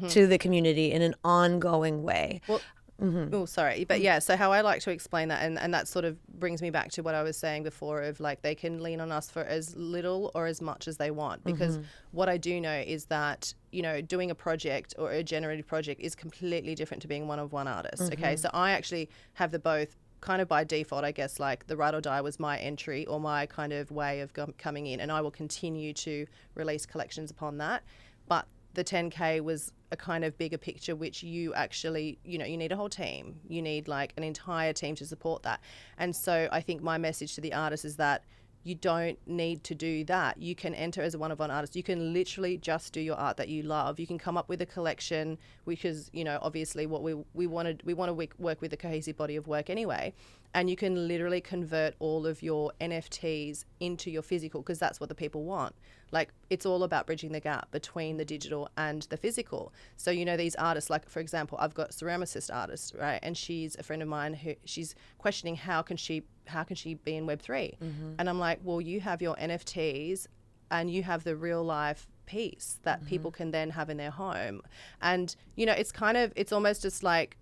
Speaker 5: to the community in an ongoing way.
Speaker 10: Well, oh, sorry. But yeah, so how I like to explain that, and that sort of brings me back to what I was saying before of like they can lean on us for as little or as much as they want. Because what I do know is that, you know, doing a project or a generative project is completely different to being one-of-one artist. Okay, so I actually have the both kind of by default, I guess. Like the Ride or Die was my entry or my kind of way of coming in, and I will continue to release collections upon that. But the 10K was a kind of bigger picture, which you actually, you know, you need a whole team. You need like an entire team to support that. And so I think my message to the artists is that you don't need to do that. You can enter as a one-of-one artist. You can literally just do your art that you love. You can come up with a collection, which is, you know, obviously what we want to work with a cohesive body of work anyway. And you can literally convert all of your NFTs into your physical, because that's what the people want. Like it's all about bridging the gap between the digital and the physical. So, you know, these artists, like for example, I've got a ceramicist artist, right? And she's a friend of mine who she's questioning how can she be in Web3? And I'm like, well, you have your NFTs and you have the real life piece that people can then have in their home. And, you know, it's almost just like,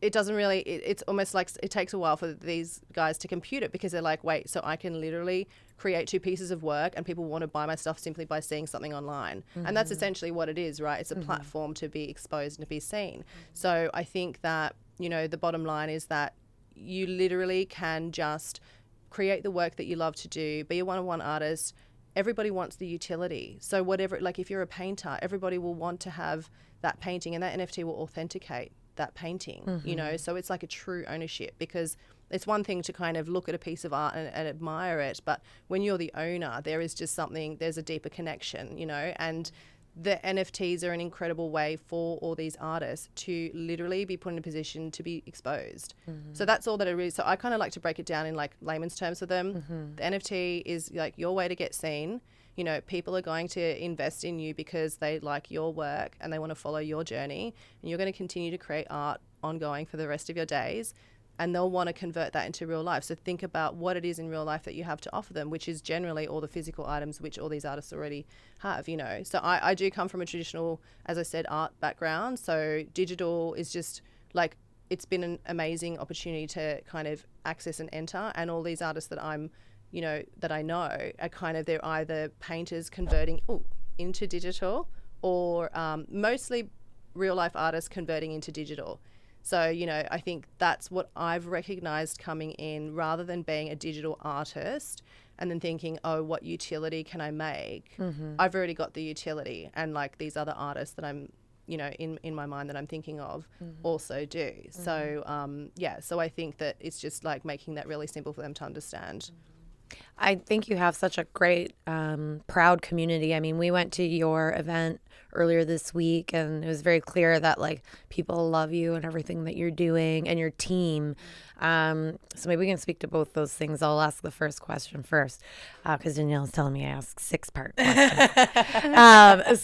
Speaker 10: it's almost like it takes a while for these guys to compute it, because they're like, wait, so I can literally create 2 pieces of work and people want to buy my stuff simply by seeing something online. And that's essentially what it is, right? It's a platform to be exposed and to be seen. So I think that, you know, the bottom line is that you literally can just create the work that you love to do, be a one-on-one artist. Everybody wants the utility. So whatever, like if you're a painter, everybody will want to have that painting, and that NFT will authenticate that painting, you know? So it's like a true ownership, because it's one thing to kind of look at a piece of art and admire it, but when you're the owner, there is just something, there's a deeper connection, you know? And the NFTs are an incredible way for all these artists to literally be put in a position to be exposed. So that's all that it is. So I kind of like to break it down in like layman's terms for them. The NFT is like your way to get seen. You know, people are going to invest in you because they like your work and they want to follow your journey, and you're going to continue to create art ongoing for the rest of your days, and they'll want to convert that into real life. So think about what it is in real life that you have to offer them, which is generally all the physical items which all these artists already have, you know. So I do come from a traditional, as I said, art background. So digital is just like, it's been an amazing opportunity to kind of access and enter, and all these artists that I know are kind of, they're either painters converting into digital, or mostly real life artists converting into digital. So, you know, I think that's what I've recognized coming in, rather than being a digital artist and then thinking, oh, what utility can I make? I've already got the utility, and like these other artists that I'm, you know, in my mind that I'm thinking of also do. So, so I think that it's just like making that really simple for them to understand.
Speaker 5: I think you have such a great, proud community. I mean, we went to your event earlier this week, and it was very clear that like people love you and everything that you're doing and your team. So maybe we can speak to both those things. I'll ask the first question first, because Danielle's telling me I ask 6-part questions.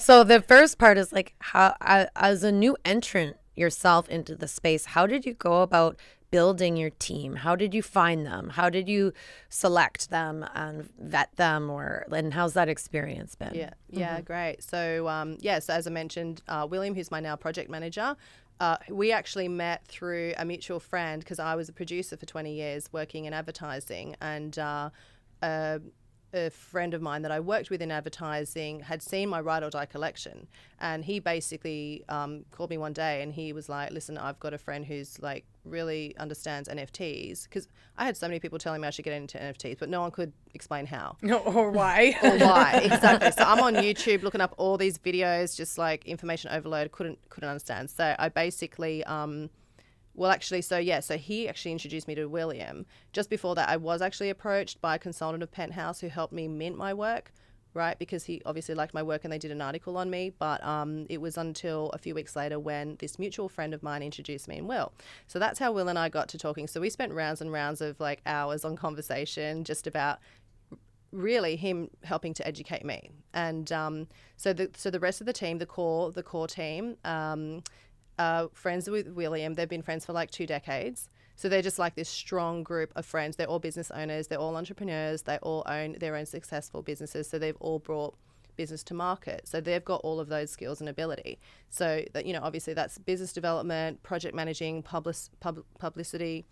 Speaker 5: So the first part is like, how, as a new entrant yourself into the space, how did you go about building your team? How did you find them? How did you select them and vet them, and how's that experience been?
Speaker 10: Yeah, great. So, so as I mentioned, William, who's my now project manager, we actually met through a mutual friend, because I was a producer for 20 years working in advertising, and a friend of mine that I worked with in advertising had seen my Ride or Die collection, and he basically called me one day and he was like, listen, I've got a friend who's like really understands NFTs, because I had so many people telling me I should get into NFTs, but no one could explain how.
Speaker 2: Or why.
Speaker 10: Exactly. So I'm on YouTube looking up all these videos, just like information overload, couldn't understand. So I basically so he actually introduced me to William. Just before that, I was actually approached by a consultant of Penthouse who helped me mint my work right? Because he obviously liked my work and they did an article on me. But it was until a few weeks later when this mutual friend of mine introduced me and Will. So that's how Will and I got to talking. So we spent rounds and rounds of like hours on conversation just about really him helping to educate me. And so the rest of the team, the core team, friends with William. They've been friends for like 2 decades. So they're just like this strong group of friends. They're all business owners. They're all entrepreneurs. They all own their own successful businesses. So they've all brought business to market. So they've got all of those skills and ability. So that, you know, obviously that's business development, project managing, publicity.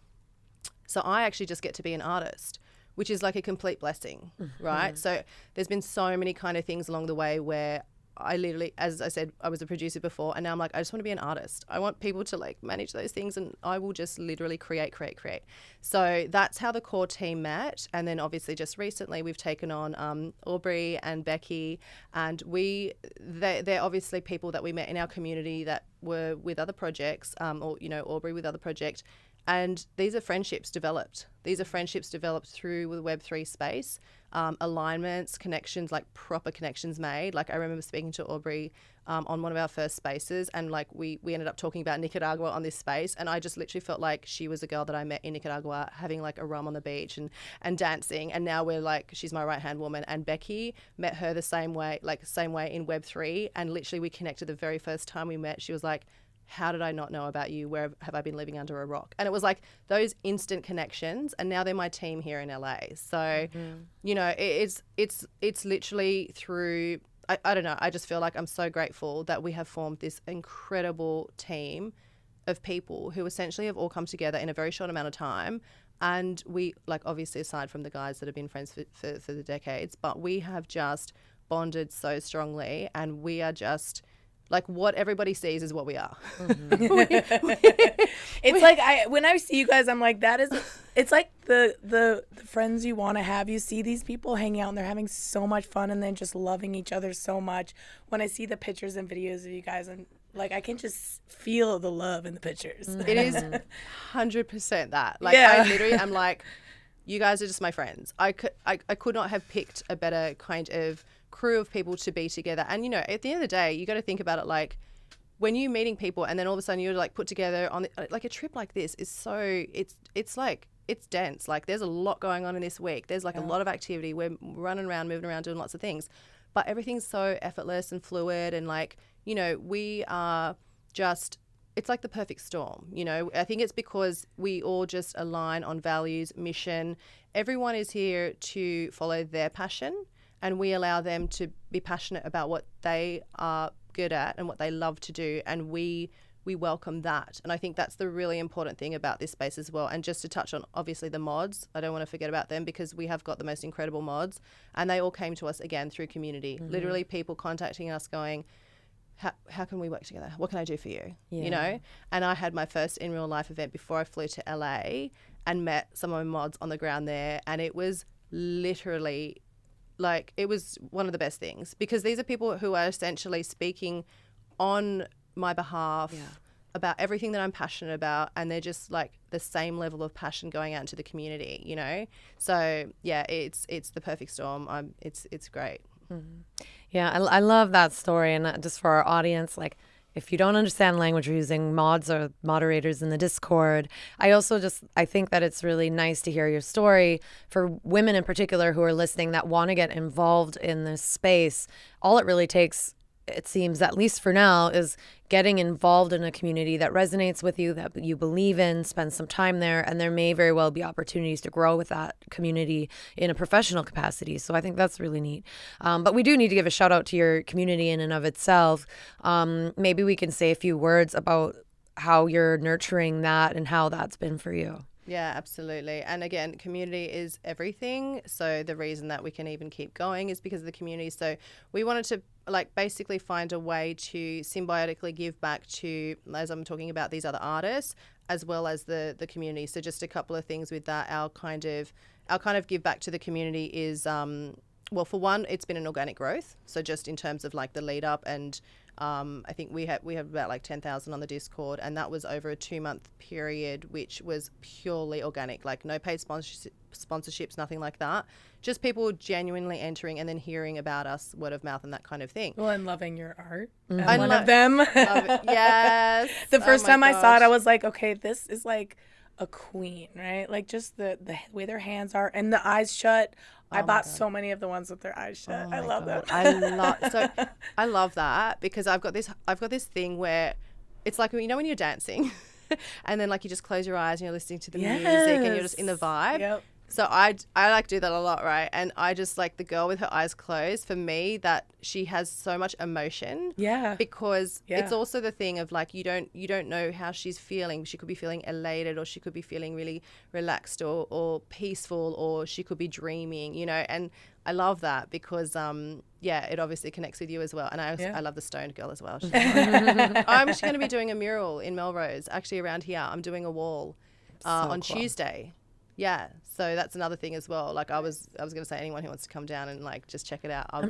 Speaker 10: So I actually just get to be an artist, which is like a complete blessing, right? So there's been so many kind of things along the way where I literally, as I said, I was a producer before, and now I'm like, I just want to be an artist. I want people to like manage those things, and I will just literally create. So that's how the core team met. And then obviously just recently we've taken on Aubrey and Becky, and they're obviously people that we met in our community that were with other projects, or, you know, Aubrey with other projects. And these are friendships developed. These are friendships developed through the Web3 space, alignments, connections, like proper connections made. Like I remember speaking to Aubrey on one of our first spaces, and like we ended up talking about Nicaragua on this space, and I just literally felt like she was a girl that I met in Nicaragua having like a rum on the beach and dancing, and now we're like, she's my right-hand woman. And Becky, met her the same way in Web3, and literally we connected the very first time we met. She was like, how did I not know about you? Where have I been living under a rock? And it was like those instant connections, and now they're my team here in LA. So, you know, it's literally through, I don't know, I just feel like I'm so grateful that we have formed this incredible team of people who essentially have all come together in a very short amount of time. And we, like, obviously aside from the guys that have been friends for the decades, but we have just bonded so strongly, and we are just... like what everybody sees is what we are.
Speaker 2: It's like when I see you guys, I'm like, it's like the friends you want to have. You see these people hanging out and they're having so much fun and then just loving each other so much. When I see the pictures and videos of you guys, and like I can just feel the love in the pictures.
Speaker 10: It is 100% that. Like I literally am like, you guys are just my friends. I could not have picked a better kind of crew of people to be together. And, you know, at the end of the day, you got to think about it like when you're meeting people and then all of a sudden you're like put together on like a trip like this is so, it's like, it's dense. Like there's a lot going on in this week. There's like a lot of activity. We're running around, moving around, doing lots of things, but everything's so effortless and fluid. And like, you know, we are just, it's like the perfect storm. You know, I think it's because we all just align on values, mission. Everyone is here to follow their passion, and we allow them to be passionate about what they are good at and what they love to do, and we welcome that. And I think that's the really important thing about this space as well. And just to touch on, obviously, the mods, I don't want to forget about them, because we have got the most incredible mods, and they all came to us, again, through community. Literally people contacting us going, how can we work together? What can I do for you? You know? And I had my first in real life event before I flew to LA and met some of my mods on the ground there, and it was literally... like it was one of the best things, because these are people who are essentially speaking on my behalf about everything that I'm passionate about, and they're just like the same level of passion going out into the community, you know? So yeah, it's the perfect storm. It's great.
Speaker 5: Yeah, I love that story. And just for our audience, like, if you don't understand language, we're using mods or moderators in the Discord. I think that it's really nice to hear your story for women in particular who are listening that want to get involved in this space. All it really takes, it seems, at least for now, is getting involved in a community that resonates with you, that you believe in, spend some time there, and there may very well be opportunities to grow with that community in a professional capacity. So I think that's really neat. But we do need to give a shout out to your community in and of itself. Maybe we can say a few words about how you're nurturing that and how that's been for you.
Speaker 10: Yeah, absolutely. And again, community is everything. So the reason that we can even keep going is because of the community. So we wanted to like basically find a way to symbiotically give back to, as I'm talking about, these other artists, as well as the community. So just a couple of things with that. Our kind of give back to the community is well, for one, it's been an organic growth. So just in terms of like the lead up and I think we have about like 10,000 on the Discord, and that was over a 2-month period, which was purely organic, like no paid sponsorships, nothing like that. Just people genuinely entering and then hearing about us, word of mouth, and that kind of thing.
Speaker 2: Well, and loving your art.
Speaker 10: I
Speaker 2: I'm one of them.
Speaker 10: Yes.
Speaker 2: The first
Speaker 10: Oh my
Speaker 2: time I saw it, I
Speaker 10: gosh.
Speaker 2: was like, okay, this is like a queen, right? Like just the way their hands are and the eyes shut. I bought so many of the ones with their eyes shut. I love them.
Speaker 10: I love that because I've got this thing where it's like, you know, when you're dancing and then like you just close your eyes and you're listening to the music and you're just in the vibe.
Speaker 2: Yep.
Speaker 10: So I like do that a lot, right? And I just like the girl with her eyes closed. For me, that she has so much emotion.
Speaker 2: Yeah.
Speaker 10: Because it's also the thing of like you don't know how she's feeling. She could be feeling elated, or she could be feeling really relaxed or peaceful, or she could be dreaming, you know. And I love that because it obviously connects with you as well. And I love the stoned girl as well. I'm actually going to be doing a mural in Melrose, actually around here. I'm doing a wall on Tuesday. Yeah, so that's another thing as well. Like I was going to say, anyone who wants to come down and like just check it out, I'll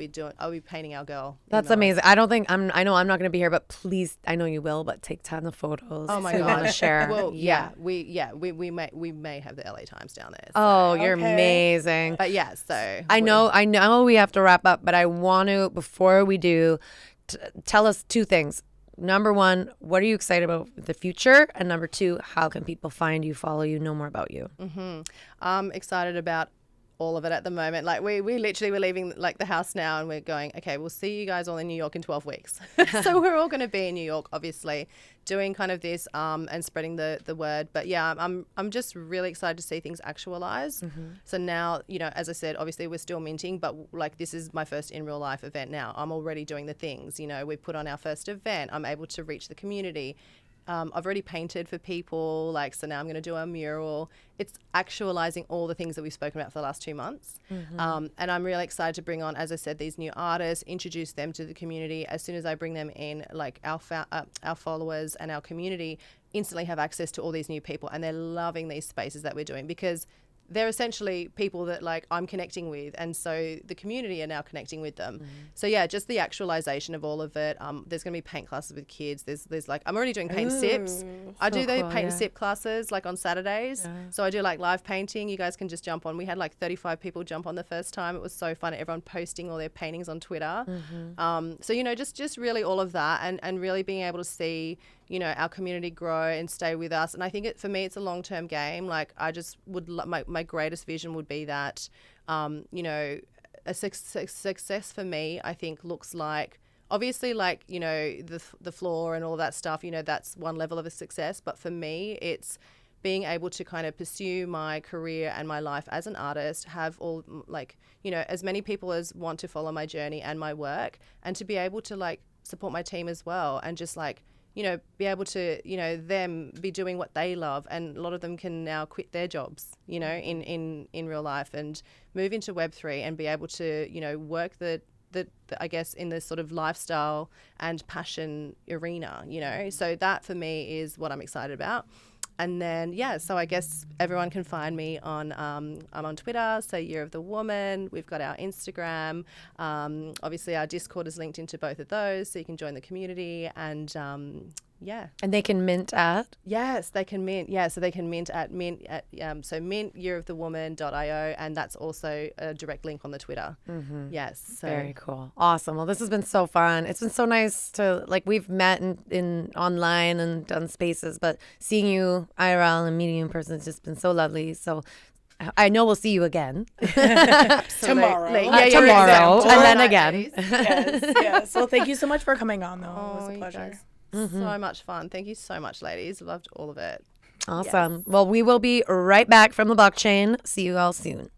Speaker 10: be painting our girl.
Speaker 5: That's amazing. I don't think I know I'm not going to be here, but please, I know you will, but take tons of photos.
Speaker 10: Oh my
Speaker 5: we want to
Speaker 10: gosh.
Speaker 5: share.
Speaker 10: Well, we may have the LA Times down there. So.
Speaker 5: Oh, you're amazing.
Speaker 10: But yeah, so
Speaker 5: I know we have to wrap up, but I want to, before we do, tell us two things. Number one, what are you excited about the future? And number two, how can people find you, follow you, know more about you?
Speaker 10: I'm excited about all of it at the moment. Like we literally were leaving like the house now and we're going, okay, we'll see you guys all in New York in 12 weeks. So we're all going to be in New York, obviously, doing kind of this and spreading the word. But yeah, I'm just really excited to see things actualize. So now, you know, as I said, obviously we're still minting, but like this is my first in real life event now. I'm already doing the things, you know, we put on our first event. I'm able to reach the community. I've already painted for people, like, so now I'm going to do a mural. It's actualizing all the things that we've spoken about for the last 2 months. And I'm really excited to bring on, as I said, these new artists, introduce them to the community. As soon as I bring them in, like our followers and our community instantly have access to all these new people, and they're loving these spaces that we're doing because they're essentially people that like I'm connecting with, and so the community are now connecting with them. So yeah, just the actualization of all of it. There's going to be paint classes with kids. There's like I'm already doing paint sips. I do the paint and sip classes like on Saturdays. So I do like live painting. You guys can just jump on. We had like 35 people jump on the first time. It was so fun. Everyone posting all their paintings on Twitter. So you know, just really all of that, and really being able to see, you know, our community grow and stay with us. And I think for me, it's a long-term game. Like I just would, my greatest vision would be that, you know, a success for me, I think looks like, obviously like, you know, the floor and all that stuff, you know, that's one level of a success. But for me, it's being able to kind of pursue my career and my life as an artist, have all like, you know, as many people as want to follow my journey and my work, and to be able to like support my team as well. And just like, you know, be able to, you know, them be doing what they love. And a lot of them can now quit their jobs, you know, in real life and move into Web3 and be able to, you know, work the I guess in this sort of lifestyle and passion arena, you know. So that for me is what I'm excited about. And then, yeah, so I guess everyone can find me on, I'm on Twitter, so Year of the Woman. We've got our Instagram. Obviously, our Discord is linked into both of those, so you can join the community. And, yeah.
Speaker 5: And they can mint at?
Speaker 10: Yes, they can mint. Yeah, so they can mint at so mint yearofthewoman.io, and that's also a direct link on the Twitter. Yes. So.
Speaker 5: Very cool. Awesome. Well, this has been so fun. It's been so nice to, like, we've met in online and done spaces, but seeing you IRL and meeting you in person has just been so lovely. So I know we'll see you again.
Speaker 2: Tomorrow.
Speaker 5: Tomorrow. And then again.
Speaker 2: Yes. Well, thank you so much for coming on, though. It was a pleasure.
Speaker 10: So much fun. Thank you so much, ladies. Loved all of it.
Speaker 5: Awesome. Yes. Well, we will be right back from the blockchain. See you all soon.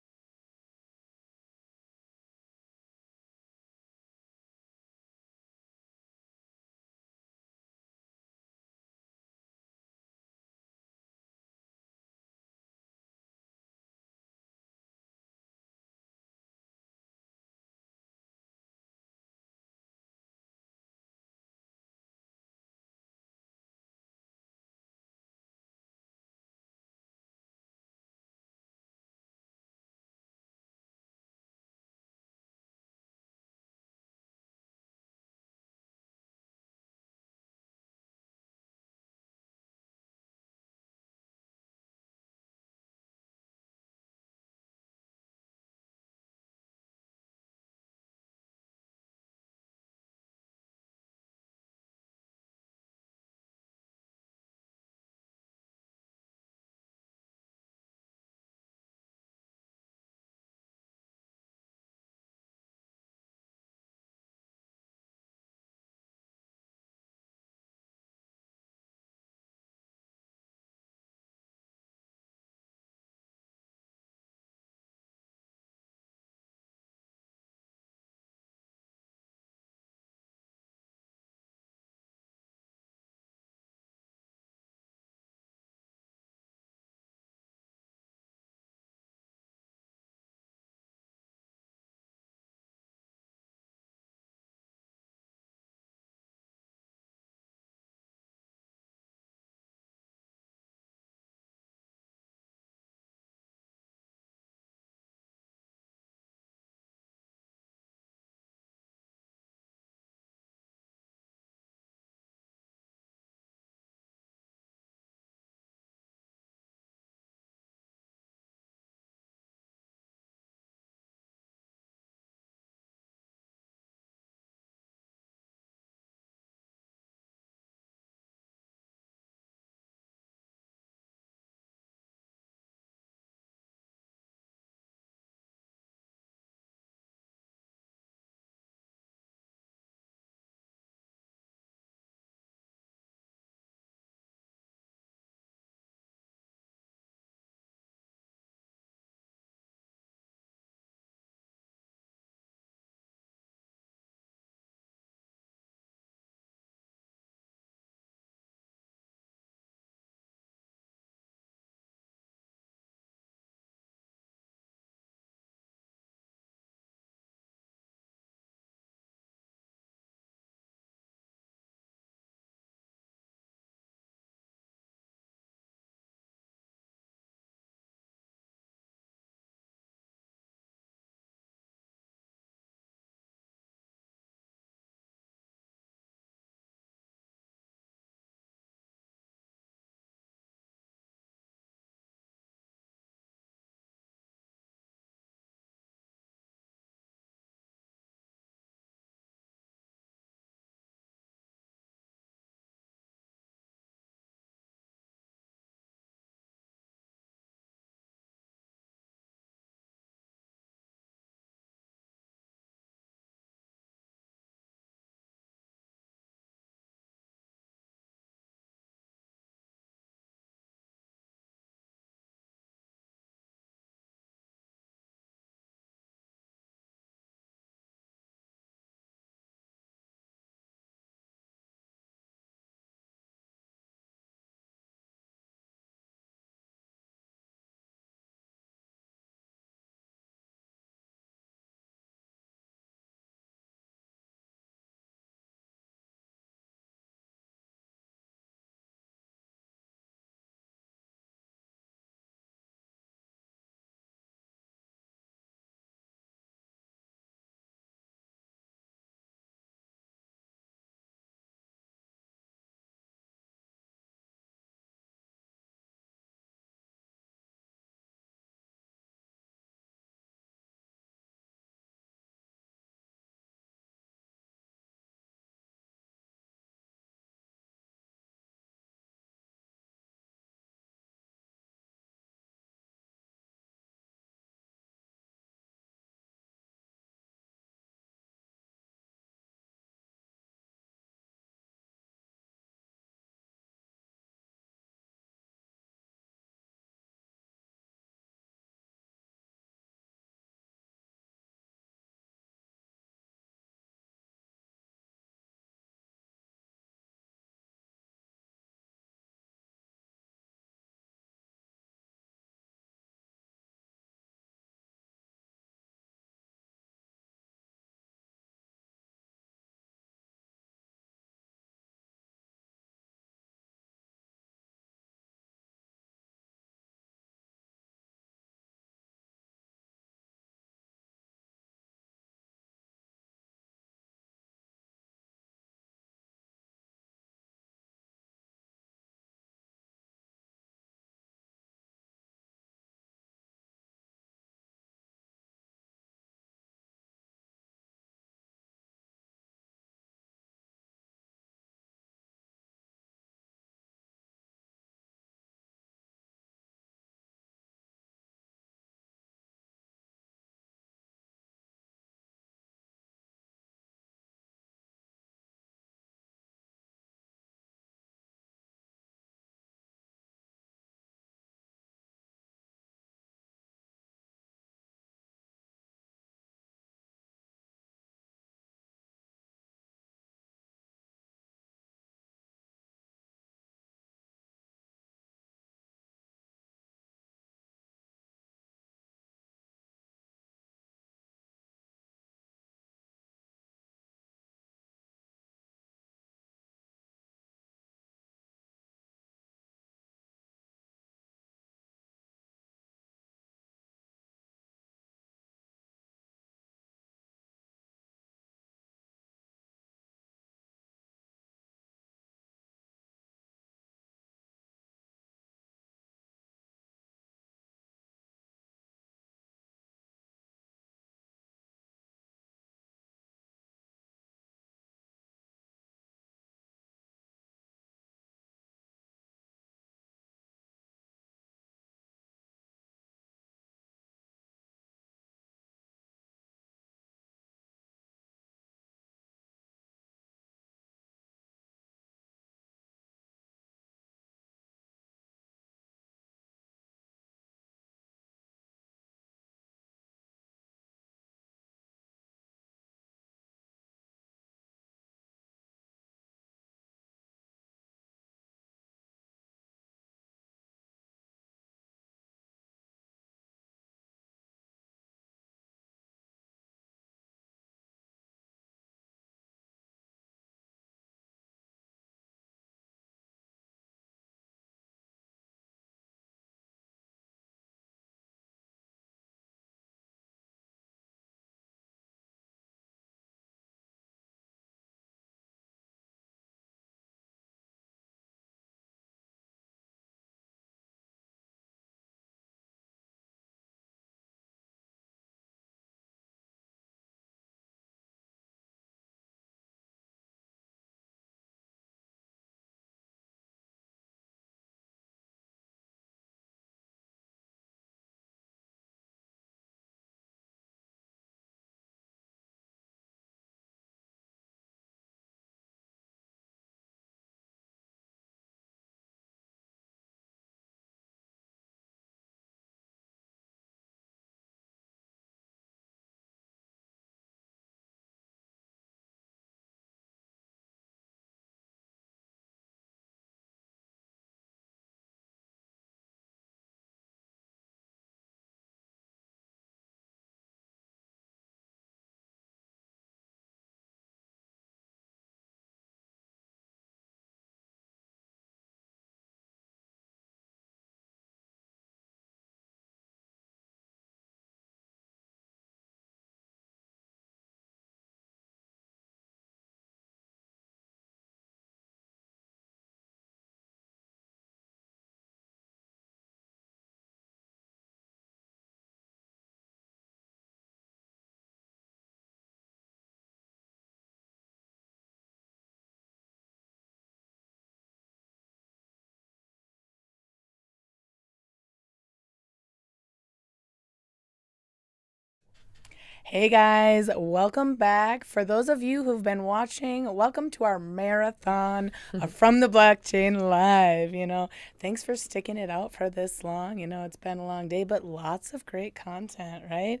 Speaker 2: Hey guys, welcome back. For those of you who've been watching, welcome to our marathon of From the Blockchain Live. Thanks for sticking it out for this long. It's been a long day, but lots of great content, right?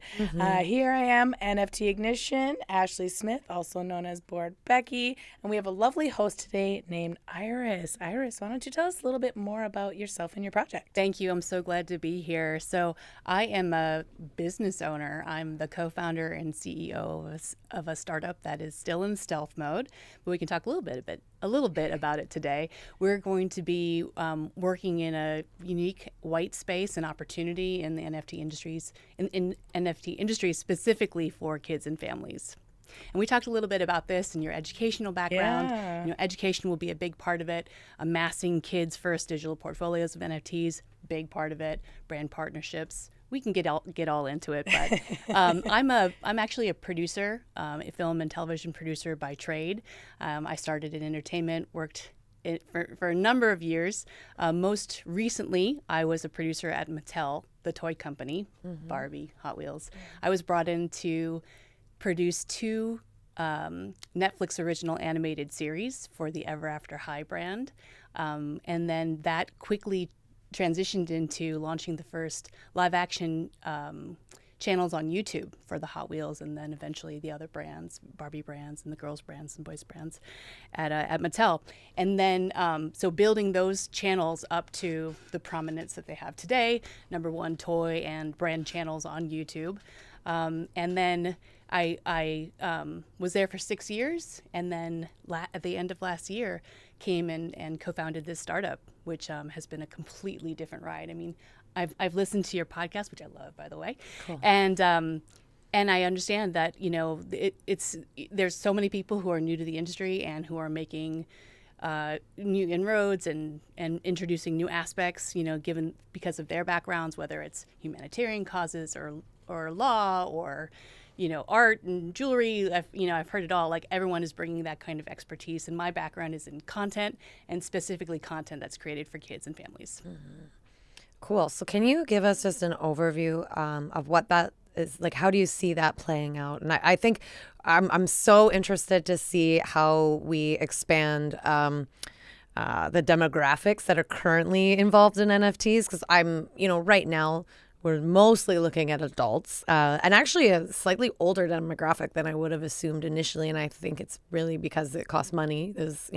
Speaker 2: Here I am, NFT Ignition, Ashley Smith, also known as Board Becky, and we have a lovely host today named Iris. Iris, why don't you tell us a little bit more about yourself and your project?
Speaker 11: Thank you. I'm so glad to be here. So I am a business owner. I'm the co-founder and CEO of a startup that is still in stealth mode, but we can talk a little bit about it today. We're going to be working in a unique white space and opportunity in the NFT industry specifically for kids and families. And we talked a little bit about this in your educational background.
Speaker 2: Yeah.
Speaker 11: Education will be a big part of it. Amassing kids' first digital portfolios of NFTs, big part of it. Brand partnerships. We can get all into it, but I'm actually a producer, a film and television producer by trade. I started in entertainment, worked for a number of years. Most recently, I was a producer at Mattel, the toy company, Barbie, Hot Wheels. I was brought in to produce 2 Netflix original animated series for the Ever After High brand, and then that quickly transitioned into launching the first live action channels on YouTube for the Hot Wheels, and then eventually the other brands, Barbie brands and the girls brands and boys brands at Mattel. And then so building those channels up to the prominence that they have today, #1 toy and brand channels on YouTube. And then I was there for 6 years, and then at the end of last year came and co-founded this startup, which has been a completely different ride. I mean, I've listened to your podcast, which I love, by the way,
Speaker 5: Cool.
Speaker 11: and I understand that there's so many people who are new to the industry and who are making new inroads and introducing new aspects, given because of their backgrounds, whether it's humanitarian causes or law or art and jewelry. I've heard it all. Like, everyone is bringing that kind of expertise, and my background is in content, and specifically content that's created for kids and families.
Speaker 5: Cool. So can you give us just an overview of what that is like? How do you see that playing out? And I think I'm so interested to see how we expand the demographics that are currently involved in NFTs, because right now we're mostly looking at adults, and actually a slightly older demographic than I would have assumed initially. And I think it's really because it costs money, is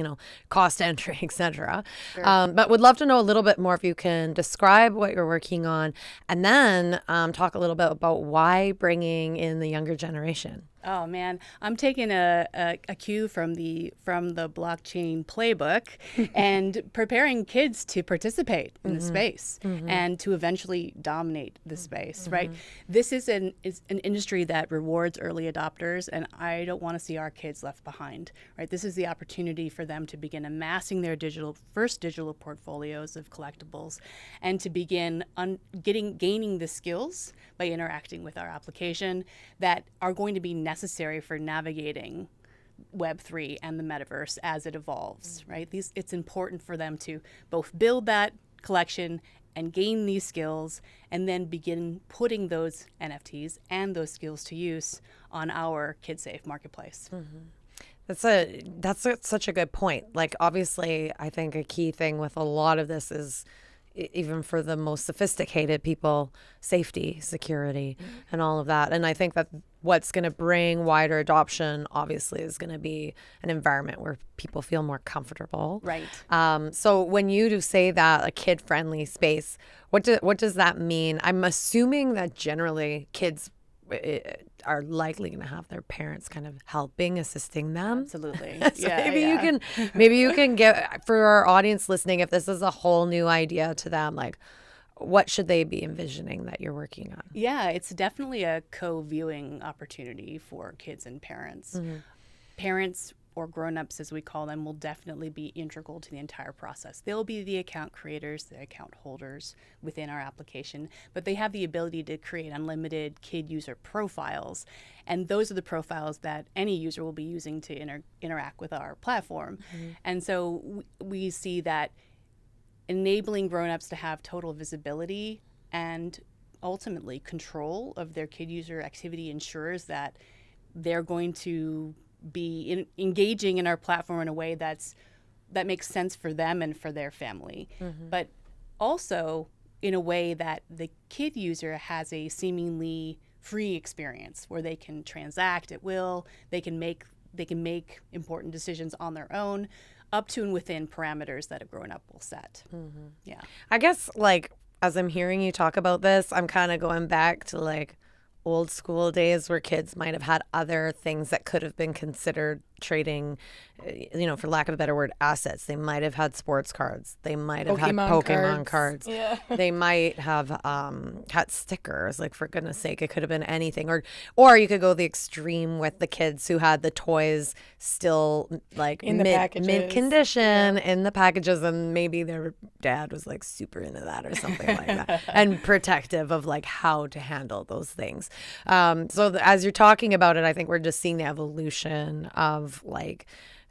Speaker 5: cost entry, etc.
Speaker 11: Sure.
Speaker 5: But would love to know a little bit more if you can describe what you're working on, and then talk a little bit about why bringing in the younger generation.
Speaker 11: Oh man, I'm taking a cue from the blockchain playbook and preparing kids to participate in the space and to eventually dominate the space, right? This is an industry that rewards early adopters, and I don't want to see our kids left behind, right? This is the opportunity for them to begin amassing their first digital portfolios of collectibles, and to begin gaining the skills by interacting with our application that are going to be necessary for navigating Web3 and the metaverse as it evolves, right? It's important for them to both build that collection and gain these skills, and then begin putting those NFTs and those skills to use on our kid-safe marketplace.
Speaker 5: That's such a good point. Like, obviously, I think a key thing with a lot of this is, even for the most sophisticated people, safety, security, and all of that. And I think that what's going to bring wider adoption, obviously, is going to be an environment where people feel more comfortable.
Speaker 11: Right.
Speaker 5: So when you do say that, a kid-friendly space, what does that mean? I'm assuming that generally kids are likely going to have their parents kind of helping, assisting them.
Speaker 11: Absolutely.
Speaker 5: So maybe you can get, for our audience listening, if this is a whole new idea to them, like, what should they be envisioning that you're working on?
Speaker 11: Yeah, it's definitely a co-viewing opportunity for kids and parents. Parents, or grown-ups as we call them, will definitely be integral to the entire process. They'll be the account creators, the account holders within our application, but they have the ability to create unlimited kid user profiles, and those are the profiles that any user will be using to interact with our platform. And so we see that enabling grown-ups to have total visibility and ultimately control of their kid user activity ensures that they're going to be engaging in our platform in a way that makes sense for them and for their family, but also in a way that the kid user has a seemingly free experience where they can transact at will, they can make important decisions on their own, up to and within parameters that a grown-up will set. Yeah.
Speaker 5: I guess, like, as I'm hearing you talk about this, I'm kind of going back to, like, old school days where kids might have had other things that could have been considered trading, for lack of a better word, assets. They might have had sports cards. They might have had Pokemon cards.
Speaker 2: Yeah.
Speaker 5: They might have had stickers. Like, for goodness sake, it could have been anything. Or you could go the extreme with the kids who had the toys still like
Speaker 2: In the
Speaker 5: mint
Speaker 2: packages.
Speaker 5: condition in the packages, and maybe their dad was like super into that or something like that, and protective of like how to handle those things. As you're talking about it, I think we're just seeing the evolution of like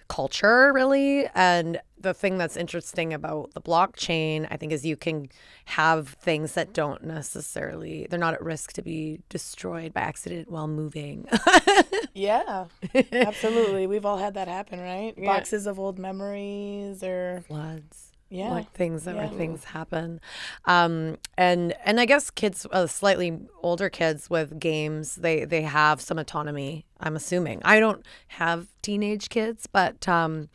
Speaker 5: culture, really. And the thing that's interesting about the blockchain, I think, is you can have things that don't necessarily, they're not at risk to be destroyed by accident while moving.
Speaker 2: Yeah, absolutely. We've all had that happen, right?
Speaker 5: Yeah.
Speaker 2: Boxes of old memories or
Speaker 5: Floods.
Speaker 2: yeah.
Speaker 5: Like things that
Speaker 2: Yeah.
Speaker 5: where things happen. And I guess kids, slightly older kids with games, they have some autonomy, I'm assuming. I don't have teenage kids, but if I'm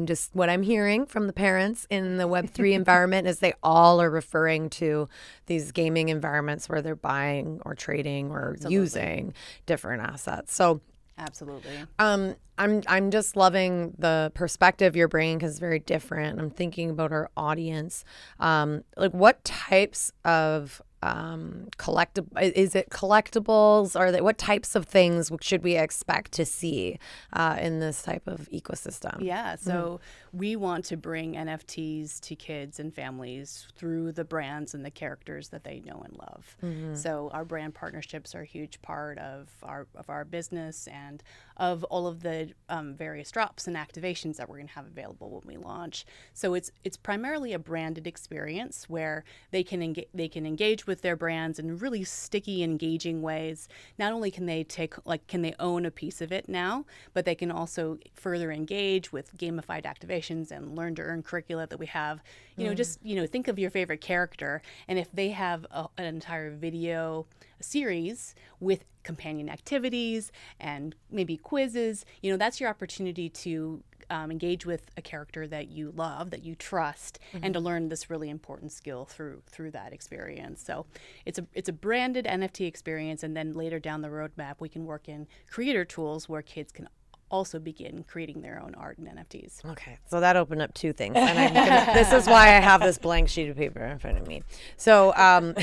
Speaker 5: just, what I'm hearing from the parents in the Web3 environment is they all are referring to these gaming environments where they're buying or trading or
Speaker 11: Absolutely.
Speaker 5: using different assets. So
Speaker 11: Absolutely.
Speaker 5: I'm just loving the perspective you're bringing because it's very different. I'm thinking about our audience. Like, what types of is it collectibles, or what types of things should we expect to see in this type of ecosystem?
Speaker 11: Yeah, so we want to bring NFTs to kids and families through the brands and the characters that they know and love. So our brand partnerships are a huge part of our business and of all of the various drops and activations that we're going to have available when we launch. So it's primarily a branded experience where they can engage with their brands in really sticky, engaging ways. Not only can they can they own a piece of it now, but they can also further engage with gamified activations and learn to earn curricula that we have. Think of your favorite character, and if they have an entire video series with companion activities and maybe quizzes, that's your opportunity to engage with a character that you love, that you trust, and to learn this really important skill through that experience. So it's a branded NFT experience, and then later down the roadmap, we can work in creator tools where kids can also begin creating their own art and NFTs.
Speaker 5: Okay, so that opened up two things, and this is why I have this blank sheet of paper in front of me. So I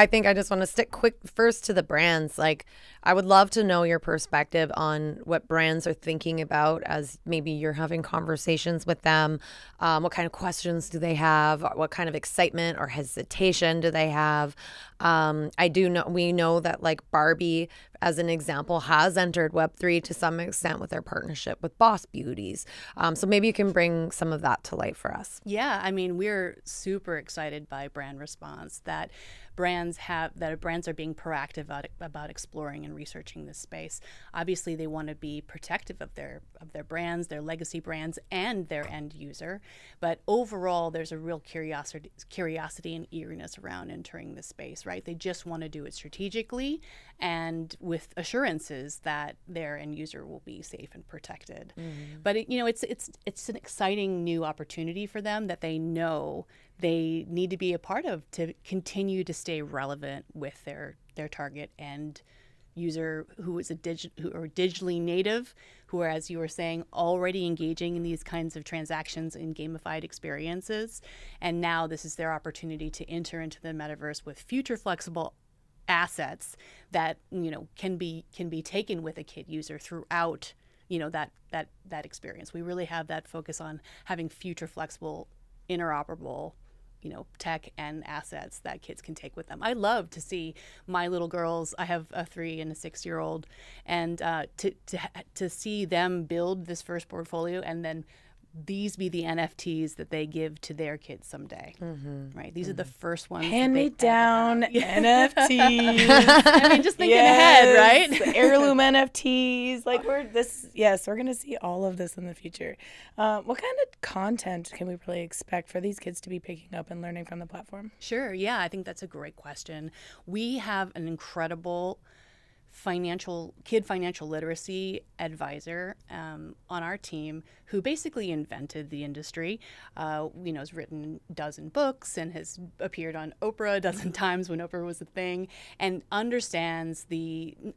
Speaker 5: think I just want to stick quick first to the brands. Like, I would love to know your perspective on what brands are thinking about as maybe you're having conversations with them. What kind of questions do they have? What kind of excitement or hesitation do they have? We know that like Barbie, as an example, has entered Web3 to some extent with their partnership with Boss Beauties. So maybe you can bring some of that to light for us.
Speaker 11: Yeah, I mean, we're super excited by brand response that brands are being proactive about exploring and researching this space. Obviously, they want to be protective of their brands, their legacy brands, and their end user. But overall, there's a real curiosity and eagerness around entering this space, right? They just want to do it strategically and with assurances that their end user will be safe and protected. But it's an exciting new opportunity for them that they know they need to be a part of to continue to stay relevant with their target end user who is who are digitally native, who are, as you were saying, already engaging in these kinds of transactions in gamified experiences. And now this is their opportunity to enter into the metaverse with future flexible assets that can be taken with a kid user throughout that experience. We really have that focus on having future flexible, interoperable tech and assets that kids can take with them. I love to see my little girls. I have a 3 and a 6-year-old, and to see them build this first portfolio and then these be the NFTs that they give to their kids someday, right? These are the first ones.
Speaker 2: Hand
Speaker 11: that
Speaker 2: me
Speaker 11: they ever
Speaker 2: down
Speaker 11: have.
Speaker 2: NFTs.
Speaker 11: I mean, just thinking ahead, right?
Speaker 2: Heirloom NFTs. Like we're going to see all of this in the future. What kind of content can we really expect for these kids to be picking up and learning from the platform?
Speaker 11: Sure. Yeah, I think that's a great question. We have an incredible financial literacy advisor on our team who basically invented the industry. Has written a dozen books and has appeared on Oprah a dozen times when Oprah was a thing, and understands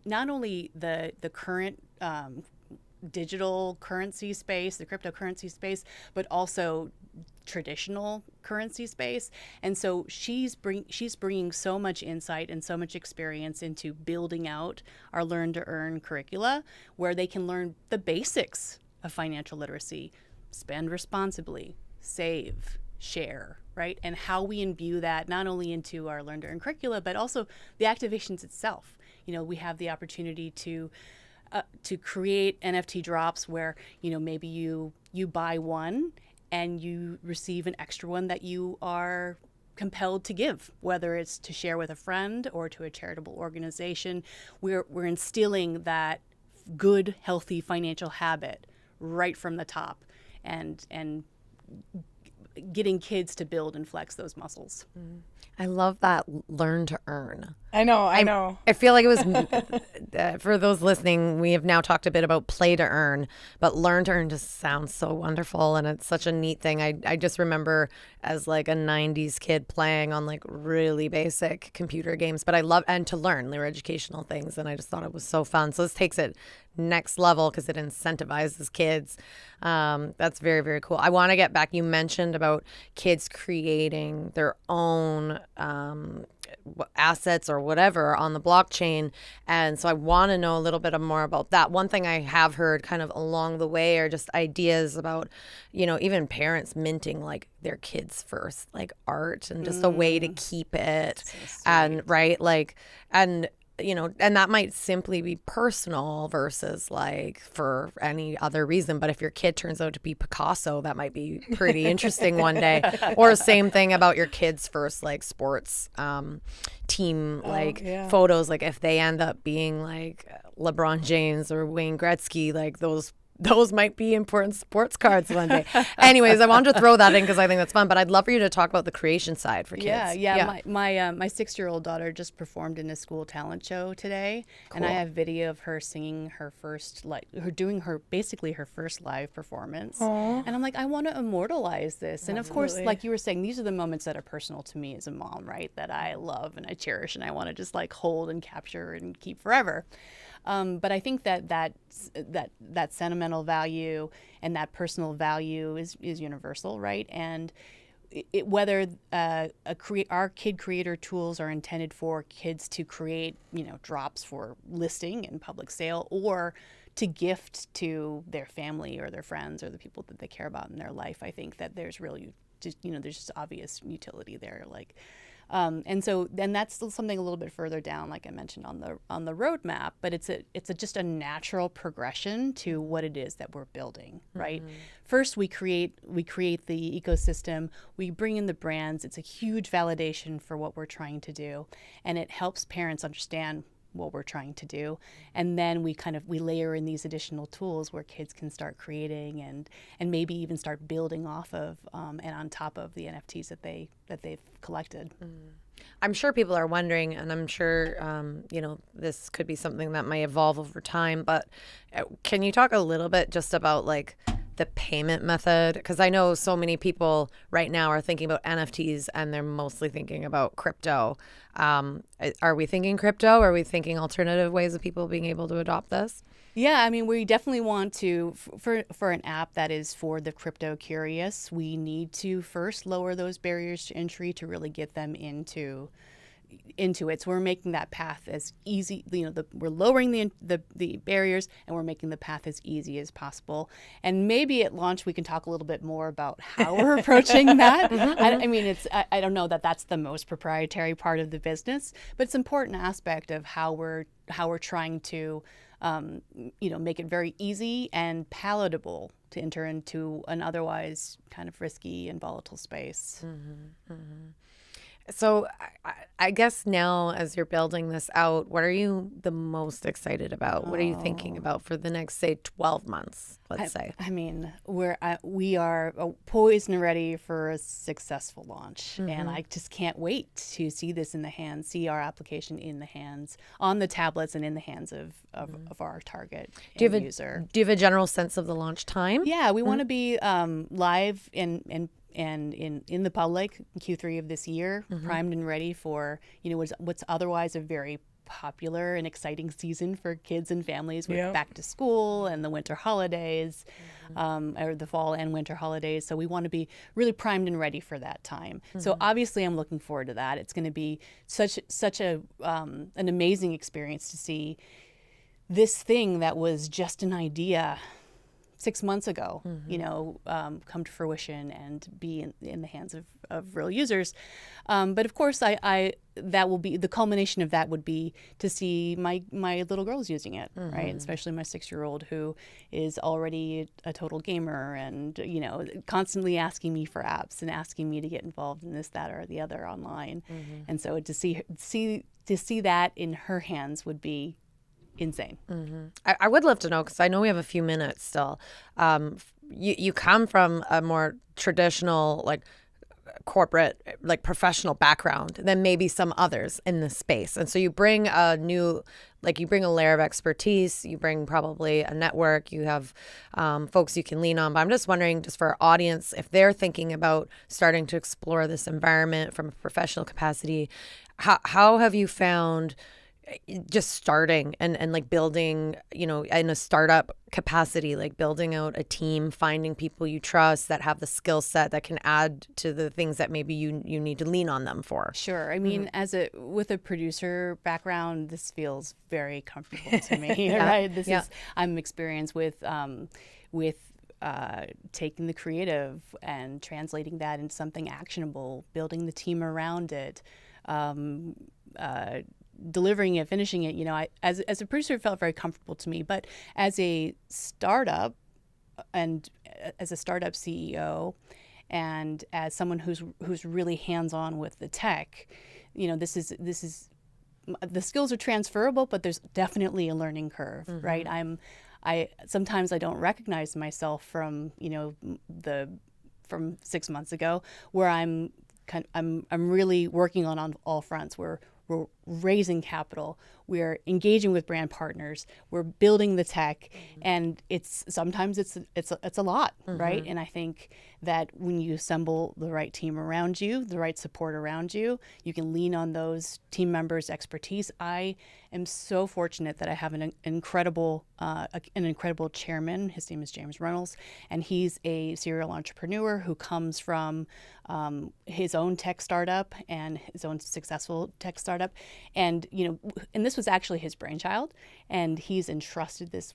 Speaker 11: not only the current digital currency space, the cryptocurrency space, but also traditional currency space. And so she's bringing so much insight and so much experience into building out our Learn to Earn curricula, where they can learn the basics of financial literacy: spend responsibly, save, share, right? And how we imbue that not only into our Learn to Earn curricula, but also the activations itself. We have the opportunity to create NFT drops where, maybe you buy one and you receive an extra one that you are compelled to give, whether it's to share with a friend or to a charitable organization. We're instilling that good, healthy financial habit right from the top, and getting kids to build and flex those muscles.
Speaker 5: I love that Learn to Earn.
Speaker 2: I know.
Speaker 5: I feel like it was, for those listening, we have now talked a bit about play to earn, but Learn to Earn just sounds so wonderful, and it's such a neat thing. I just remember as like a 90s kid playing on like really basic computer games, but I love, and to learn, they were educational things, and I just thought it was so fun. So this takes it next level because it incentivizes kids. That's very, very cool. I want to get back, you mentioned about kids creating their own assets or whatever on the blockchain, and so I want to know a little bit more about that. One thing I have heard kind of along the way are just ideas about, even parents minting like their kids' first like art, and just a way to keep it, and right, like, and and that might simply be personal versus like for any other reason. But if your kid turns out to be Picasso, that might be pretty interesting one day. Or same thing about your kid's first like sports team photos. Like if they end up being like LeBron James or Wayne Gretzky, like those might be important sports cards one day. Anyways, I wanted to throw that in because I think that's fun, but I'd love for you to talk about the creation side for kids.
Speaker 11: Yeah. My 6-year-old daughter just performed in a school talent show today, and I have video of her singing her first, doing her first live performance.
Speaker 2: Aww.
Speaker 11: And I'm like, I want to immortalize this. And
Speaker 2: Absolutely.
Speaker 11: Of course, like you were saying, these are the moments that are personal to me as a mom, right? That I love and I cherish and I want to just like hold and capture and keep forever. But I think that sentimental value and that personal value is universal, right? And whether our kid creator tools are intended for kids to create, drops for listing and public sale, or to gift to their family or their friends or the people that they care about in their life, I think that there's really just, there's just obvious utility there, like. And so then that's still something a little bit further down, like I mentioned on the roadmap, but it's just a natural progression to what it is that we're building, right? Mm-hmm. First, we create the ecosystem, we bring in the brands. It's a huge validation for what we're trying to do, and it helps parents understand what we're trying to do, and then we layer in these additional tools where kids can start creating and maybe even start building off of and on top of the NFTs that they've collected.
Speaker 5: I'm sure people are wondering, and I'm sure this could be something that might evolve over time, but can you talk a little bit just about like the payment method? Because I know so many people right now are thinking about NFTs and they're mostly thinking about crypto. Are we thinking crypto? Are we thinking alternative ways of people being able to adopt this?
Speaker 11: Yeah, I mean, we definitely want to, for an app that is for the crypto curious, we need to first lower those barriers to entry to really get them into it. So we're making that path as easy, we're lowering the barriers, and we're making the path as easy as possible. And maybe at launch we can talk a little bit more about how we're approaching that. I mean, I don't know that that's the most proprietary part of the business, but it's an important aspect of how we're trying to make it very easy and palatable to enter into an otherwise kind of risky and volatile space.
Speaker 5: So I guess now as you're building this out, what are you the most excited about? What are you thinking about for the next, say, 12 months, let's say?
Speaker 11: I mean, we are poised and ready for a successful launch. And I just can't wait to see this in the hands, see our application in the hands, on the tablets and in the hands of our target user.
Speaker 5: Do you have a general sense of the launch time?
Speaker 11: Yeah, we want to be live and in the public Q3 of this year, primed and ready for what's otherwise a very popular and exciting season for kids and families with back to school and the winter holidays, or the fall and winter holidays. So we want to be really primed and ready for that time. So obviously, I'm looking forward to that. It's going to be such an amazing experience to see this thing that was just an idea 6 months ago, come to fruition and be in the hands of real users. But of course, that will be the culmination of that would be to see my little girls using it, right? Especially my 6-year-old who is already a total gamer and constantly asking me for apps and asking me to get involved in this, that, or the other online. And so to see that in her hands would be insane.
Speaker 5: I would love to know, because I know we have a few minutes still. You come from a more traditional, like corporate, like professional background than maybe some others in this space, and so you bring a layer of expertise. You bring probably a network. You have folks you can lean on. But I'm just wondering, just for our audience, if they're thinking about starting to explore this environment from a professional capacity, how have you found just starting and like building, in a startup capacity, like building out a team, finding people you trust that have the skill set that can add to the things that maybe you need to lean on them for?
Speaker 11: Sure. I mean, with a producer background, this feels very comfortable to me, right? I'm experienced with taking the creative and translating that into something actionable, building the team around it, delivering it, finishing it. As a producer, it felt very comfortable to me. But as a startup and as a startup CEO, and as someone who's really hands-on with the tech, this is the skills are transferable, but there's definitely a learning curve, right? Sometimes I don't recognize myself from from 6 months ago, where I'm really working on all fronts. We're raising capital, we're engaging with brand partners, we're building the tech, and sometimes it's a lot, right? And I think that when you assemble the right team around you, the right support around you, you can lean on those team members' expertise. I am so fortunate that I have an incredible chairman. His name is James Reynolds, and he's a serial entrepreneur who comes from his own tech startup and his own successful tech startup, and this was actually his brainchild, and he's entrusted this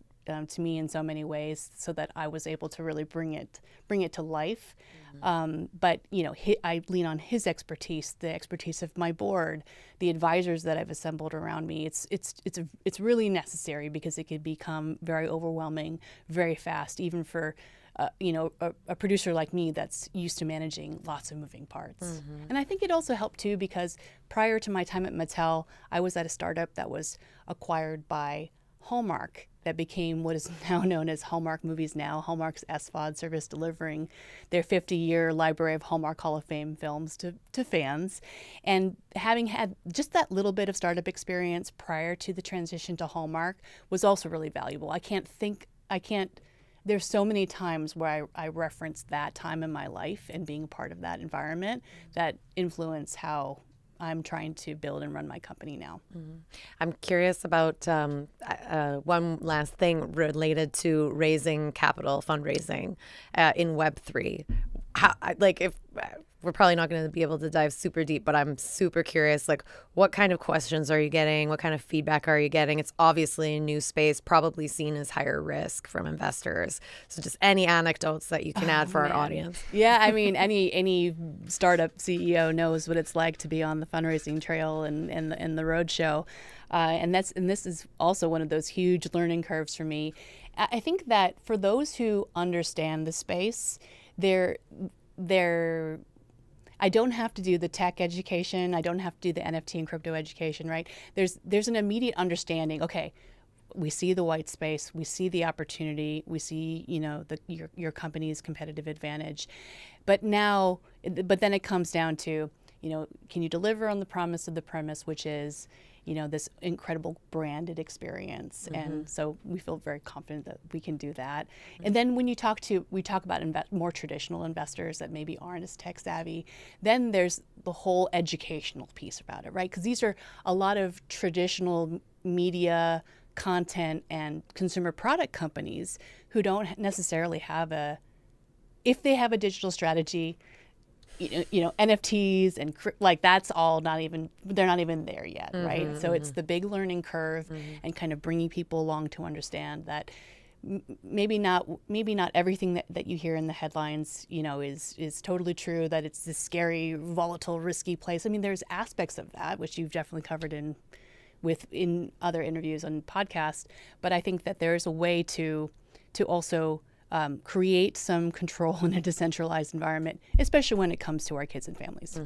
Speaker 11: to me in so many ways, so that I was able to really bring it to life. But I lean on his expertise, the expertise of my board, the advisors that I've assembled around me. It's really necessary, because it could become very overwhelming very fast, even for a producer like me that's used to managing lots of moving parts. And I think it also helped too, because prior to my time at Mattel, I was at a startup that was acquired by Hallmark, that became what is now known as Hallmark Movies Now, Hallmark's SVOD service, delivering their 50-year library of Hallmark Hall of Fame films to fans. And having had just that little bit of startup experience prior to the transition to Hallmark was also really valuable. There's so many times where I reference that time in my life and being a part of that environment that influence how I'm trying to build and run my company now.
Speaker 5: I'm curious about one last thing related to raising capital, fundraising in Web3. If we're probably not going to be able to dive super deep, but I'm super curious, like, what kind of questions are you getting? What kind of feedback are you getting? It's obviously a new space, probably seen as higher risk from investors. So just any anecdotes that you can add for our audience.
Speaker 11: Yeah, I mean, any startup CEO knows what it's like to be on the fundraising trail and the road show. And this is also one of those huge learning curves for me. I think that for those who understand the space, I don't have to do the tech education. I don't have to do the NFT and crypto education, right? There's an immediate understanding. Okay, we see the white space, we see the opportunity, we see your company's competitive advantage, but then it comes down to can you deliver on the promise of the premise, which is this incredible branded experience. And so we feel very confident that we can do that. And then when we talk about more traditional investors that maybe aren't as tech savvy, then there's the whole educational piece about it, right? Because these are a lot of traditional media, content, and consumer product companies who don't necessarily have if they have a digital strategy, NFTs and that's all they're not even there yet, right? So it's the big learning curve and kind of bringing people along to understand that maybe not everything that you hear in the headlines, is totally true, that it's this scary, volatile, risky place. I mean, there's aspects of that, which you've definitely covered in other interviews on podcasts, but I think that there's a way to also create some control in a decentralized environment, especially when it comes to our kids and families.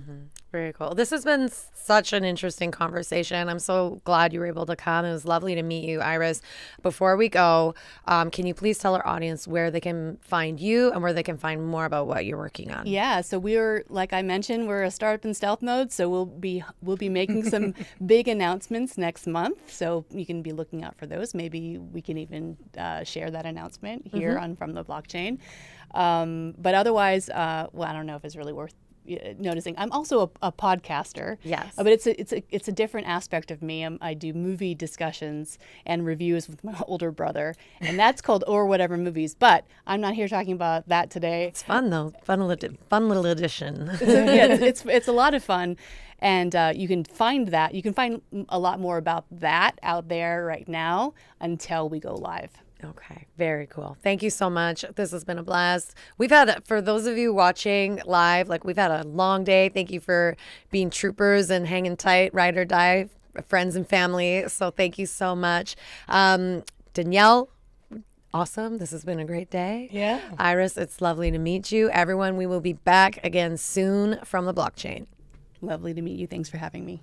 Speaker 5: Very cool. This has been such an interesting conversation. I'm so glad you were able to come. It was lovely to meet you, Iris. Before we go, can you please tell our audience where they can find you and where they can find more about what you're working on?
Speaker 11: Yeah, so like I mentioned, we're a startup in stealth mode, so we'll be making some big announcements next month. So you can be looking out for those. Maybe we can even share that announcement here on From the Blockchain. But otherwise, I don't know if it's really worth noticing. I'm also a podcaster.
Speaker 5: Yes.
Speaker 11: But it's a different aspect of me. I do movie discussions and reviews with my older brother, and that's called Or Whatever Movies. But I'm not here talking about that today.
Speaker 5: It's fun though. Fun little addition.
Speaker 11: It's a lot of fun. And you can find a lot more about that out there right now until we go live.
Speaker 5: Okay, very cool. Thank you so much. This has been a blast. For those of you watching live, we've had a long day. Thank you for being troopers and hanging tight, ride or die, friends and family. So thank you so much. Danielle, awesome. This has been a great day.
Speaker 2: Yeah.
Speaker 5: Iris, it's lovely to meet you. Everyone, we will be back again soon from the blockchain.
Speaker 11: Lovely to meet you. Thanks for having me.